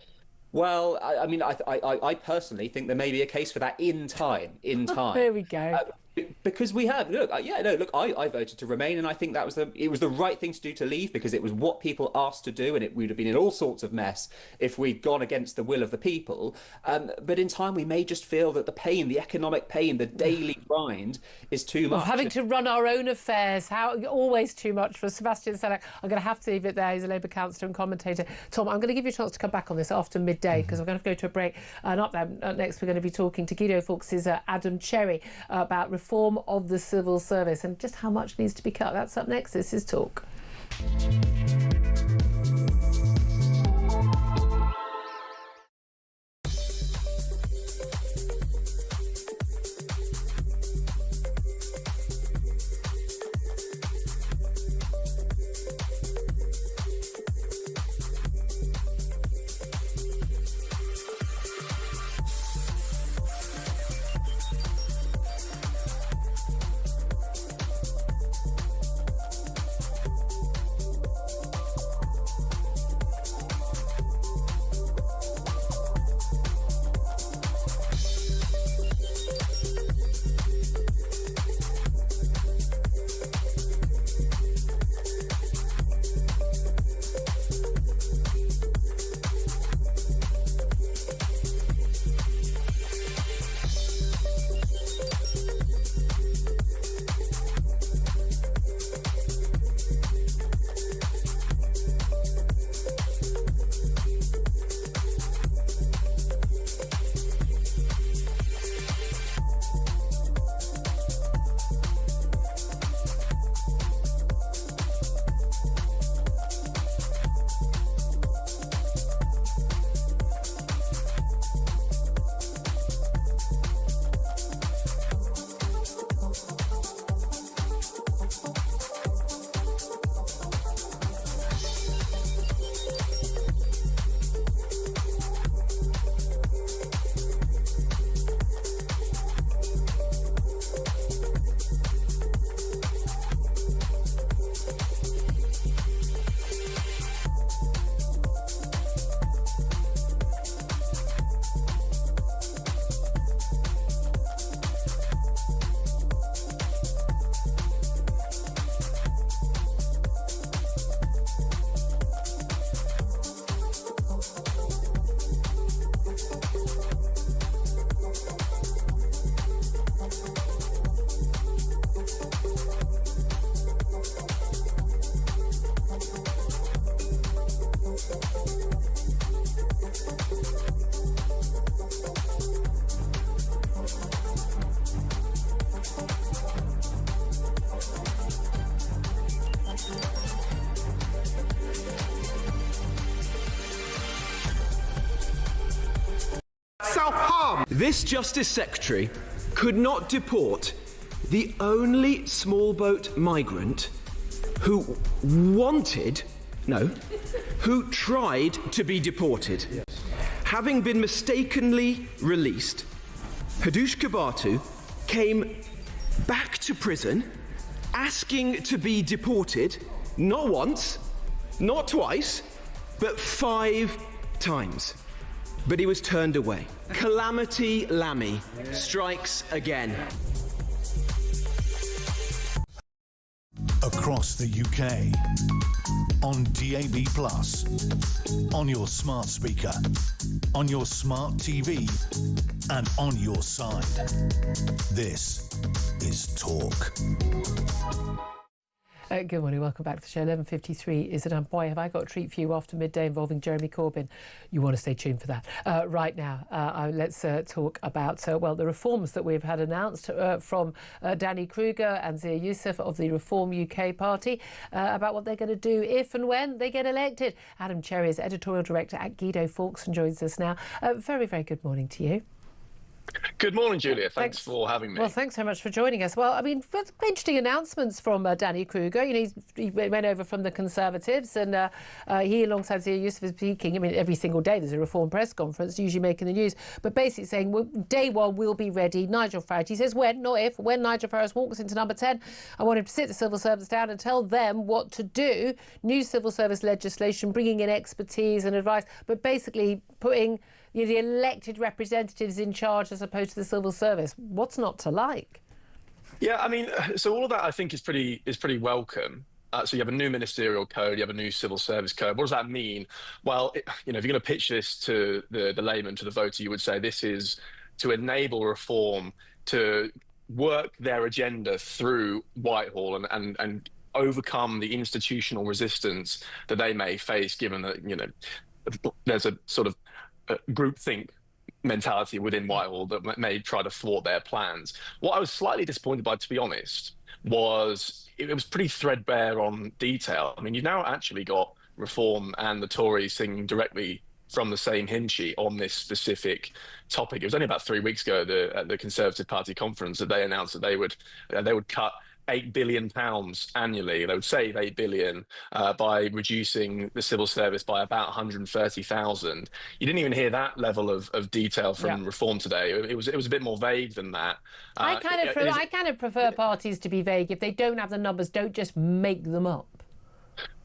Well, I mean, I personally think there may be a case for that in time. There we go. Because we have, I voted to remain, and I think it was the right thing to do to leave, because it was what people asked to do, and it would have been in all sorts of mess if we'd gone against the will of the people. But in time, we may just feel that the economic pain, the daily grind is too much. Of having to run our own affairs, always too much for Sebastian Selleck. I'm going to have to leave it there. He's a Labour councillor and commentator. Tom, I'm going to give you a chance to come back on this after midday, because we're going to go to a break. And up next, we're going to be talking to Guido Fawkes' Adam Cherry about reform of the civil service and just how much needs to be cut. That's up next. This is Talk. This Justice Secretary could not deport the only small boat migrant who who tried to be deported. Yes. Having been mistakenly released, Hadush Kabatu came back to prison asking to be deported, not once, not twice, but 5 times. But he was turned away. Calamity Lammy strikes again. Across the UK, on DAB+, on your smart speaker, on your smart TV, and on your side. This is Talk. Good morning, welcome back to the show. 11:53 is it, and boy, have I got a treat for you after midday involving Jeremy Corbyn. You want to stay tuned for that. Right now, let's talk about, the reforms that we've had announced from Danny Kruger and Zia Youssef of the Reform UK Party about what they're going to do if and when they get elected. Adam Cherry is editorial director at Guido Fawkes and joins us now. Very, very good morning to you. Good morning, Julia. Thanks for having me. Well, thanks so much for joining us. Well, I mean, interesting announcements from Danny Kruger. You know, he went over from the Conservatives, and he, alongside Zia Youssef, is speaking. I mean, every single day there's a Reform press conference, usually making the news, but basically saying, well, day one we'll be ready. Nigel Farage, he says when, not if, when Nigel Farage walks into number 10, I want him to sit the civil servants down and tell them what to do. New civil service legislation, bringing in expertise and advice, but basically putting the elected representatives in charge as opposed to the civil service. What's not to like? Yeah, I mean, so all of that I think is pretty welcome. So you have a new ministerial code, you have a new civil service code. What does that mean? Well, if you're going to pitch this to the layman, to the voter, you would say this is to enable reform to work their agenda through Whitehall and overcome the institutional resistance that they may face, given that there's a sort of groupthink mentality within Whitehall that may try to thwart their plans. What I was slightly disappointed by, to be honest, was it was pretty threadbare on detail. I mean, you've now actually got Reform and the Tories singing directly from the same hymn sheet on this specific topic. It was only about 3 weeks ago at the Conservative Party conference that they announced that they would cut £8 billion annually. They would save £8 billion by reducing the civil service by about 130,000. You didn't even hear that level of detail from Reform today. It was a bit more vague than that. I kind of prefer parties to be vague. If they don't have the numbers, don't just make them up.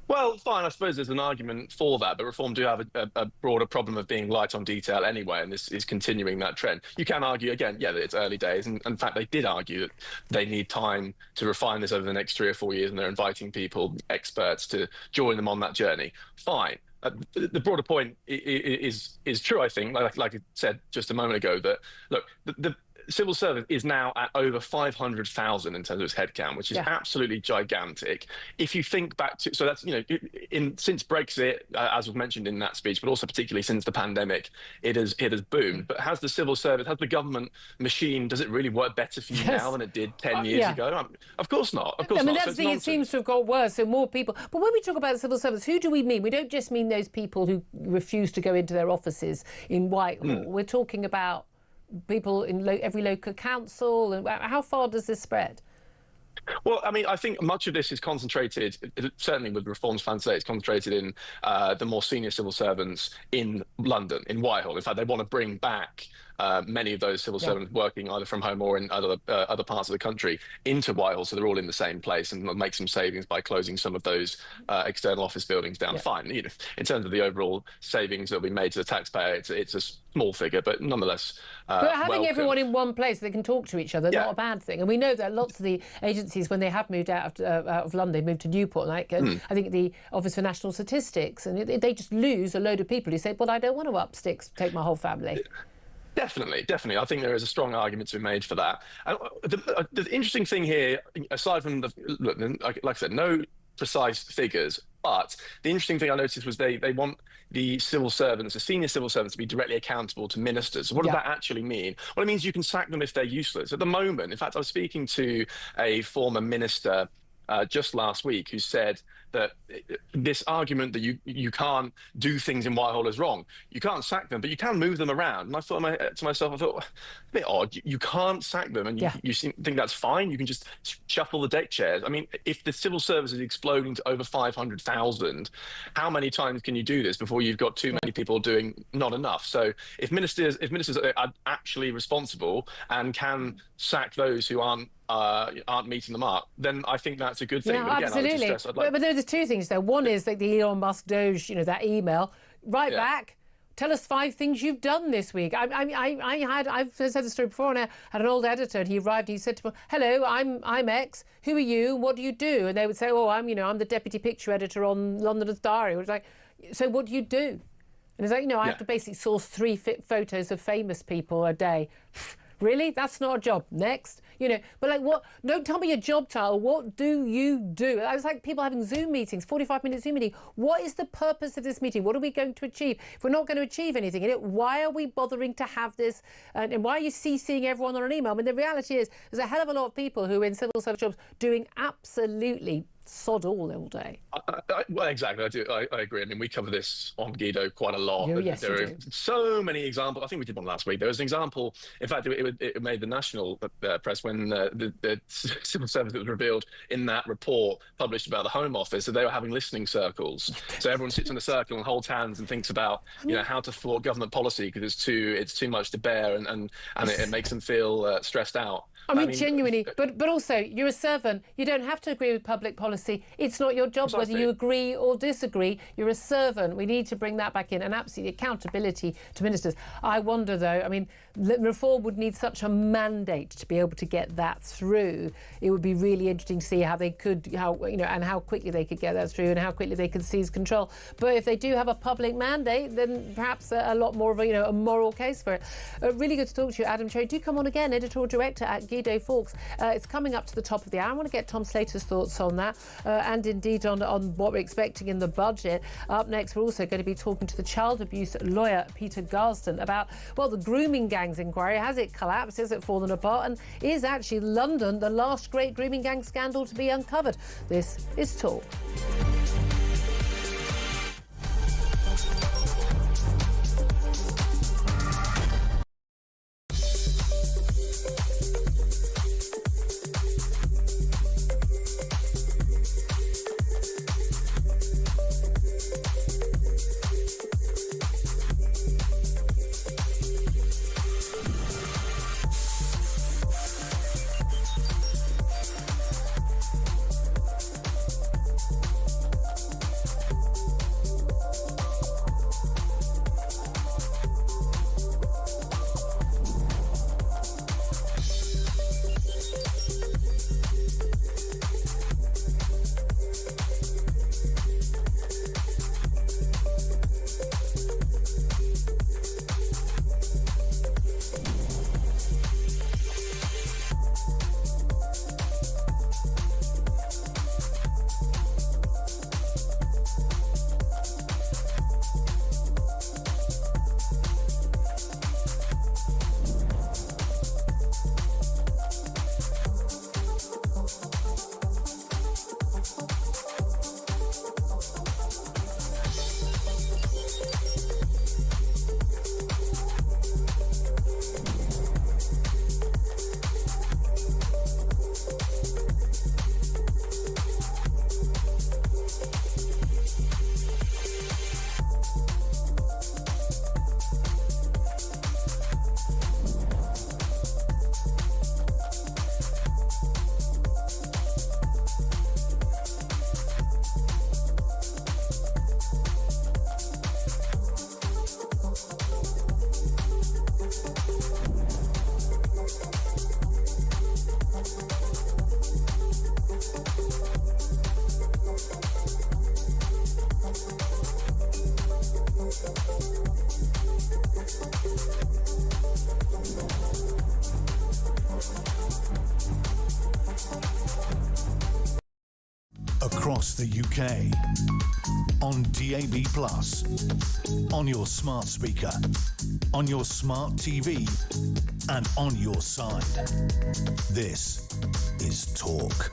Well, fine, I suppose there's an argument for that, but Reform do have a broader problem of being light on detail anyway, and this is continuing that trend. You can argue, again, that it's early days, and in fact, they did argue that they need time to refine this over the next 3 or 4 years, and they're inviting people, experts, to join them on that journey. Fine. The broader point is true, I think, like I said just a moment ago, that, look, the civil service is now at over 500,000 in terms of its headcount, which is absolutely gigantic. If you think back to, so that's, since Brexit, as was mentioned in that speech, but also particularly since the pandemic, it has boomed. But has the civil service, has the government machine, does it really work better for you now than it did 10 years ago? Of course not. Of course not. That's the thing, it seems to have got worse, so more people. But when we talk about the civil service, who do we mean? We don't just mean those people who refuse to go into their offices in Whitehall. We're talking about people in every local council, and how far does this spread? Well, I mean, I think much of this is concentrated, certainly with Reform's plans today, it's concentrated in the more senior civil servants in London, in Whitehall. In fact, they want to bring back many of those civil servants working either from home or in other parts of the country into Whitehall, so they're all in the same place, and make some savings by closing some of those external office buildings down. Fine. In terms of the overall savings that will be made to the taxpayer, it's a small figure, but nonetheless but having everyone in one place, they can talk to each other, not a bad thing. And we know that lots of the agencies, when they have moved out of London, they moved to Newport, I think the Office for National Statistics, and they just lose a load of people who say, well, I don't want to up sticks, take my whole family. Definitely. I think there is a strong argument to be made for that. And the interesting thing here, aside from like I said, no precise figures, but the interesting thing I noticed was they want the civil servants, the senior civil servants, to be directly accountable to ministers. So what does that actually mean? Well, it means you can sack them if they're useless. At the moment, in fact, I was speaking to a former minister just last week who said that this argument that you can't do things in Whitehall is wrong. You can't sack them, but you can move them around. And I thought to myself, a bit odd. You can't sack them, and you think that's fine. You can just shuffle the deck chairs. I mean, if the civil service is exploding to over 500,000, how many times can you do this before you've got too many people doing not enough? So if ministers are actually responsible and can sack those who aren't meeting them up, then I think that's a good thing. Yeah, but again, absolutely. I would just stress, but there's two things though. One is like the Elon Musk Doge, that email. Right back. Tell us 5 things you've done this week. I've said the story before, and I had an old editor, and he arrived. He said to me, "Hello, I'm X. Who are you? What do you do?" And they would say, "Oh, I'm the deputy picture editor on London's Diary." It was like, "So what do you do?" And it's like, I have to basically source 3 photos of famous people a day. Really? That's not a job. Next. But like what? Don't tell me your job title. What do you do? It's like people having Zoom meetings, 45-minute Zoom meeting. What is the purpose of this meeting? What are we going to achieve? If we're not going to achieve anything in it, why are we bothering to have this? And why are you CCing everyone on an email? I mean, the reality is there's a hell of a lot of people who are in civil service jobs doing absolutely sod all day. Well, exactly. I agree. I mean, we cover this on Guido quite a lot. Yes, there are so many examples. I think we did one last week. There was an example. In fact, it made the national press when the civil service was revealed in that report published about the Home Office that they were having listening circles. So everyone sits in a circle and holds hands and thinks about how to thwart government policy because it's too much to bear and it makes them feel stressed out. I mean, genuinely, but also you're a servant. You don't have to agree with public policy. It's not your job whether you agree or disagree. You're a servant. We need to bring that back in and absolutely accountability to ministers. I wonder, though, I mean, reform would need such a mandate to be able to get that through. It would be really interesting to see how they could, and how quickly they could get that through and how quickly they could seize control. But if they do have a public mandate, then perhaps a lot more of a moral case for it. Really good to talk to you, Adam Cherry. Do come on again, editorial director at Guido Fawkes. It's coming up to the top of the hour. I want to get Tom Slater's thoughts on that and indeed on what we're expecting in the budget. Up next, we're also going to be talking to the child abuse lawyer, Peter Garston, about, the grooming gangs inquiry. Has it collapsed? Has it fallen apart? And is actually London the last great grooming gang scandal to be uncovered? This is Talk. Across the UK, on DAB+, on your smart speaker, on your smart TV, and on your side. This is Talk.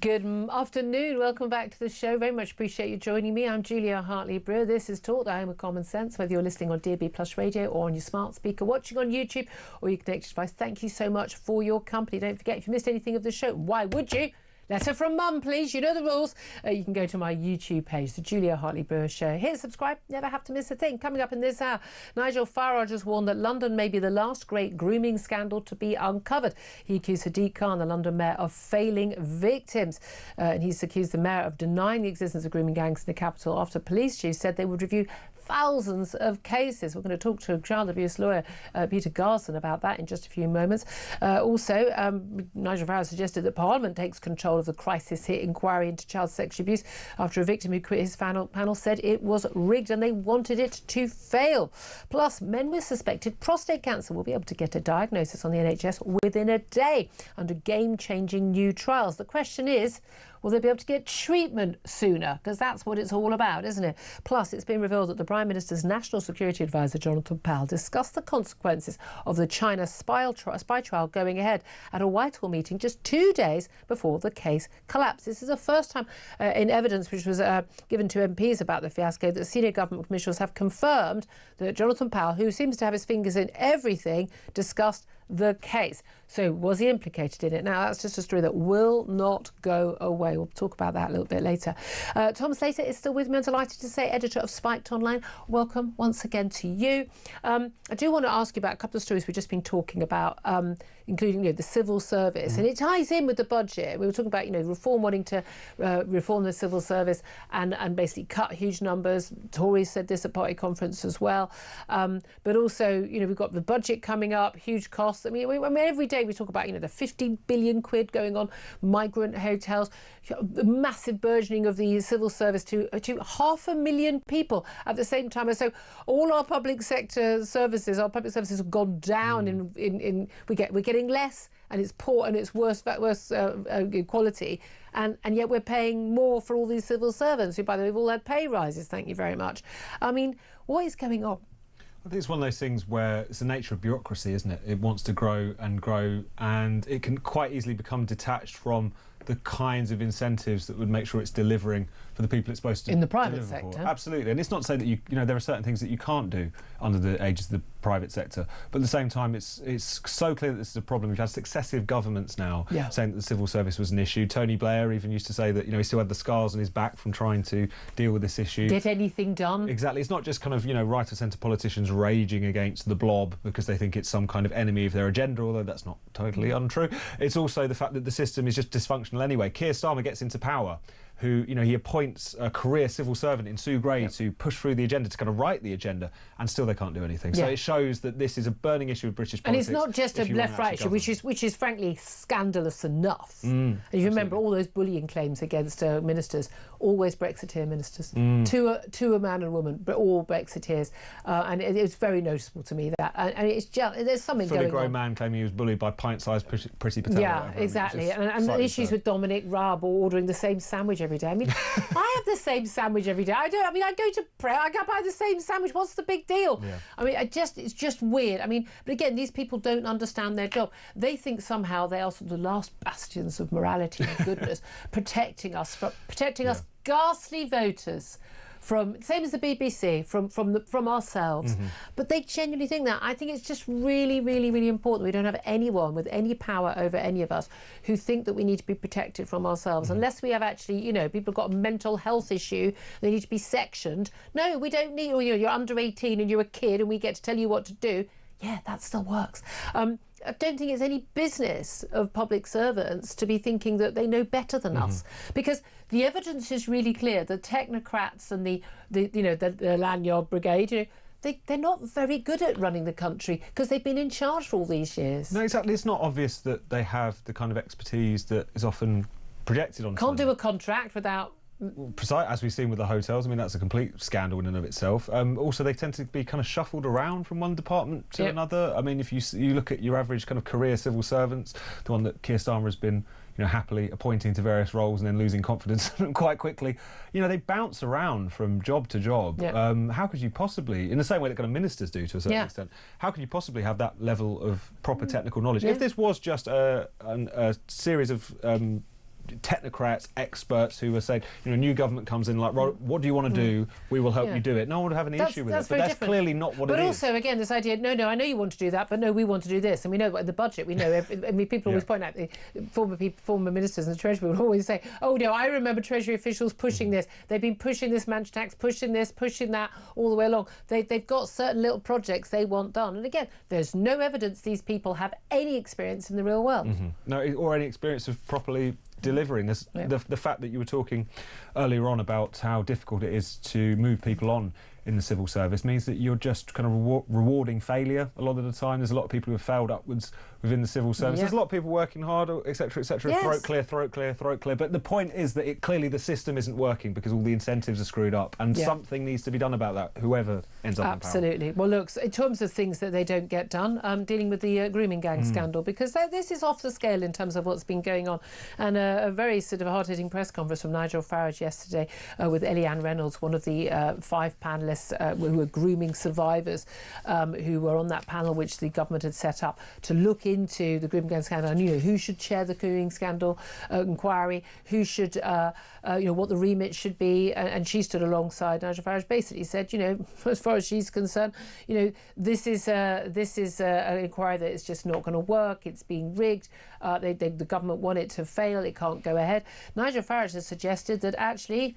Good afternoon. Welcome back to the show. Very much appreciate you joining me. I'm Julia Hartley-Brewer. This is Talk, the home of common sense, whether you're listening on DAB Plus radio or on your smart speaker, watching on YouTube or your connected device. Thank you so much for your company. Don't forget, if you missed anything of the show, why would you? Letter from Mum, please. You know the rules. You can go to my YouTube page, the Julia Hartley-Brewer Show. Hit subscribe. Never have to miss a thing. Coming up in this hour, Nigel Farage has warned that London may be the last great grooming scandal to be uncovered. He accused Sadiq Khan, the London mayor, of failing victims. And he's accused the mayor of denying the existence of grooming gangs in the capital after police chiefs said they would review thousands of cases. We're going to talk to a child abuse lawyer, Peter Garson, about that in just a few moments. Also, Nigel Farage suggested that Parliament takes control of the crisis hit inquiry into child sexual abuse after a victim who quit his panel said it was rigged and they wanted it to fail. Plus, men with suspected prostate cancer will be able to get a diagnosis on the NHS within a day under game-changing new trials. The question is, will they be able to get treatment sooner? Because that's what it's all about, isn't it? Plus, it's been revealed that the Prime Minister's National Security Advisor, Jonathan Powell, discussed the consequences of the China spy trial going ahead at a Whitehall meeting just 2 days before the case collapsed. This is the first time in evidence which was given to MPs about the fiasco that senior government officials have confirmed that Jonathan Powell, who seems to have his fingers in everything, discussed the case. So was he implicated in it? Now, that's just a story that will not go away. We'll talk about that a little bit later. Tom Slater is still with me. I'm delighted to say, editor of Spiked Online. Welcome once again to you. I do want to ask you about a couple of stories we've just been talking about, including the civil service. And it ties in with the budget. We were talking about, reform, wanting to reform the civil service and basically cut huge numbers. Tories said this at party conference as well. But also, we've got the budget coming up, huge costs. I mean, every day we talk about, the 15 billion quid going on migrant hotels, the massive burgeoning of the civil service to 500,000 people at the same time. And so all our public sector services, have gone down we're getting less, and it's poor and it's worse quality. And yet we're paying more for all these civil servants who, by the way, have all had pay rises. Thank you very much. I mean, what is going on? I think it's one of those things where it's the nature of bureaucracy, isn't it? It wants to grow, and it can quite easily become detached from the kinds of incentives that would make sure it's delivering for the people it's supposed to. In the private sector. Absolutely. And it's not to say that there are certain things that you can't do under the aegis of the private sector, but at the same time it's so clear that this is a problem. We've had successive governments now saying that the civil service was an issue. Tony Blair even used to say that he still had the scars on his back from trying to deal with this issue. Get anything done. Exactly. It's not just kind of right of centre politicians raging against the blob because they think it's some kind of enemy of their agenda, although that's not totally untrue. It's also the fact that the system is just dysfunctional anyway. Keir Starmer gets into power, who, he appoints a career civil servant in Sue Gray to push through the agenda, to kind of write the agenda, and still they can't do anything. So it shows that this is a burning issue of British politics. And it's not just a left-right issue, which is frankly scandalous enough. And you remember all those bullying claims against ministers, always Brexiteer ministers, to a man and woman, but all Brexiteers. And it's very noticeable to me that. And it's just, there's something Fully going on. grown man claiming he was bullied by pint-sized Priti Patel. Yeah, exactly. And the issues with Dominic Raab ordering the same sandwich every day. I mean, I have the same sandwich every day. I go to prayer, I go buy the same sandwich. What's the big deal? Yeah. I mean, it's just weird. I mean, but again, these people don't understand their job. They think somehow they are sort of the last bastions of morality and goodness, protecting us ghastly voters from, same as the BBC, from ourselves. But they genuinely think that. I think it's just really, really, really important we don't have anyone with any power over any of us who think that we need to be protected from ourselves. Unless we have actually, people have got a mental health issue, they need to be sectioned. No, we don't need, or you're under 18 and you're a kid and we get to tell you what to do. Yeah, that still works. I don't think it's any business of public servants to be thinking that they know better than us, because the evidence is really clear. The technocrats and the lanyard brigade, they're not very good at running the country because they've been in charge for all these years. No, exactly. It's not obvious that they have the kind of expertise that is often projected on. Can't do a contract without. Precise, as we've seen with the hotels. I mean, that's a complete scandal in and of itself. Also, they tend to be kind of shuffled around from one department to another. I mean, if you look at your average kind of career civil servants, the one that Keir Starmer has been happily appointing to various roles and then losing confidence quite quickly, they bounce around from job to job. How could you possibly, in the same way that kind of ministers do to a certain extent, how could you possibly have that level of proper technical knowledge? If this was just a series of technocrats, experts who were saying, new government comes in, like, what do you want to do? We will help you do it. No one would have an issue with it, but that's clearly not what it is. But also, again, this idea, no, I know you want to do that, but no, we want to do this. And we know in the budget, we know, people always point out, former ministers and the Treasury will always say, oh, no, I remember Treasury officials pushing this. They've been pushing this mansion tax, pushing this, pushing that all the way along. They've got certain little projects they want done. And again, there's no evidence these people have any experience in the real world. No, or any experience of properly delivering this. The fact that you were talking earlier on about how difficult it is to move people on in the civil service means that you're just kind of rewarding failure a lot of the time. There's a lot of people who have failed upwards within the civil service. There's a lot of people working hard, etc., etc. Yes. Throat clear. But the point is that clearly the system isn't working because all the incentives are screwed up, and something needs to be done about that, whoever ends up in power. Absolutely. Well, look, in terms of things that they don't get done, dealing with the grooming gang scandal, because this is off the scale in terms of what's been going on. And a very sort of hard-hitting press conference from Nigel Farage yesterday with Eliane Reynolds, one of the 5 panellists who were grooming survivors who were on that panel which the government had set up to look into the grooming gang scandal. And, who should chair the grooming scandal inquiry, who should, what the remit should be. And she stood alongside Nigel Farage, basically said, as far as she's concerned, this is an inquiry that is just not going to work. It's being rigged. The government want it to fail. It can't go ahead. Nigel Farage has suggested that actually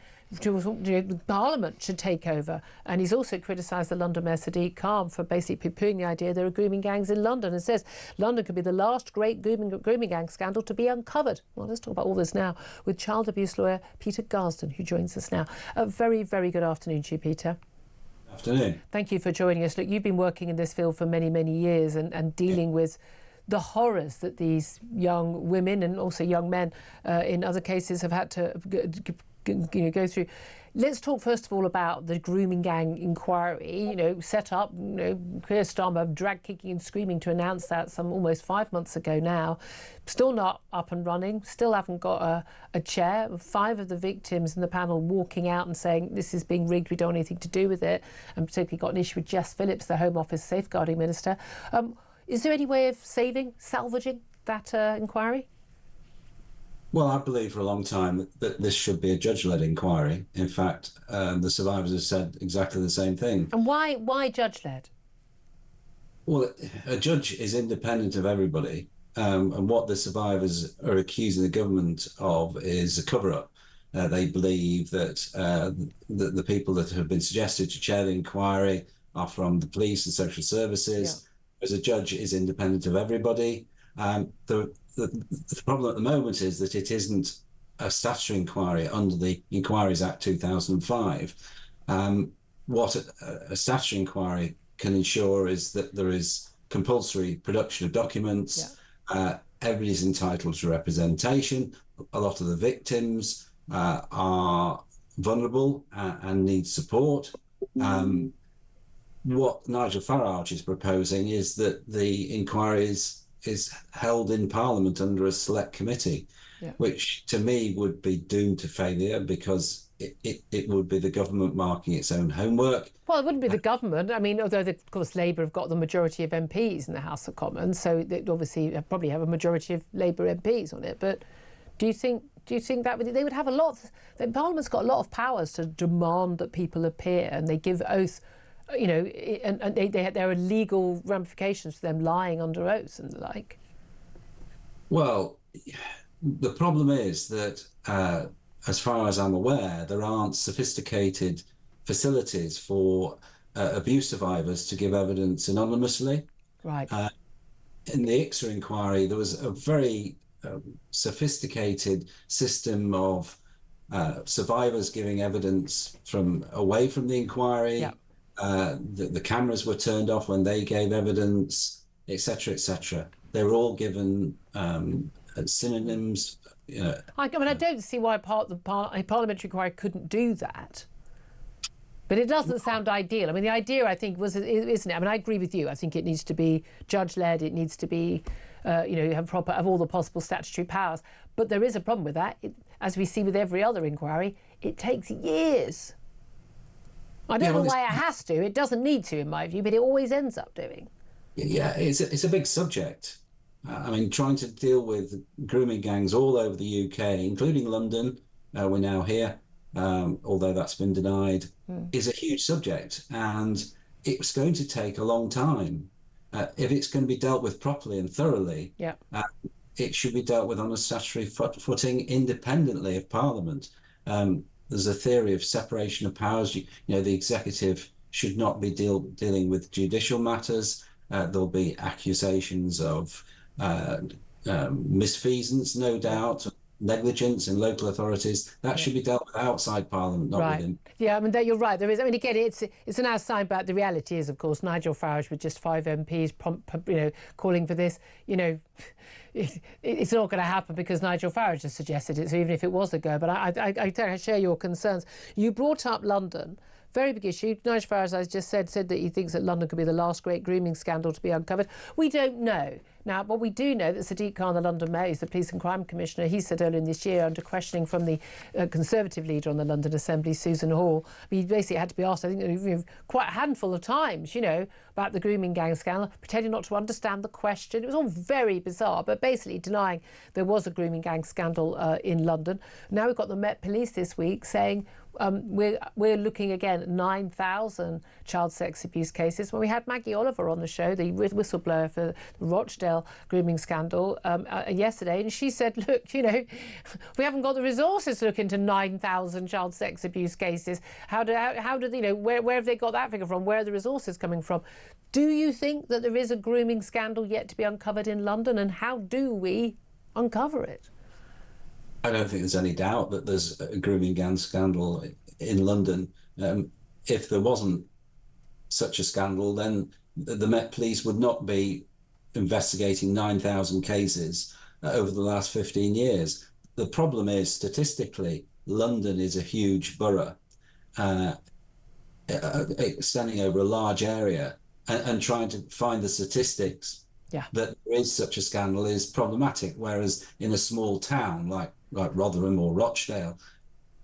Parliament should take over, and he's also criticised the London Mayor Sadiq Khan for basically poo-pooing the idea there are grooming gangs in London, and says London could be the last great grooming gang scandal to be uncovered. Well, let's talk about all this now with child abuse lawyer Peter Garsden, who joins us now. A very, very good afternoon to you, Peter. Afternoon. Thank you for joining us. Look, you've been working in this field for many, many years and dealing with the horrors that these young women and also young men in other cases have had to go through. Let's talk first of all about the grooming gang inquiry, set up, Keir Starmer drag kicking and screaming to announce that some almost 5 months ago now. Still not up and running, still haven't got a chair. 5 of the victims in the panel walking out and saying this is being rigged, we don't want anything to do with it, and particularly got an issue with Jess Phillips, the Home Office safeguarding minister. Is there any way of salvaging that inquiry? Well, I believe for a long time that this should be a judge-led inquiry. In fact, the survivors have said exactly the same thing. And why judge-led? Well, a judge is independent of everybody, and what the survivors are accusing the government of is a cover-up. They believe that the people that have been suggested to chair the inquiry are from the police and social services. As a judge is independent of everybody. The problem at the moment is that it isn't a statutory inquiry under the Inquiries Act 2005. What a statutory inquiry can ensure is that there is compulsory production of documents. Everybody's entitled to representation. A lot of the victims are vulnerable and need support. What Nigel Farage is proposing is that the inquiry is held in Parliament under a select committee, which to me would be doomed to failure because it would be the government marking its own homework. Well, it wouldn't be the government. I mean, although, of course, Labour have got the majority of MPs in the House of Commons, so they obviously probably have a majority of Labour MPs on it. But do you think that they would have a lot? Parliament's got a lot of powers to demand that people appear, and they give oath. And there are legal ramifications for them lying under oath and the like. Well, the problem is that, as far as I'm aware, there aren't sophisticated facilities for abuse survivors to give evidence anonymously. Right. In the ICSA inquiry, there was a very sophisticated system of survivors giving evidence from away from the inquiry. The cameras were turned off when they gave evidence, etc., etc. They were all given synonyms. I don't see why a parliamentary inquiry couldn't do that. But it doesn't sound ideal. I mean, the idea, I think, isn't it? I mean, I agree with you. I think it needs to be judge-led. It needs to have all the possible statutory powers. But there is a problem with that. As we see with every other inquiry, it takes years. I don't know why it has to. It doesn't need to, in my view, but it always ends up doing. Yeah, it's a big subject. I mean, trying to deal with grooming gangs all over the UK, including London, we're now here, although that's been denied, is a huge subject. And it's going to take a long time. If it's going to be dealt with properly and thoroughly, it should be dealt with on a statutory footing independently of Parliament. There's a theory of separation of powers. You know, the executive should not be dealing with judicial matters. There'll be accusations of misfeasance, no doubt, negligence in local authorities. That should be dealt with outside Parliament, not within. Yeah, I mean, you're right. There is. I mean, again, it's an outside, but the reality is, of course, Nigel Farage with just 5 MPs, calling for this. You know, it's not going to happen because Nigel Farage has suggested it. So even if it was a go, but I share your concerns. You brought up London. Very big issue. Nigel Farage, as I just said that he thinks that London could be the last great grooming scandal to be uncovered. We don't know. Now, but we do know that Sadiq Khan, the London Mayor, is the Police and Crime Commissioner. He said earlier in this year, under questioning from the Conservative leader on the London Assembly, Susan Hall, he basically had to be asked, I think, quite a handful of times, about the grooming gang scandal, pretending not to understand the question. It was all very bizarre, but basically denying there was a grooming gang scandal in London. Now we've got the Met Police this week saying we're looking again at 9,000 child sex abuse cases. When we had Maggie Oliver on the show, the whistleblower for the Rochdale grooming scandal yesterday, and she said, look, we haven't got the resources to look into 9,000 child sex abuse cases. How do where have they got that figure from? Where are the resources coming from? Do you think that there is a grooming scandal yet to be uncovered in London, and how do we uncover it? I don't think there's any doubt that there's a grooming gang scandal in London. If there wasn't such a scandal, then the Met Police would not be investigating 9,000 cases over the last 15 years. The problem is, statistically, London is a huge borough, extending over a large area, and trying to find the statistics that there is such a scandal is problematic. Whereas in a small town like Rotherham or Rochdale,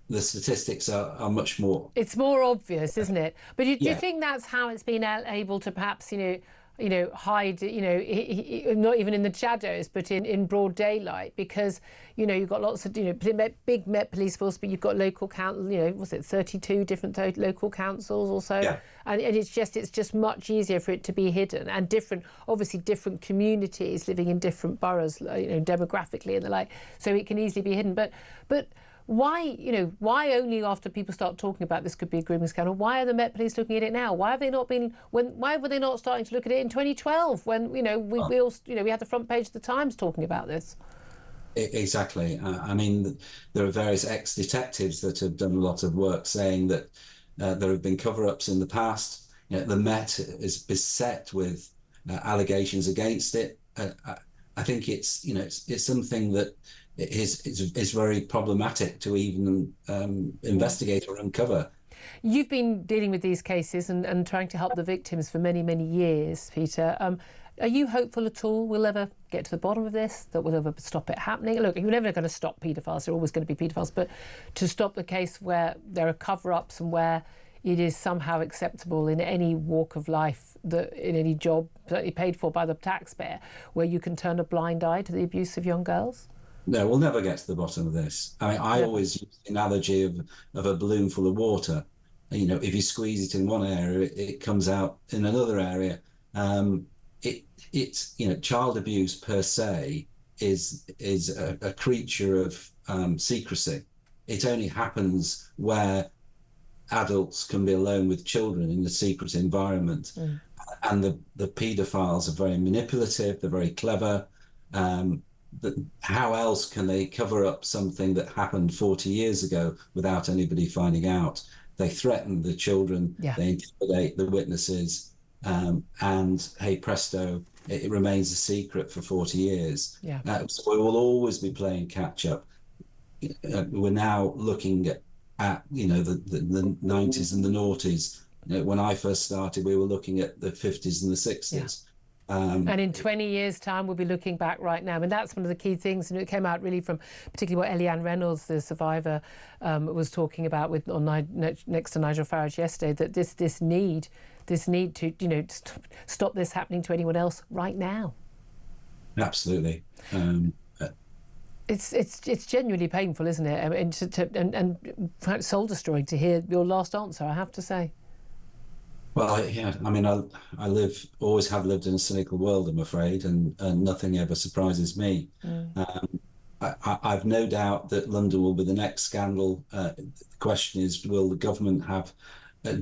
the statistics are much more. It's more obvious, isn't it? But do you think that's how it's been able to perhaps, hide, not even in the shadows, but in broad daylight? Because, you've got lots of, big Met Police force, but you've got local council, was it 32 different local councils or so? Yeah. And it's just much easier for it to be hidden, and obviously different communities living in different boroughs, demographically and the like, so it can easily be hidden. But why only after people start talking about this could be a grooming scandal? Why are the Met Police looking at it now? Why have they not been? Why were they not starting to look at it in 2012 when we had the front page of the Times talking about this? Exactly. I mean, there are various ex-detectives that have done a lot of work saying that there have been cover-ups in the past. The Met is beset with allegations against it. I think it's something that is very problematic to even investigate or uncover. You've been dealing with these cases and trying to help the victims for many, many years, Peter. Are you hopeful at all we'll ever get to the bottom of this, that we'll ever stop it happening? Look, you're never going to stop paedophiles, there are always going to be paedophiles, but to stop the case where there are cover-ups and where it is somehow acceptable in any walk of life, in any job certainly paid for by the taxpayer, where you can turn a blind eye to the abuse of young girls? No, we'll never get to the bottom of this. I always use the analogy of a balloon full of water. If you squeeze it in one area, it comes out in another area. It's child abuse per se is a creature of secrecy. It only happens where adults can be alone with children in a secret environment. And the paedophiles are very manipulative, they're very clever. How else can they cover up something that happened 40 years ago without anybody finding out? They threaten the children, they intimidate the witnesses, and hey presto, it remains a secret for 40 years. So we will always be playing catch up. We're now looking at the 90s and the noughties. When I first started, we were looking at the 50s and the 60s. And in 20 years' time, we'll be looking back right now. And that's one of the key things. And it came out really from particularly what Eliane Reynolds, the survivor, was talking about next to Nigel Farage yesterday, that this need to stop this happening to anyone else right now. Absolutely. It's genuinely painful, isn't it? I mean, and perhaps soul destroying to hear your last answer, I have to say. Well, yeah, I mean, I always have lived in a cynical world, I'm afraid, and nothing ever surprises me. I've no doubt that London will be the next scandal. The question is, will the government have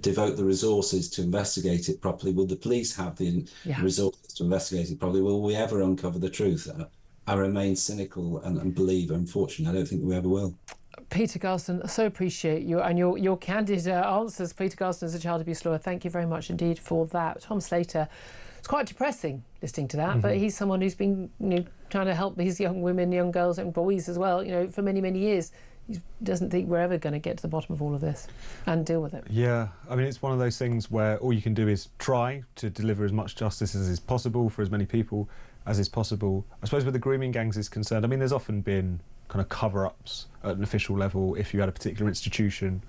devote the resources to investigate it properly? Will the police have the resources to investigate it properly? Will we ever uncover the truth? I remain cynical and believe, unfortunately, I don't think we ever will. Peter Garston, I so appreciate you and your candid answers. Peter Garston is a child abuse lawyer. Thank you very much indeed for that. Tom Slater, it's quite depressing listening to that, but he's someone who's been trying to help these young women, young girls and boys as well, for many, many years. He doesn't think we're ever going to get to the bottom of all of this and deal with it. Yeah, I mean, it's one of those things where all you can do is try to deliver as much justice as is possible for as many people as is possible. I suppose where the grooming gangs is concerned, I mean, there's often been kind of cover-ups at an official level if you had a particular institution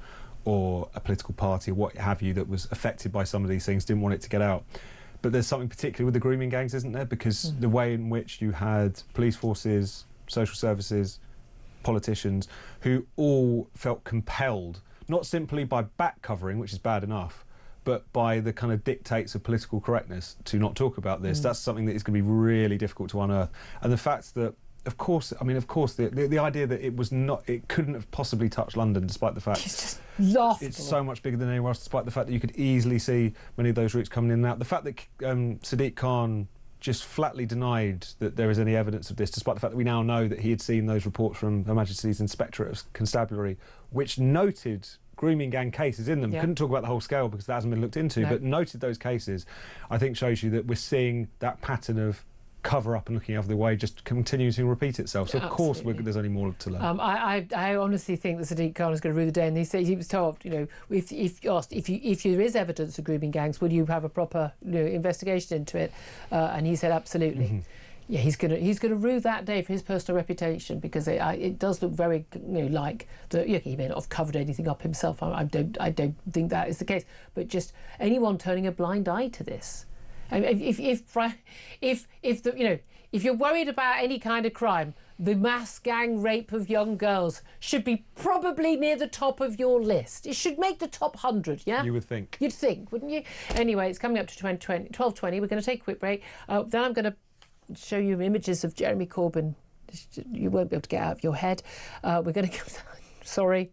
or a political party or what have you that was affected by some of these things, didn't want it to get out. But there's something particular with the grooming gangs, isn't there? Because the way in which you had police forces, social services, politicians who all felt compelled, not simply by back covering, which is bad enough, but by the kind of dictates of political correctness to not talk about this. That's something that is going to be really difficult to unearth. And the fact that, of course, the idea that it couldn't have possibly touched London, despite the fact it's just laughable. It's so much bigger than anywhere else, despite the fact that you could easily see many of those routes coming in and out. The fact that Sadiq Khan just flatly denied that there is any evidence of this, despite the fact that we now know that he had seen those reports from Her Majesty's Inspectorate of Constabulary, which noted grooming gang cases in them. Couldn't talk about the whole scale because that hasn't been looked into, but noted those cases, I think shows you that we're seeing that pattern of cover up and looking over the way just continuing to repeat itself. So of course there's only more to learn. I honestly think that Sadiq Khan is going to rue the day, and he was told, if asked if there is evidence of grooming gangs, will you have a proper investigation into it? And he said absolutely. Yeah, he's gonna rue that day for his personal reputation, because it does look very like that. He may not have covered anything up himself. I don't think that is the case. But just anyone turning a blind eye to this, and if you're worried about any kind of crime, the mass gang rape of young girls should be probably near the top of your list. It should make the top 100, yeah? You would think. You'd think, wouldn't you? Anyway, it's coming up to 12:20. We're going to take a quick break. Then I'm going to show you images of Jeremy Corbyn. You won't be able to get out of your head. We're going to sorry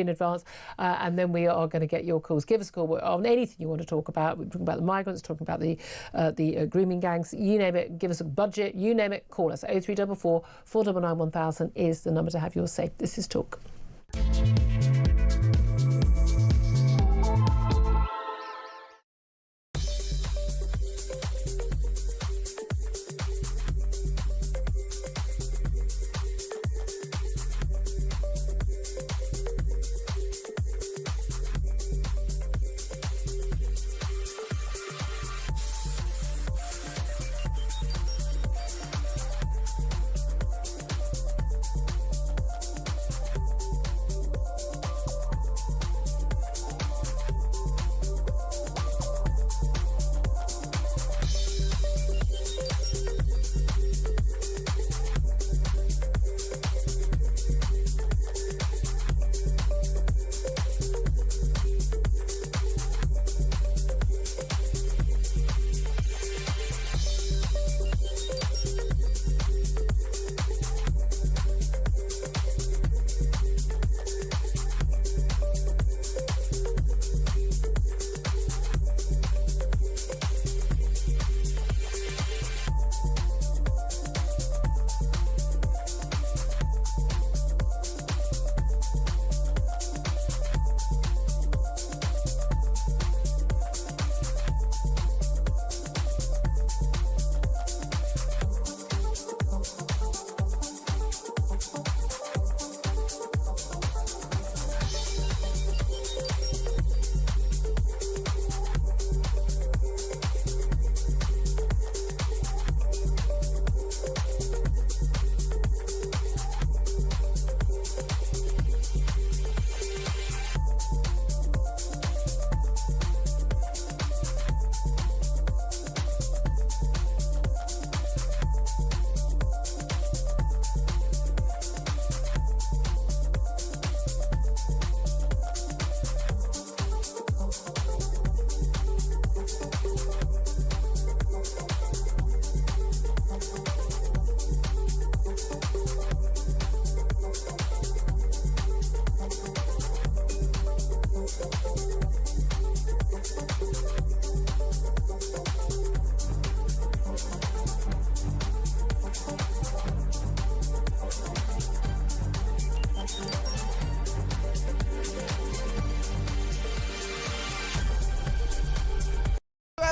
in advance, and then we are going to get your calls. Give us a call on anything you want to talk about. We're talking about the migrants, talking about the grooming gangs, you name it. Give us a budget, you name it. Call us. 0344 499 1000 is the number to have yours saved. This is Talk.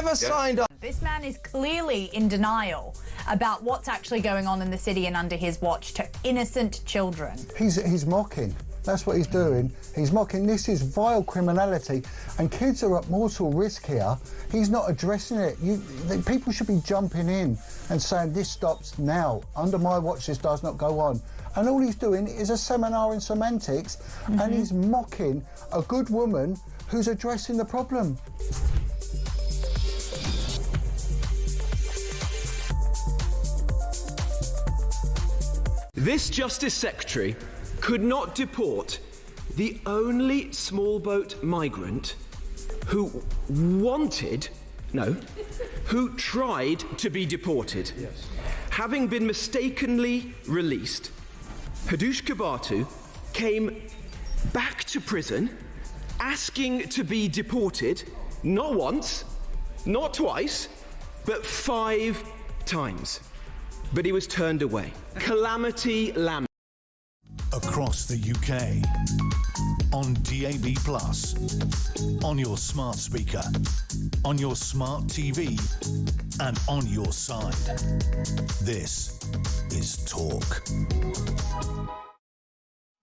never signed up. This man is clearly in denial about what's actually going on in the city and under his watch to innocent children. He's mocking. That's what he's doing. He's mocking. This is vile criminality, and kids are at mortal risk here. He's not addressing it. People should be jumping in and saying this stops now. Under my watch, this does not go on. And all he's doing is a seminar in semantics, and he's mocking a good woman who's addressing the problem. This Justice Secretary could not deport the only small boat migrant who who tried to be deported. Yes. Having been mistakenly released, Hadushka Batu came back to prison asking to be deported, not once, not twice, but 5 times. But he was turned away. Calamity Lamb. Across the UK, on DAB+, on your smart speaker, on your smart TV, and on your side. This is Talk.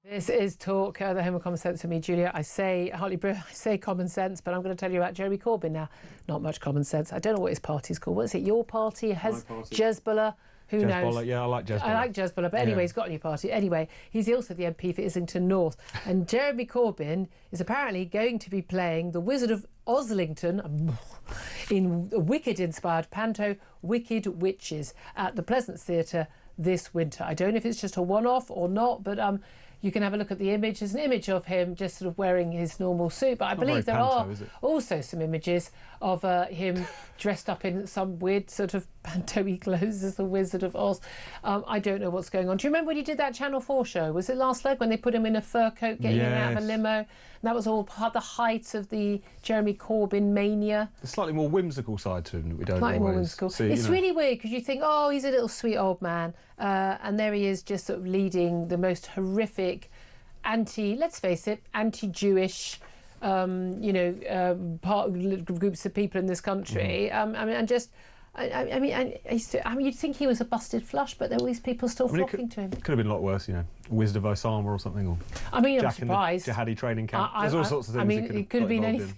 This is Talk, the home of common sense for me, Julia. I say Hartley-Brewer, I say common sense, but I'm going to tell you about Jeremy Corbyn now. Not much common sense. I don't know what his party's called. What is it? Your party? Jezbollah? Who knows? Yeah, I like Jezbollah. I like Jezbollah, but anyway, he's got a new party. Anyway, he's also the MP for Islington North. And Jeremy Corbyn is apparently going to be playing the Wizard of Oslington in a Wicked-inspired panto, Wicked Witches, at the Pleasance Theatre this winter. I don't know if it's just a one-off or not, but you can have a look at the image. There's an image of him just sort of wearing his normal suit, but I believe there are also some images of him dressed up in some weird sort of panto-y clothes as the Wizard of Oz. I don't know what's going on. Do you remember when he did that Channel 4 show? Was it last leg when they put him in a fur coat, getting him out of a limo? And that was all part of the height of the Jeremy Corbyn mania. The slightly more whimsical side to him that we don't Slightly more always whimsical. see. It's really weird because you think, oh, he's a little sweet old man. And there he is just sort of leading the most horrific let's face it, anti-Jewish, groups of people in this country. You'd think he was a busted flush, but there were these people still flocking to him. Could have been a lot worse, Wizard of Osama or something. Or I'm surprised. In the jihadi training camp. There's all sorts of things. It could have been anything.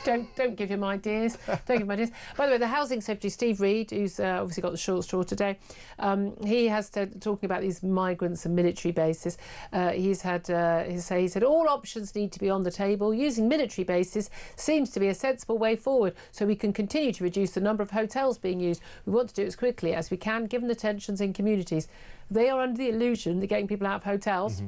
Don't give him ideas. Don't give him ideas. By the way, the Housing Secretary, Steve Reid, who's obviously got the short straw today, he has talking about these migrants and military bases. He said all options need to be on the table. Using military bases seems to be a sensible way forward, so we can continue to reduce the number of hotels being used. We want to do it as quickly as we can, given the tensions in communities. They are under the illusion that getting people out of hotels,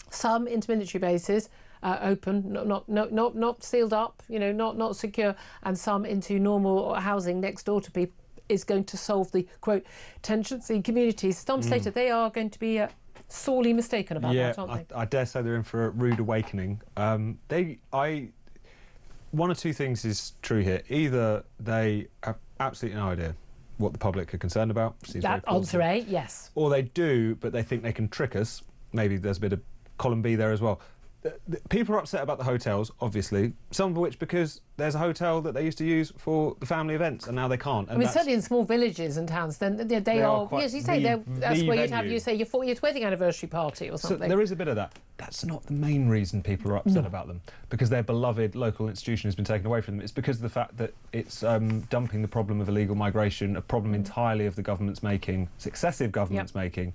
some into military bases. Open, not sealed up, not secure, and some into normal housing next door to people is going to solve the, quote, tensions in communities. Some later, they are going to be sorely mistaken about that, aren't they? I dare say they're in for a rude awakening. One or two things is true here. Either they have absolutely no idea what the public are concerned about. That answer A, yes. Or they do, but they think they can trick us. Maybe there's a bit of column B there as well. People are upset about the hotels, obviously, some of which because there's a hotel that they used to use for the family events and now they can't. And certainly in small villages and towns, then they are yes, you say that's where you'd have, your 40th wedding anniversary party or something. So there is a bit of that. That's not the main reason people are upset about them, because their beloved local institution has been taken away from them. It's because of the fact that it's dumping the problem of illegal migration, a problem entirely of the government's making, successive governments making,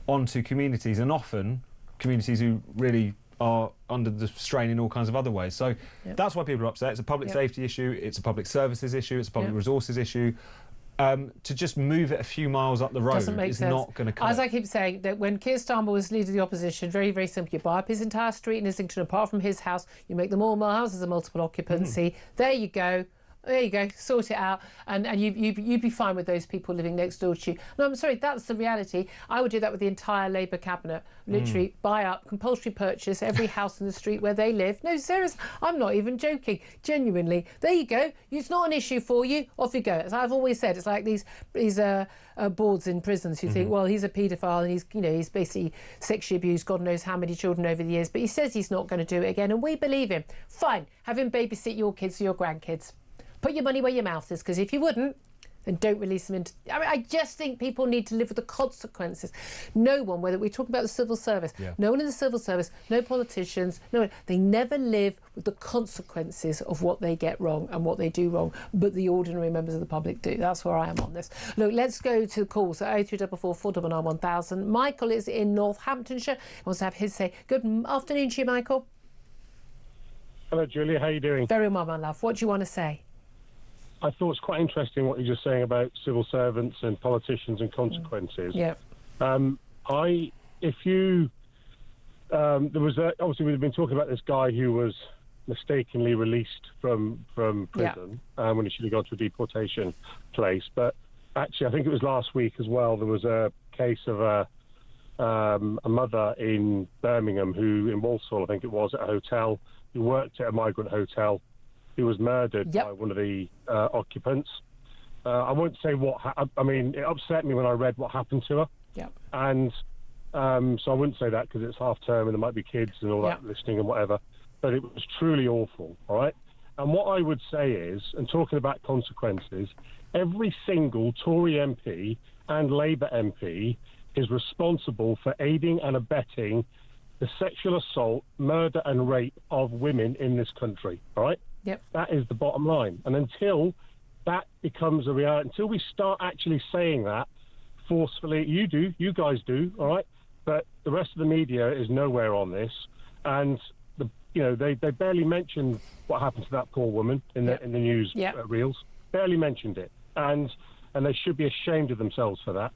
onto communities, and often communities who really are under the strain in all kinds of other ways. So that's why people are upset. It's a public safety issue, it's a public services issue, it's a public resources issue. To just move it a few miles up the road is not going to cut As I keep saying, that when Keir Starmer was leader of the opposition, very, very simply, you buy up his entire street in Islington, apart from his house, you make them all houses of multiple occupancy. There you go. There you go, sort it out, and you'd be fine with those people living next door to you. No, I'm sorry, that's the reality. I would do that with the entire Labour cabinet. Literally buy up, compulsory purchase every house in the street where they live. No, serious, I'm not even joking. Genuinely, there you go. It's not an issue for you. Off you go. As I've always said, it's like these boards in prisons who think, well, he's a paedophile and he's basically sexually abused God knows how many children over the years, but he says he's not going to do it again, and we believe him. Fine, have him babysit your kids or your grandkids. put your money where your mouth is, because if you wouldn't, then don't release them into... I mean, I just think people need to live with the consequences. No one, whether we talk about the civil service, no one in the civil service, no politicians, no one, they never live with the consequences of what they get wrong and what they do wrong, but the ordinary members of the public do. That's where I am on this. Look, let's go to the calls. So 0344 499 1000. Michael is in Northamptonshire. He wants to have his say. Good afternoon to you, Michael. Hello, Julia. How are you doing? Very well, my love. What do you want to say? I thought it's quite interesting what you're just saying about civil servants and politicians and consequences. Yeah. There was obviously we've been talking about this guy who was mistakenly released from prison when he should have gone to a deportation place. But actually, I think it was last week as well. There was a case of a mother in Birmingham who, in Walsall, I think it was, at a hotel, who worked at a migrant hotel, who was murdered by one of the occupants. I won't say what... I mean, it upset me when I read what happened to her. Yeah. And so I wouldn't say that because it's half term and there might be kids and all that listening and whatever. But it was truly awful, all right? And what I would say is, and talking about consequences, every single Tory MP and Labour MP is responsible for aiding and abetting the sexual assault, murder and rape of women in this country, all right? Yep. That is the bottom line. And until that becomes a reality, until we start actually saying that forcefully, you guys do, all right? But the rest of the media is nowhere on this. And, they barely mentioned what happened to that poor woman in the news reels. Barely mentioned it. And they should be ashamed of themselves for that.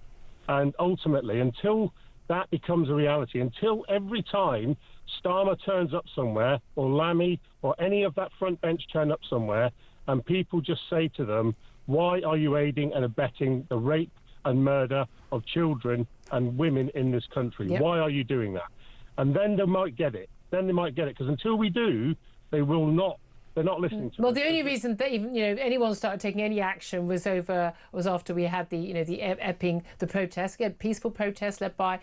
And ultimately, until that becomes a reality, until every time Starmer turns up somewhere, or Lammy, or any of that front bench turn up somewhere, and people just say to them, why are you aiding and abetting the rape and murder of children and women in this country? Why are you doing that? And then they might get it. Because until we do, they will not. They're not listening to Well, us. the only reason that even anyone started taking any action was after we had the Epping, the protest, again, peaceful protest led by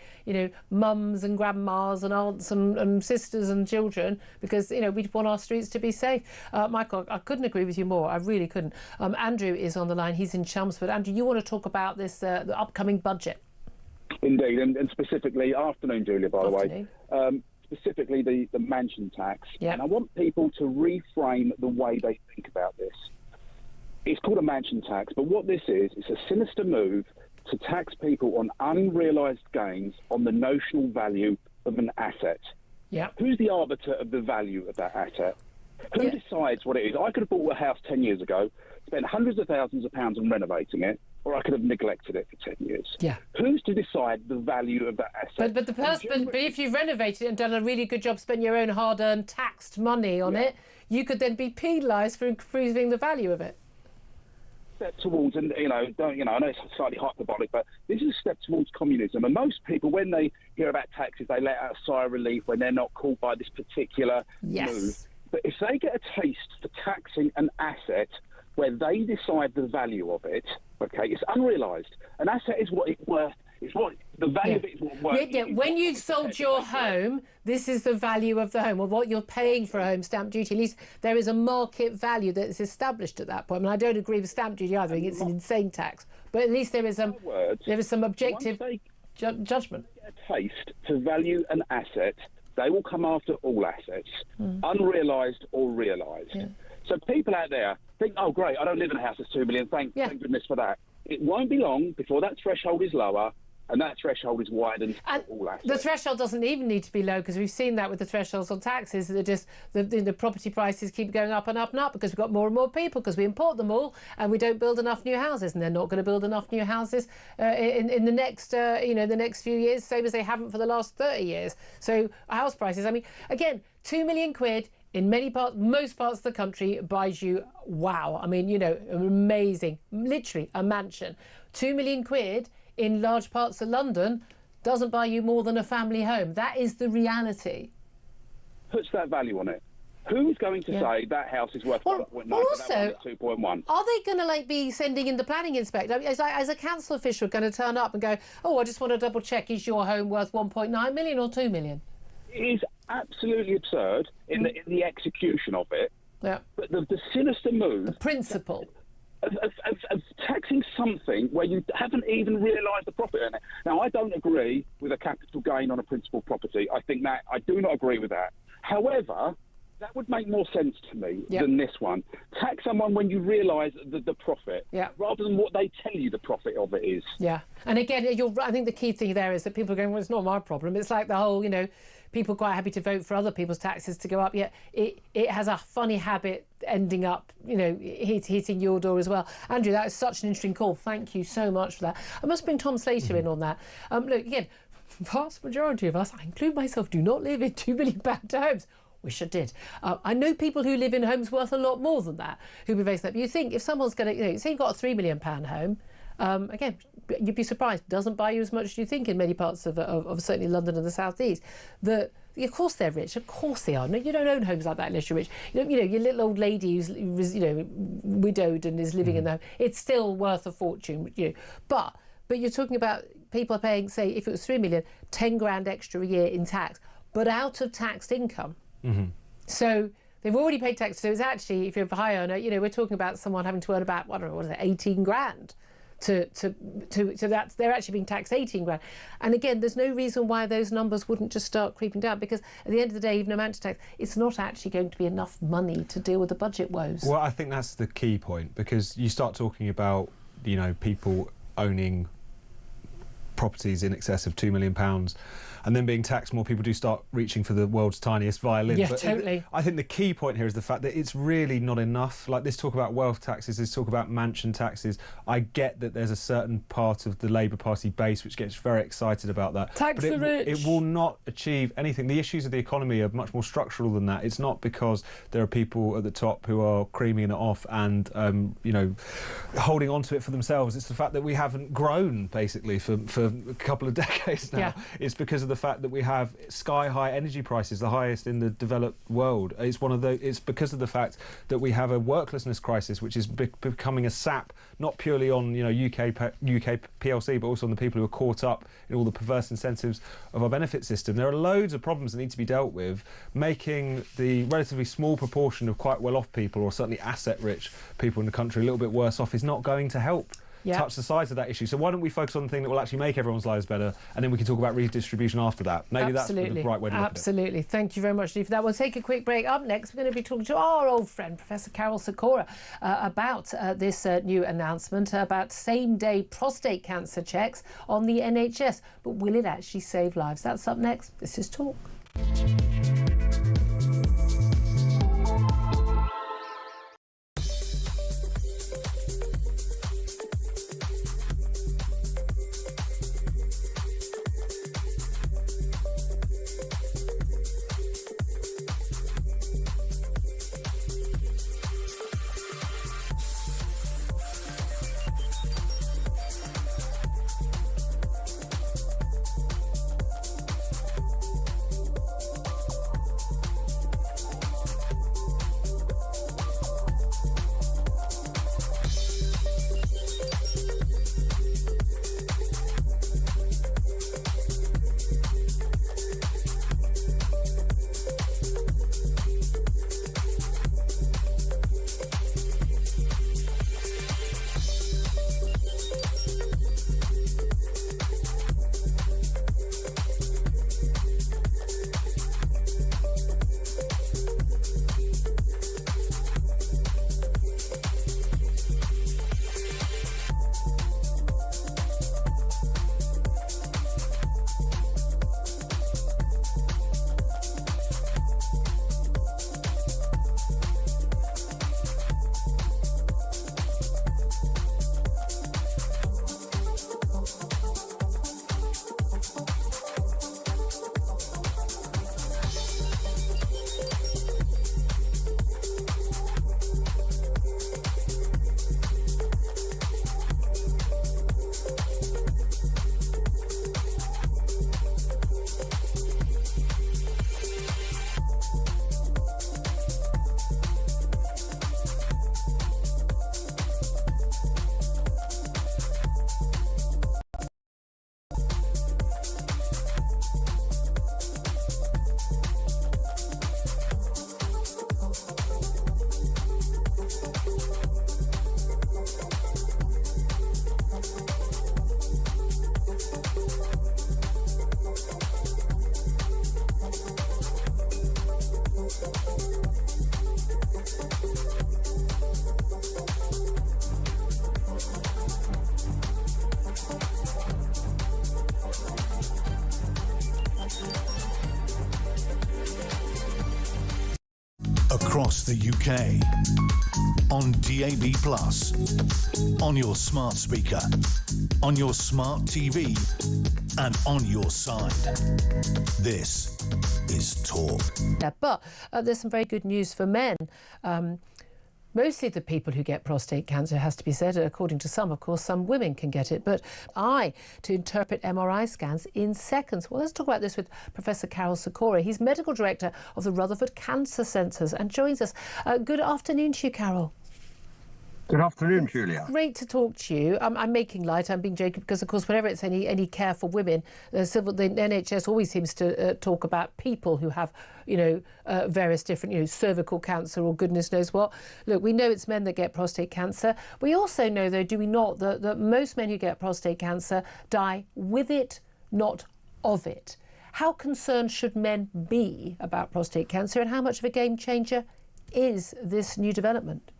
mums and grandmas and aunts and sisters and children, because we want our streets to be safe. Michael, I couldn't agree with you more. I really couldn't. Andrew is on the line. He's in Chelmsford. Andrew, you want to talk about this the upcoming budget? Indeed, and specifically, afternoon, Julia. By the way. Specifically the mansion tax. And I want people to reframe the way they think about this. It's called a mansion tax, but what this is, it's a sinister move to tax people on unrealised gains on the notional value of an asset. Yeah. Who's the arbiter of the value of that asset? Who decides what it is? I could have bought a house 10 years ago, spent hundreds of thousands of pounds on renovating it, or I could have neglected it for 10 years. Yeah. Who's to decide the value of that asset? But if you've renovated it and done a really good job, spent your own hard-earned taxed money on it, you could then be penalised for improving the value of it. Step towards, and I know it's slightly hyperbolic, but this is a step towards communism. And most people, when they hear about taxes, they let out a sigh of relief when they're not caught by this particular move. But if they get a taste for taxing an asset where they decide the value of it, it's unrealised. An asset is what it's worth. It's what the value of it is what worth. When you sold your home, this is the value of the home, or what you're paying for a home, stamp duty. At least there is a market value that is established at that point. I mean, I don't agree with stamp duty either. I think it's an insane tax. But at least there is some objective judgment. Get a taste to value an asset, they will come after all assets, unrealised or realised. So people out there think, oh, great, I don't live in a house that's 2 million, thank goodness for that. It won't be long before that threshold is lower and that threshold is widened for all assets. The threshold doesn't even need to be low, because we've seen that with the thresholds on taxes, that just the property prices keep going up and up and up because we've got more and more people, because we import them all and we don't build enough new houses, and they're not going to build enough new houses in the next the next few years, same as they haven't for the last 30 years. So house prices, I mean, again, 2 million quid in most parts of the country buys you, wow, I mean, amazing, literally a mansion. 2 million quid in large parts of London doesn't buy you more than a family home. That is the reality. Puts that value on it. Who's going to say that house is worth 1.9 also, 2.1? Are they going to be sending in the planning inspector? I mean, as a council official going to turn up and go, oh, I just want to double check, is your home worth 1.9 million or 2 million? It is absolutely absurd in the execution of it. Yeah. But the sinister move... The principle. Of taxing something where you haven't even realised the profit in it. Now, I don't agree with a capital gain on a principal property. I do not agree with that. However, that would make more sense to me than this one. Tax someone when you realise the profit, rather than what they tell you the profit of it is. Yeah, and again, I think the key thing there is that people are going, well, it's not my problem. It's like the whole, people are quite happy to vote for other people's taxes to go up, yet it has a funny habit ending up, hitting your door as well. Andrew, that is such an interesting call. Thank you so much for that. I must bring Tom Slater in on that. Look, again, vast majority of us, I include myself, do not live in £2 million homes. Wish I did. I know people who live in homes worth a lot more than that, who'd be facing that. But you think if someone's going to, say you've got a £3 million home, again, you'd be surprised, doesn't buy you as much as you think in many parts of certainly London and the South East. Of course they're rich, of course they are. No, you don't own homes like that unless you're rich. Your little old lady who's widowed and is living in the home, it's still worth a fortune. But you're talking about people are paying, say, if it was 3 million, 10 grand extra a year in tax, but out of taxed income. So they've already paid tax. So it's actually, if you're a high earner, we're talking about someone having to earn about, 18 grand to that. They're actually being taxed 18 grand. And again, there's no reason why those numbers wouldn't just start creeping down, because at the end of the day, even amount of tax, it's not actually going to be enough money to deal with the budget woes. Well, I think that's the key point, because you start talking about, people owning properties in excess of £2 million and then being taxed more, people do start reaching for the world's tiniest violin. Yeah, but totally. I think the key point here is the fact that it's really not enough. Like this talk about wealth taxes, this talk about mansion taxes. I get that there's a certain part of the Labour Party base which gets very excited about that. Tax the rich. It will not achieve anything. The issues of the economy are much more structural than that. It's not because there are people at the top who are creaming it off and, holding on to it for themselves. It's the fact that we haven't grown, basically, for a couple of decades now. Yeah. It's because of the fact that we have sky-high energy prices, the highest in the developed world. It's because of the fact that we have a worklessness crisis, which is becoming a sap, not purely on UK PLC, but also on the people who are caught up in all the perverse incentives of our benefit system. There are loads of problems that need to be dealt with. Making the relatively small proportion of quite well-off people, or certainly asset-rich people in the country, a little bit worse off is not going to help touch the size of that issue. So why don't we focus on the thing that will actually make everyone's lives better, and then we can talk about redistribution after that. Maybe that's the right way to look at it. Absolutely. Thank you very much, Lee, for that. We'll take a quick break. Up next, we're going to be talking to our old friend, Professor Carol Sikora, about this new announcement about same-day prostate cancer checks on the NHS. But will it actually save lives? That's up next. This is Talk. across the UK, on DAB+, on your smart speaker, on your smart TV, and on your side. This is Talk. Yeah, but there's some very good news for men. Mostly the people who get prostate cancer, has to be said. According to some, of course, some women can get it. But to interpret MRI scans in seconds. Well, let's talk about this with Professor Carol Sikora. He's Medical Director of the Rutherford Cancer Centres and joins us. Good afternoon to you, Carol. Good afternoon, Julia. Great to talk to you. I'm making light. I'm being joking because, of course, whenever it's any care for women, the NHS always seems to talk about people who have, various different, cervical cancer or goodness knows what. Look, we know it's men that get prostate cancer. We also know, though, do we not, that most men who get prostate cancer die with it, not of it. How concerned should men be about prostate cancer, and how much of a game changer is this new development?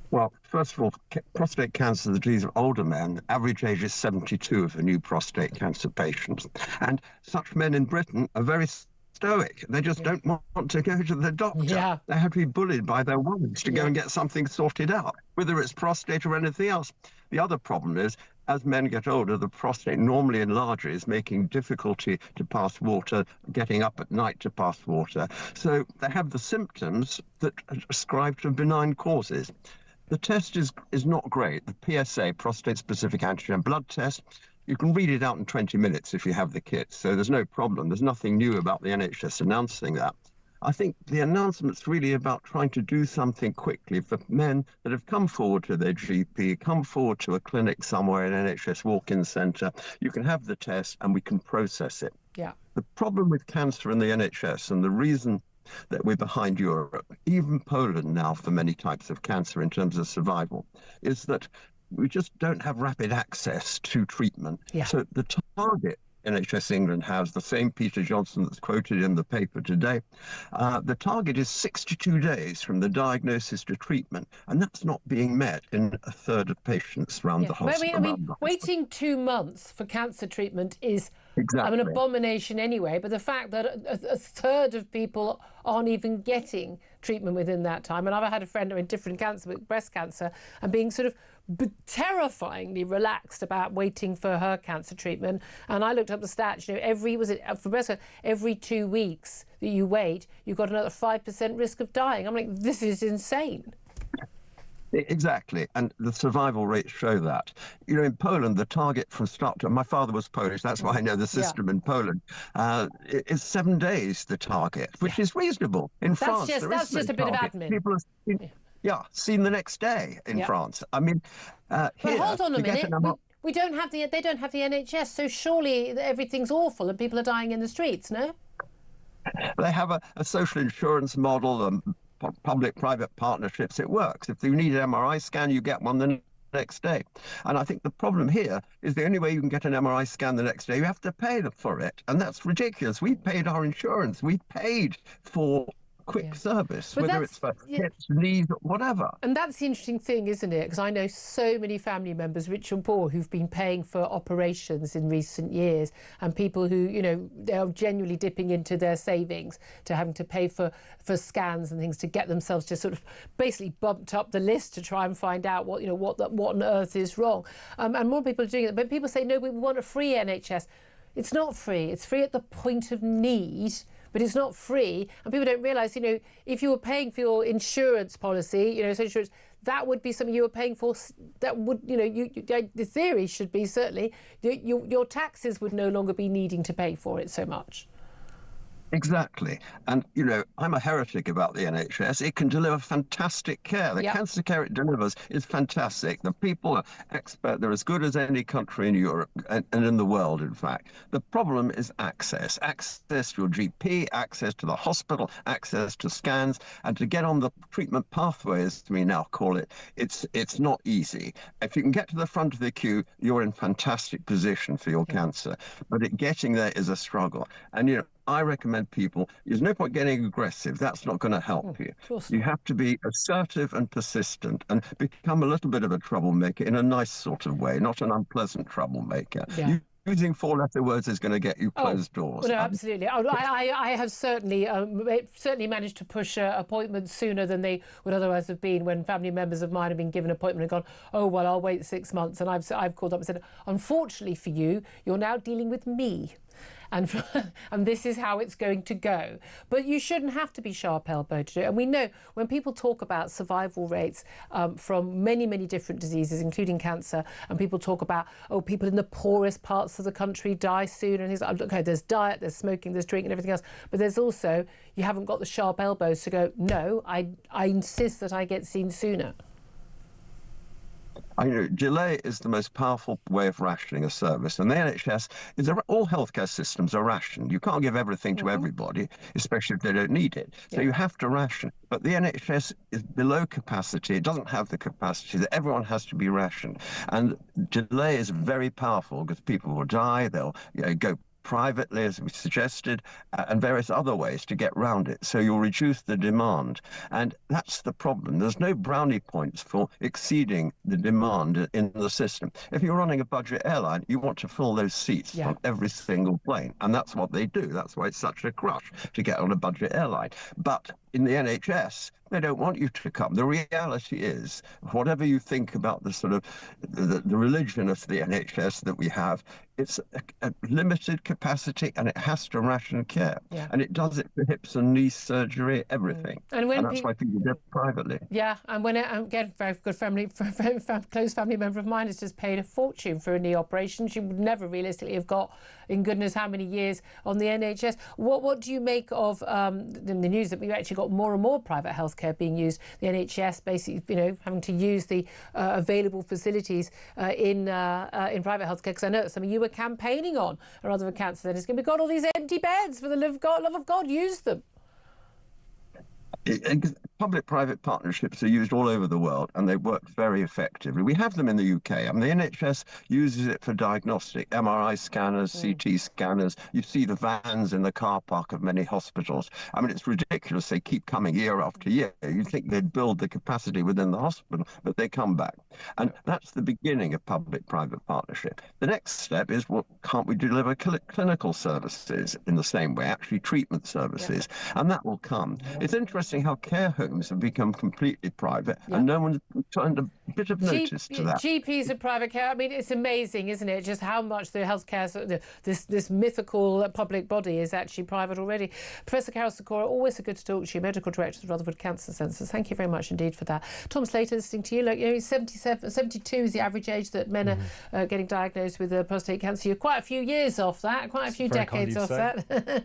Well, first of all, prostate cancer is the disease of older men. Average age is 72 for new prostate cancer patients. And such men in Britain are very stoic. They just don't want to go to the doctor. Yeah. They have to be bullied by their wives to go and get something sorted out, whether it's prostate or anything else. The other problem is, as men get older, the prostate normally enlarges, making difficulty to pass water, getting up at night to pass water. So they have the symptoms that are ascribed to benign causes. The test is not great. The PSA, prostate-specific antigen blood test, you can read it out in 20 minutes if you have the kit, so there's no problem. There's nothing new about the NHS announcing that. I think the announcement's really about trying to do something quickly for men that have come forward to their GP, come forward to a clinic somewhere, an NHS walk-in centre. You can have the test and we can process it. Yeah. The problem with cancer in the NHS, and the reason that we're behind Europe, even Poland now for many types of cancer in terms of survival, is that we just don't have rapid access to treatment. Yeah. So the target NHS England has, the same Peter Johnson that's quoted in the paper today, the target is 62 days from the diagnosis to treatment, and that's not being met in a third of patients around the hospital. I mean, waiting 2 months for cancer treatment is an abomination anyway, but the fact that a third of people aren't even getting treatment within that time, and I've had a friend with different cancer, with breast cancer, and being sort of terrifyingly relaxed about waiting for her cancer treatment. And I looked up the stats, every 2 weeks that you wait, you've got another 5% risk of dying. I'm like, this is insane. Exactly, and the survival rates show that. In Poland, the target from start to... My father was Polish, that's why I know the system in Poland. It's 7 days, the target, which is reasonable. In France, that's just a bit of admin. People are seen the next day in France. I mean, but hold on a minute. They don't have the NHS, so surely everything's awful and people are dying in the streets, no? They have a social insurance model, public-private partnerships. It works. If you need an MRI scan, you get one the next day. And I think the problem here is the only way you can get an MRI scan the next day, you have to pay for it. And that's ridiculous. We paid our insurance. We paid for quick service, whether it's for hips, knees, whatever. And that's the interesting thing, isn't it? Because I know so many family members, rich and poor, who've been paying for operations in recent years, and people who, they're genuinely dipping into their savings to having to pay for scans and things to get themselves just sort of basically bumped up the list to try and find out what on earth is wrong. And more people are doing it. But people say, no, we want a free NHS. It's not free. It's free at the point of need, but it's not free. And people don't realise, if you were paying for your insurance policy, so insurance, that would be something you were paying for. That would, the theory should be certainly your taxes would no longer be needing to pay for it so much. Exactly. And, I'm a heretic about the NHS. It can deliver fantastic care. The cancer care it delivers is fantastic. The people are expert. They're as good as any country in Europe and in the world, in fact. The problem is access. Access to your GP, access to the hospital, access to scans, and to get on the treatment pathway, as we now call it, it's not easy. If you can get to the front of the queue, you're in fantastic position for your cancer. But getting there is a struggle. And, I recommend people, there's no point getting aggressive. That's not going to help you. You have to be assertive and persistent and become a little bit of a troublemaker in a nice sort of way, not an unpleasant troublemaker. Yeah. You using four-letter words is going to get you closed doors. Well, no, absolutely. I have certainly managed to push appointments sooner than they would otherwise have been when family members of mine have been given an appointment and gone, oh, well, I'll wait 6 months. And I've called up and said, unfortunately for you, you're now dealing with me. And this is how it's going to go. But you shouldn't have to be sharp-elbowed to do it. And we know when people talk about survival rates from many, many different diseases, including cancer, and people talk about, oh, people in the poorest parts of the country die soon, and things like, okay, there's diet, there's smoking, there's drink and everything else. But there's also, you haven't got the sharp elbows to go, no, I insist that I get seen sooner. Delay is the most powerful way of rationing a service, and the NHS all healthcare systems are rationed. You can't give everything to everybody, especially if they don't need it. So you have to ration. But the NHS is below capacity. It doesn't have the capacity that everyone has to be rationed. And delay is very powerful because people will die. They'll go privately, as we suggested, and various other ways to get round it. So you'll reduce the demand. And that's the problem. There's no brownie points for exceeding the demand in the system. If you're running a budget airline, you want to fill those seats on every single plane. And that's what they do. That's why it's such a crush to get on a budget airline. But in the NHS, they don't want you to come. The reality is, whatever you think about the sort of the religion of the NHS that we have, it's a limited capacity and it has to ration care. And it does it for hips and knee surgery, everything. And that's why people do it privately. Yeah, and when again, very good close family member of mine has just paid a fortune for a knee operation. She would never realistically have got, in goodness how many years, on the NHS. What do you make of the news that we've actually got more and more private healthcare being used? The NHS basically, having to use the available facilities in private healthcare, because I know that some of you were campaigning on, or rather for cancer centres, we've got all these empty beds. For the love of God, use them. Public-private partnerships are used all over the world and they work very effectively. We have them in the UK. I mean, the NHS uses it for diagnostic, MRI scanners, CT scanners. You see the vans in the car park of many hospitals. I mean, it's ridiculous. They keep coming year after year. You'd think they'd build the capacity within the hospital, but they come back. And that's the beginning of public-private partnership. The next step is, well, can't we deliver clinical services in the same way, actually treatment services? And that will come. It's interesting how care homes have become completely private and no one's turned a bit of notice to that. GPs of private care, I mean, it's amazing, isn't it, just how much the healthcare, this mythical public body is actually private already. Professor Carol Sikora, always good to talk to you, Medical Director of the Rutherford Cancer Centre. Thank you very much indeed for that. Tom Slater, listening to you, look, 72 is the average age that men are getting diagnosed with prostate cancer. You're quite a few years off that, quite a few decades off that. But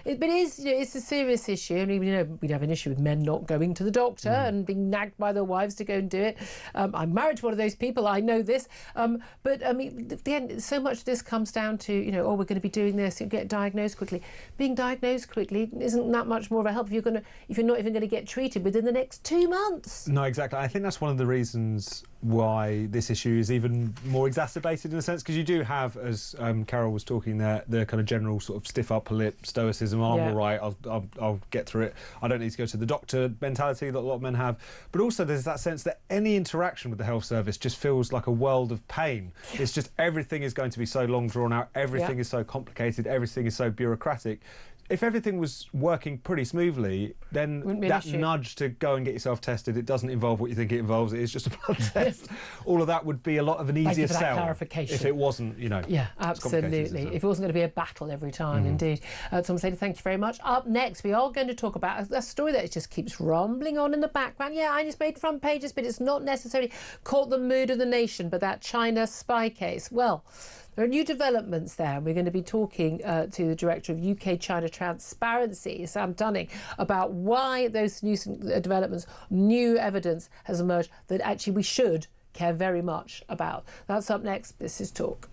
it's a serious issue. I mean, we'd have an issue with men not going to the doctor and being nagged by their wives to go and do it. I'm married to one of those people, I know this. But I mean, at the end, so much of this comes down to, we're going to be doing this, you get diagnosed quickly. Being diagnosed quickly isn't that much more of a help if you're not even going to get treated within the next 2 months. No, exactly. I think that's one of the reasons why this issue is even more exacerbated in a sense, because you do have, as Carol was talking there, the kind of general sort of stiff upper lip stoicism. I'm all right, I'll get through it. I don't need to go to the doctor mentality that a lot of men have. But also there's that sense that any interaction with the health service just feels like a world of pain. It's just everything is going to be so long drawn out, everything is so complicated, everything is so bureaucratic. If everything was working pretty smoothly, then that nudge to go and get yourself tested, it doesn't involve what you think it involves, it is just a blood test. All of that would be a lot of an easier sell clarification. If it wasn't, Yeah, absolutely. If it wasn't going to be a battle every time, indeed. Tom Slater, thank you very much. Up next, we are going to talk about a story that just keeps rumbling on in the background. Yeah, I just made front pages, but it's not necessarily caught the mood of the nation, but that China spy case. Well, there are new developments there, and we're going to be talking to the Director of UK-China Transparency, Sam Dunning, about why those new developments, new evidence has emerged that actually we should care very much about. That's up next. This is Talk.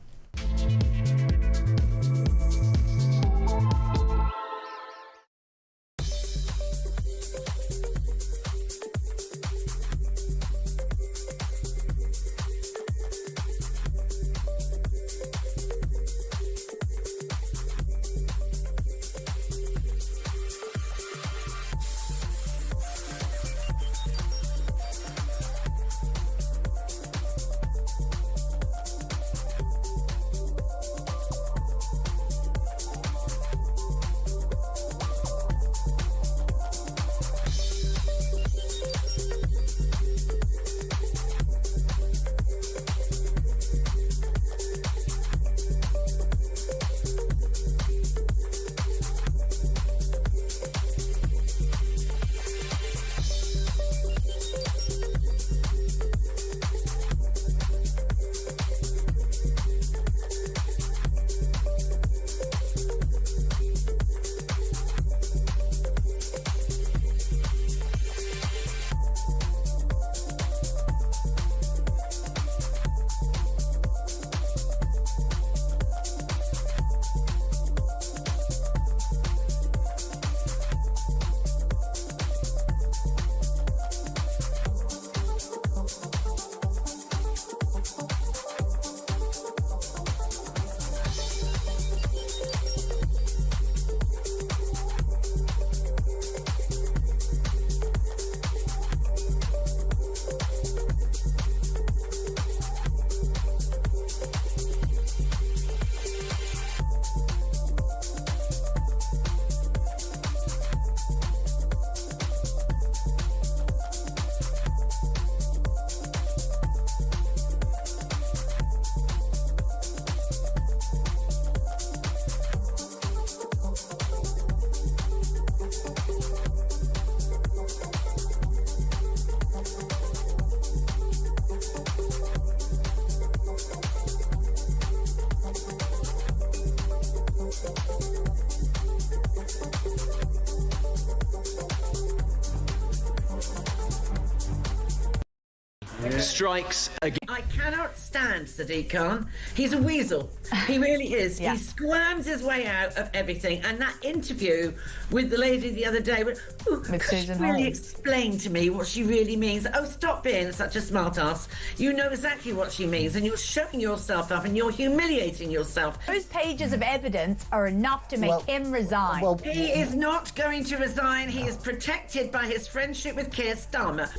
strikes again. I cannot stand Sadiq Khan. He's a weasel. He really is. He squirms his way out of everything. And that interview with the lady the other day, could you really explain to me what she really means? Oh, stop being such a smart ass. You know exactly what she means, and you're showing yourself up and you're humiliating yourself. Those pages of evidence are enough to make him resign. He is not going to resign. He is protected by his friendship with Keir Starmer.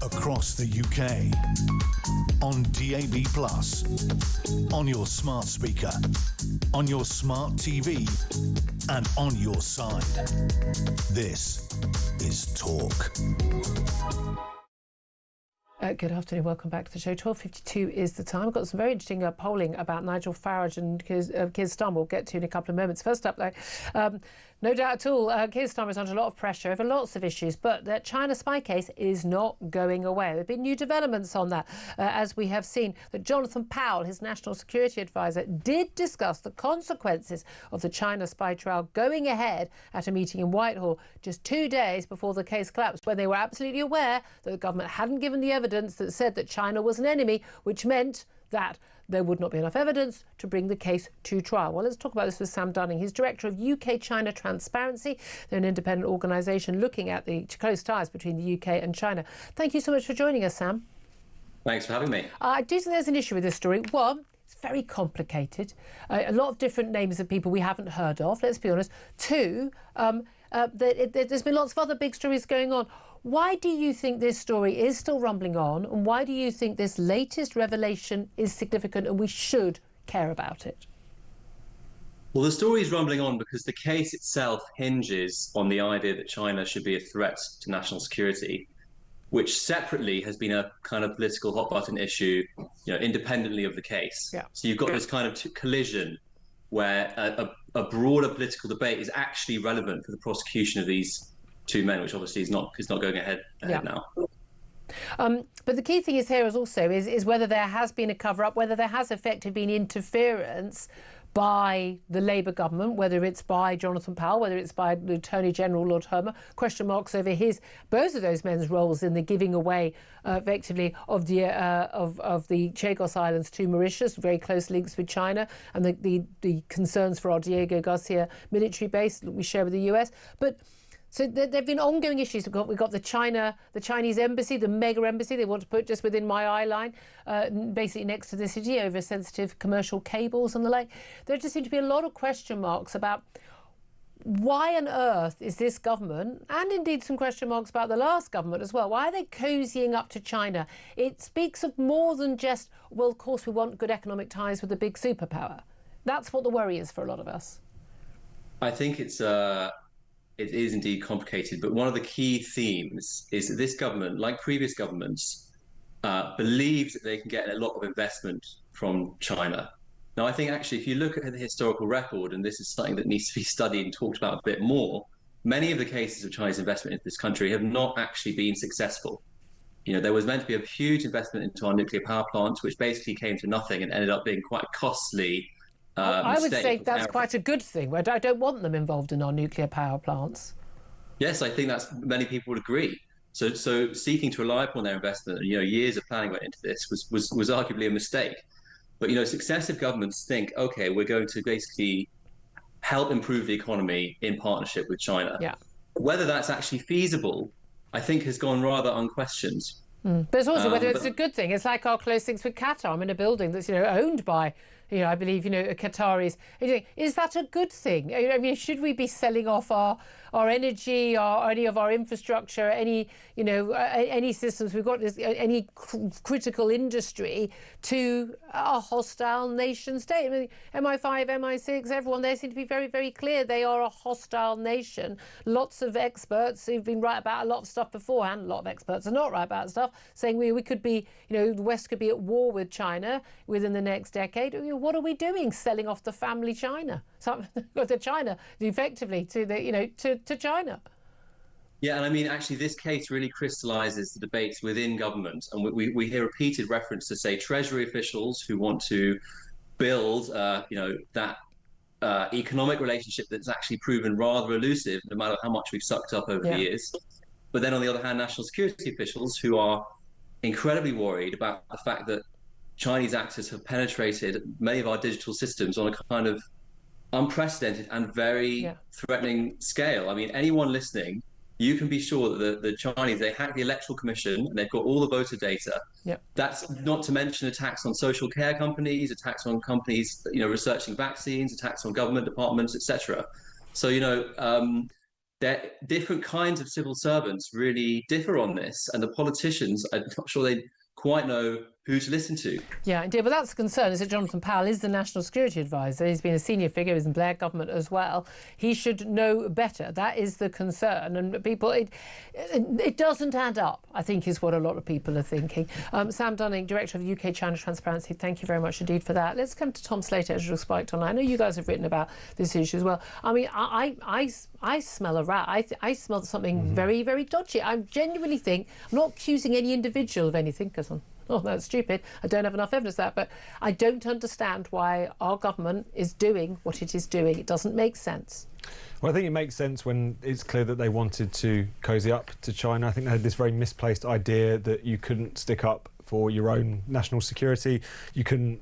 Across the UK, on DAB+, on your smart speaker, on your smart TV, and on your side. This is Talk. Good afternoon, welcome back to the show. 12:52 is the time. I've got some very interesting polling about Nigel Farage and Keir Starmer we'll get to in a couple of moments. First up, though, no doubt at all, Keir Starmer is under a lot of pressure over lots of issues, but the China spy case is not going away. There have been new developments on that, as we have seen that Jonathan Powell, his national security advisor, did discuss the consequences of the China spy trial going ahead at a meeting in Whitehall just 2 days before the case collapsed, when they were absolutely aware that the government hadn't given the evidence that said that China was an enemy, which meant that there would not be enough evidence to bring the case to trial. Well, let's talk about this with Sam Dunning. He's Director of UK-China Transparency. They're an independent organisation looking at the close ties between the UK and China. Thank you so much for joining us, Sam. Thanks for having me. I do think there's an issue with this story. One, it's very complicated. A lot of different names of people we haven't heard of, let's be honest. Two, there's been lots of other big stories going on. Why do you think this story is still rumbling on, and why do you think this latest revelation is significant and we should care about it? Well, the story is rumbling on because the case itself hinges on the idea that China should be a threat to national security, which separately has been a kind of political hot button issue, independently of the case. Yeah. So you've got this kind of collision where a broader political debate is actually relevant for the prosecution of these two men, which obviously is not going ahead now. But the key thing is here is whether there has been a cover-up, whether there has effectively been interference by the Labour government, whether it's by Jonathan Powell, whether it's by the Attorney General Lord Hermer. Question marks over both of those men's roles in the giving away effectively of the Chagos Islands to Mauritius, very close links with China, and the concerns for our Diego Garcia military base that we share with the US. So there have been ongoing issues. We've got the Chinese embassy, the mega embassy they want to put just within my eye line, basically next to the city, over sensitive commercial cables and the like. There just seem to be a lot of question marks about why on earth is this government, and indeed some question marks about the last government as well, why are they cozying up to China? It speaks of more than just, well, of course we want good economic ties with a big superpower. That's what the worry is for a lot of us. I think it is indeed complicated, but one of the key themes is that this government, like previous governments, believes that they can get a lot of investment from China. Now, I think actually, if you look at the historical record, and this is something that needs to be studied and talked about a bit more, many of the cases of Chinese investment into this country have not actually been successful. There was meant to be a huge investment into our nuclear power plants, which basically came to nothing and ended up being quite costly. I would say that's quite a good thing. I don't want them involved in our nuclear power plants. Yes, I think many people would agree. So seeking to rely upon their investment, and years of planning went into this, was arguably a mistake. But successive governments think, okay, we're going to basically help improve the economy in partnership with China. Yeah. Whether that's actually feasible, I think, has gone rather unquestioned. But it's also whether it's a good thing. It's like our close links with Qatar. I'm in a building that's owned by I believe, Qataris. Is that a good thing? I mean, should we be selling off our energy or any of our infrastructure, any systems we've got, any critical industry to a hostile nation state? I mean, MI5, MI6, everyone, they seem to be very, very clear. They are a hostile nation. Lots of experts who've been right about a lot of stuff beforehand. A lot of experts are not right about stuff, saying we could be, the West could be at war with China within the next decade. What are we doing? Selling off the family China, to China, effectively to China. Yeah, and I mean, actually, this case really crystallises the debates within government, and we hear repeated reference to, say, Treasury officials who want to build, that economic relationship that's actually proven rather elusive, no matter how much we've sucked up over the years. But then, on the other hand, national security officials who are incredibly worried about the fact that Chinese actors have penetrated many of our digital systems on a kind of unprecedented and very threatening scale. I mean, anyone listening, you can be sure that the Chinese, they hacked the Electoral Commission and they've got all the voter data. That's not to mention attacks on social care companies, attacks on companies, researching vaccines, attacks on government departments, etc. So, different kinds of civil servants really differ on this, and the politicians, I'm not sure they quite know who to listen to. Yeah, indeed. But that's the concern, is that Jonathan Powell is the National Security Advisor. He's been a senior figure, he's in Blair government as well. He should know better. That is the concern. And people, it doesn't add up, I think, is what a lot of people are thinking. Sam Dunning, Director of UK-China Transparency, thank you very much indeed for that. Let's come to Tom Slater, editor of Spiked Online. I know you guys have written about this issue as well. I mean, I smell a rat. I smell something very, very dodgy. I genuinely think, I'm not accusing any individual of anything, because that's stupid. I don't have enough evidence of that, but I don't understand why our government is doing what it is doing. It doesn't make sense. Well, I think it makes sense when it's clear that they wanted to cozy up to China. I think they had this very misplaced idea that you couldn't stick up for your own national security. You couldn't,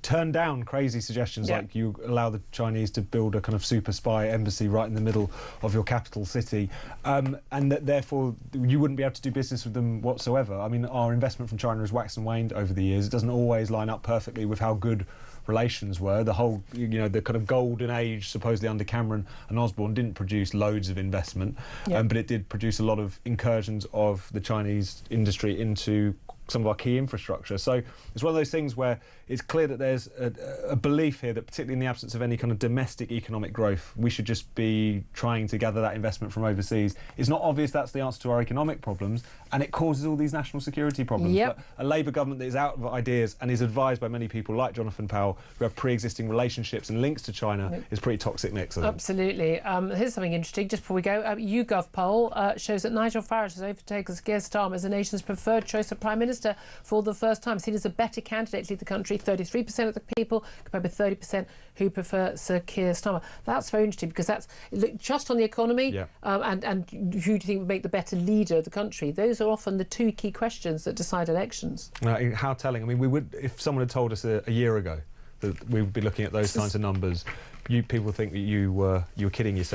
turn down crazy suggestions like you allow the Chinese to build a kind of super spy embassy right in the middle of your capital city, and that therefore you wouldn't be able to do business with them whatsoever. I mean, our investment from China has waxed and waned over the years. It doesn't always line up perfectly with how good relations were. The whole, the kind of golden age, supposedly under Cameron and Osborne, didn't produce loads of investment, but it did produce a lot of incursions of the Chinese industry into some of our key infrastructure. So it's one of those things where it's clear that there's a belief here that, particularly in the absence of any kind of domestic economic growth, we should just be trying to gather that investment from overseas. It's not obvious that's the answer to our economic problems, and it causes all these national security problems. But a Labour government that is out of ideas and is advised by many people like Jonathan Powell, who have pre-existing relationships and links to China, is pretty toxic mix. Absolutely. Here's something interesting, just before we go. YouGov poll shows that Nigel Farage has overtaken Keir Starmer as the nation's preferred choice of Prime Minister for the first time, seen as a better candidate to lead the country. 33% of the people, compared with 30% who prefer Sir Keir Starmer. That's very interesting, because that's just on the economy and who do you think would make the better leader of the country. Those are often the two key questions that decide elections. How telling. I mean, we would, if someone had told us a year ago that we would be looking at those kinds of numbers, people think that you were kidding yourself.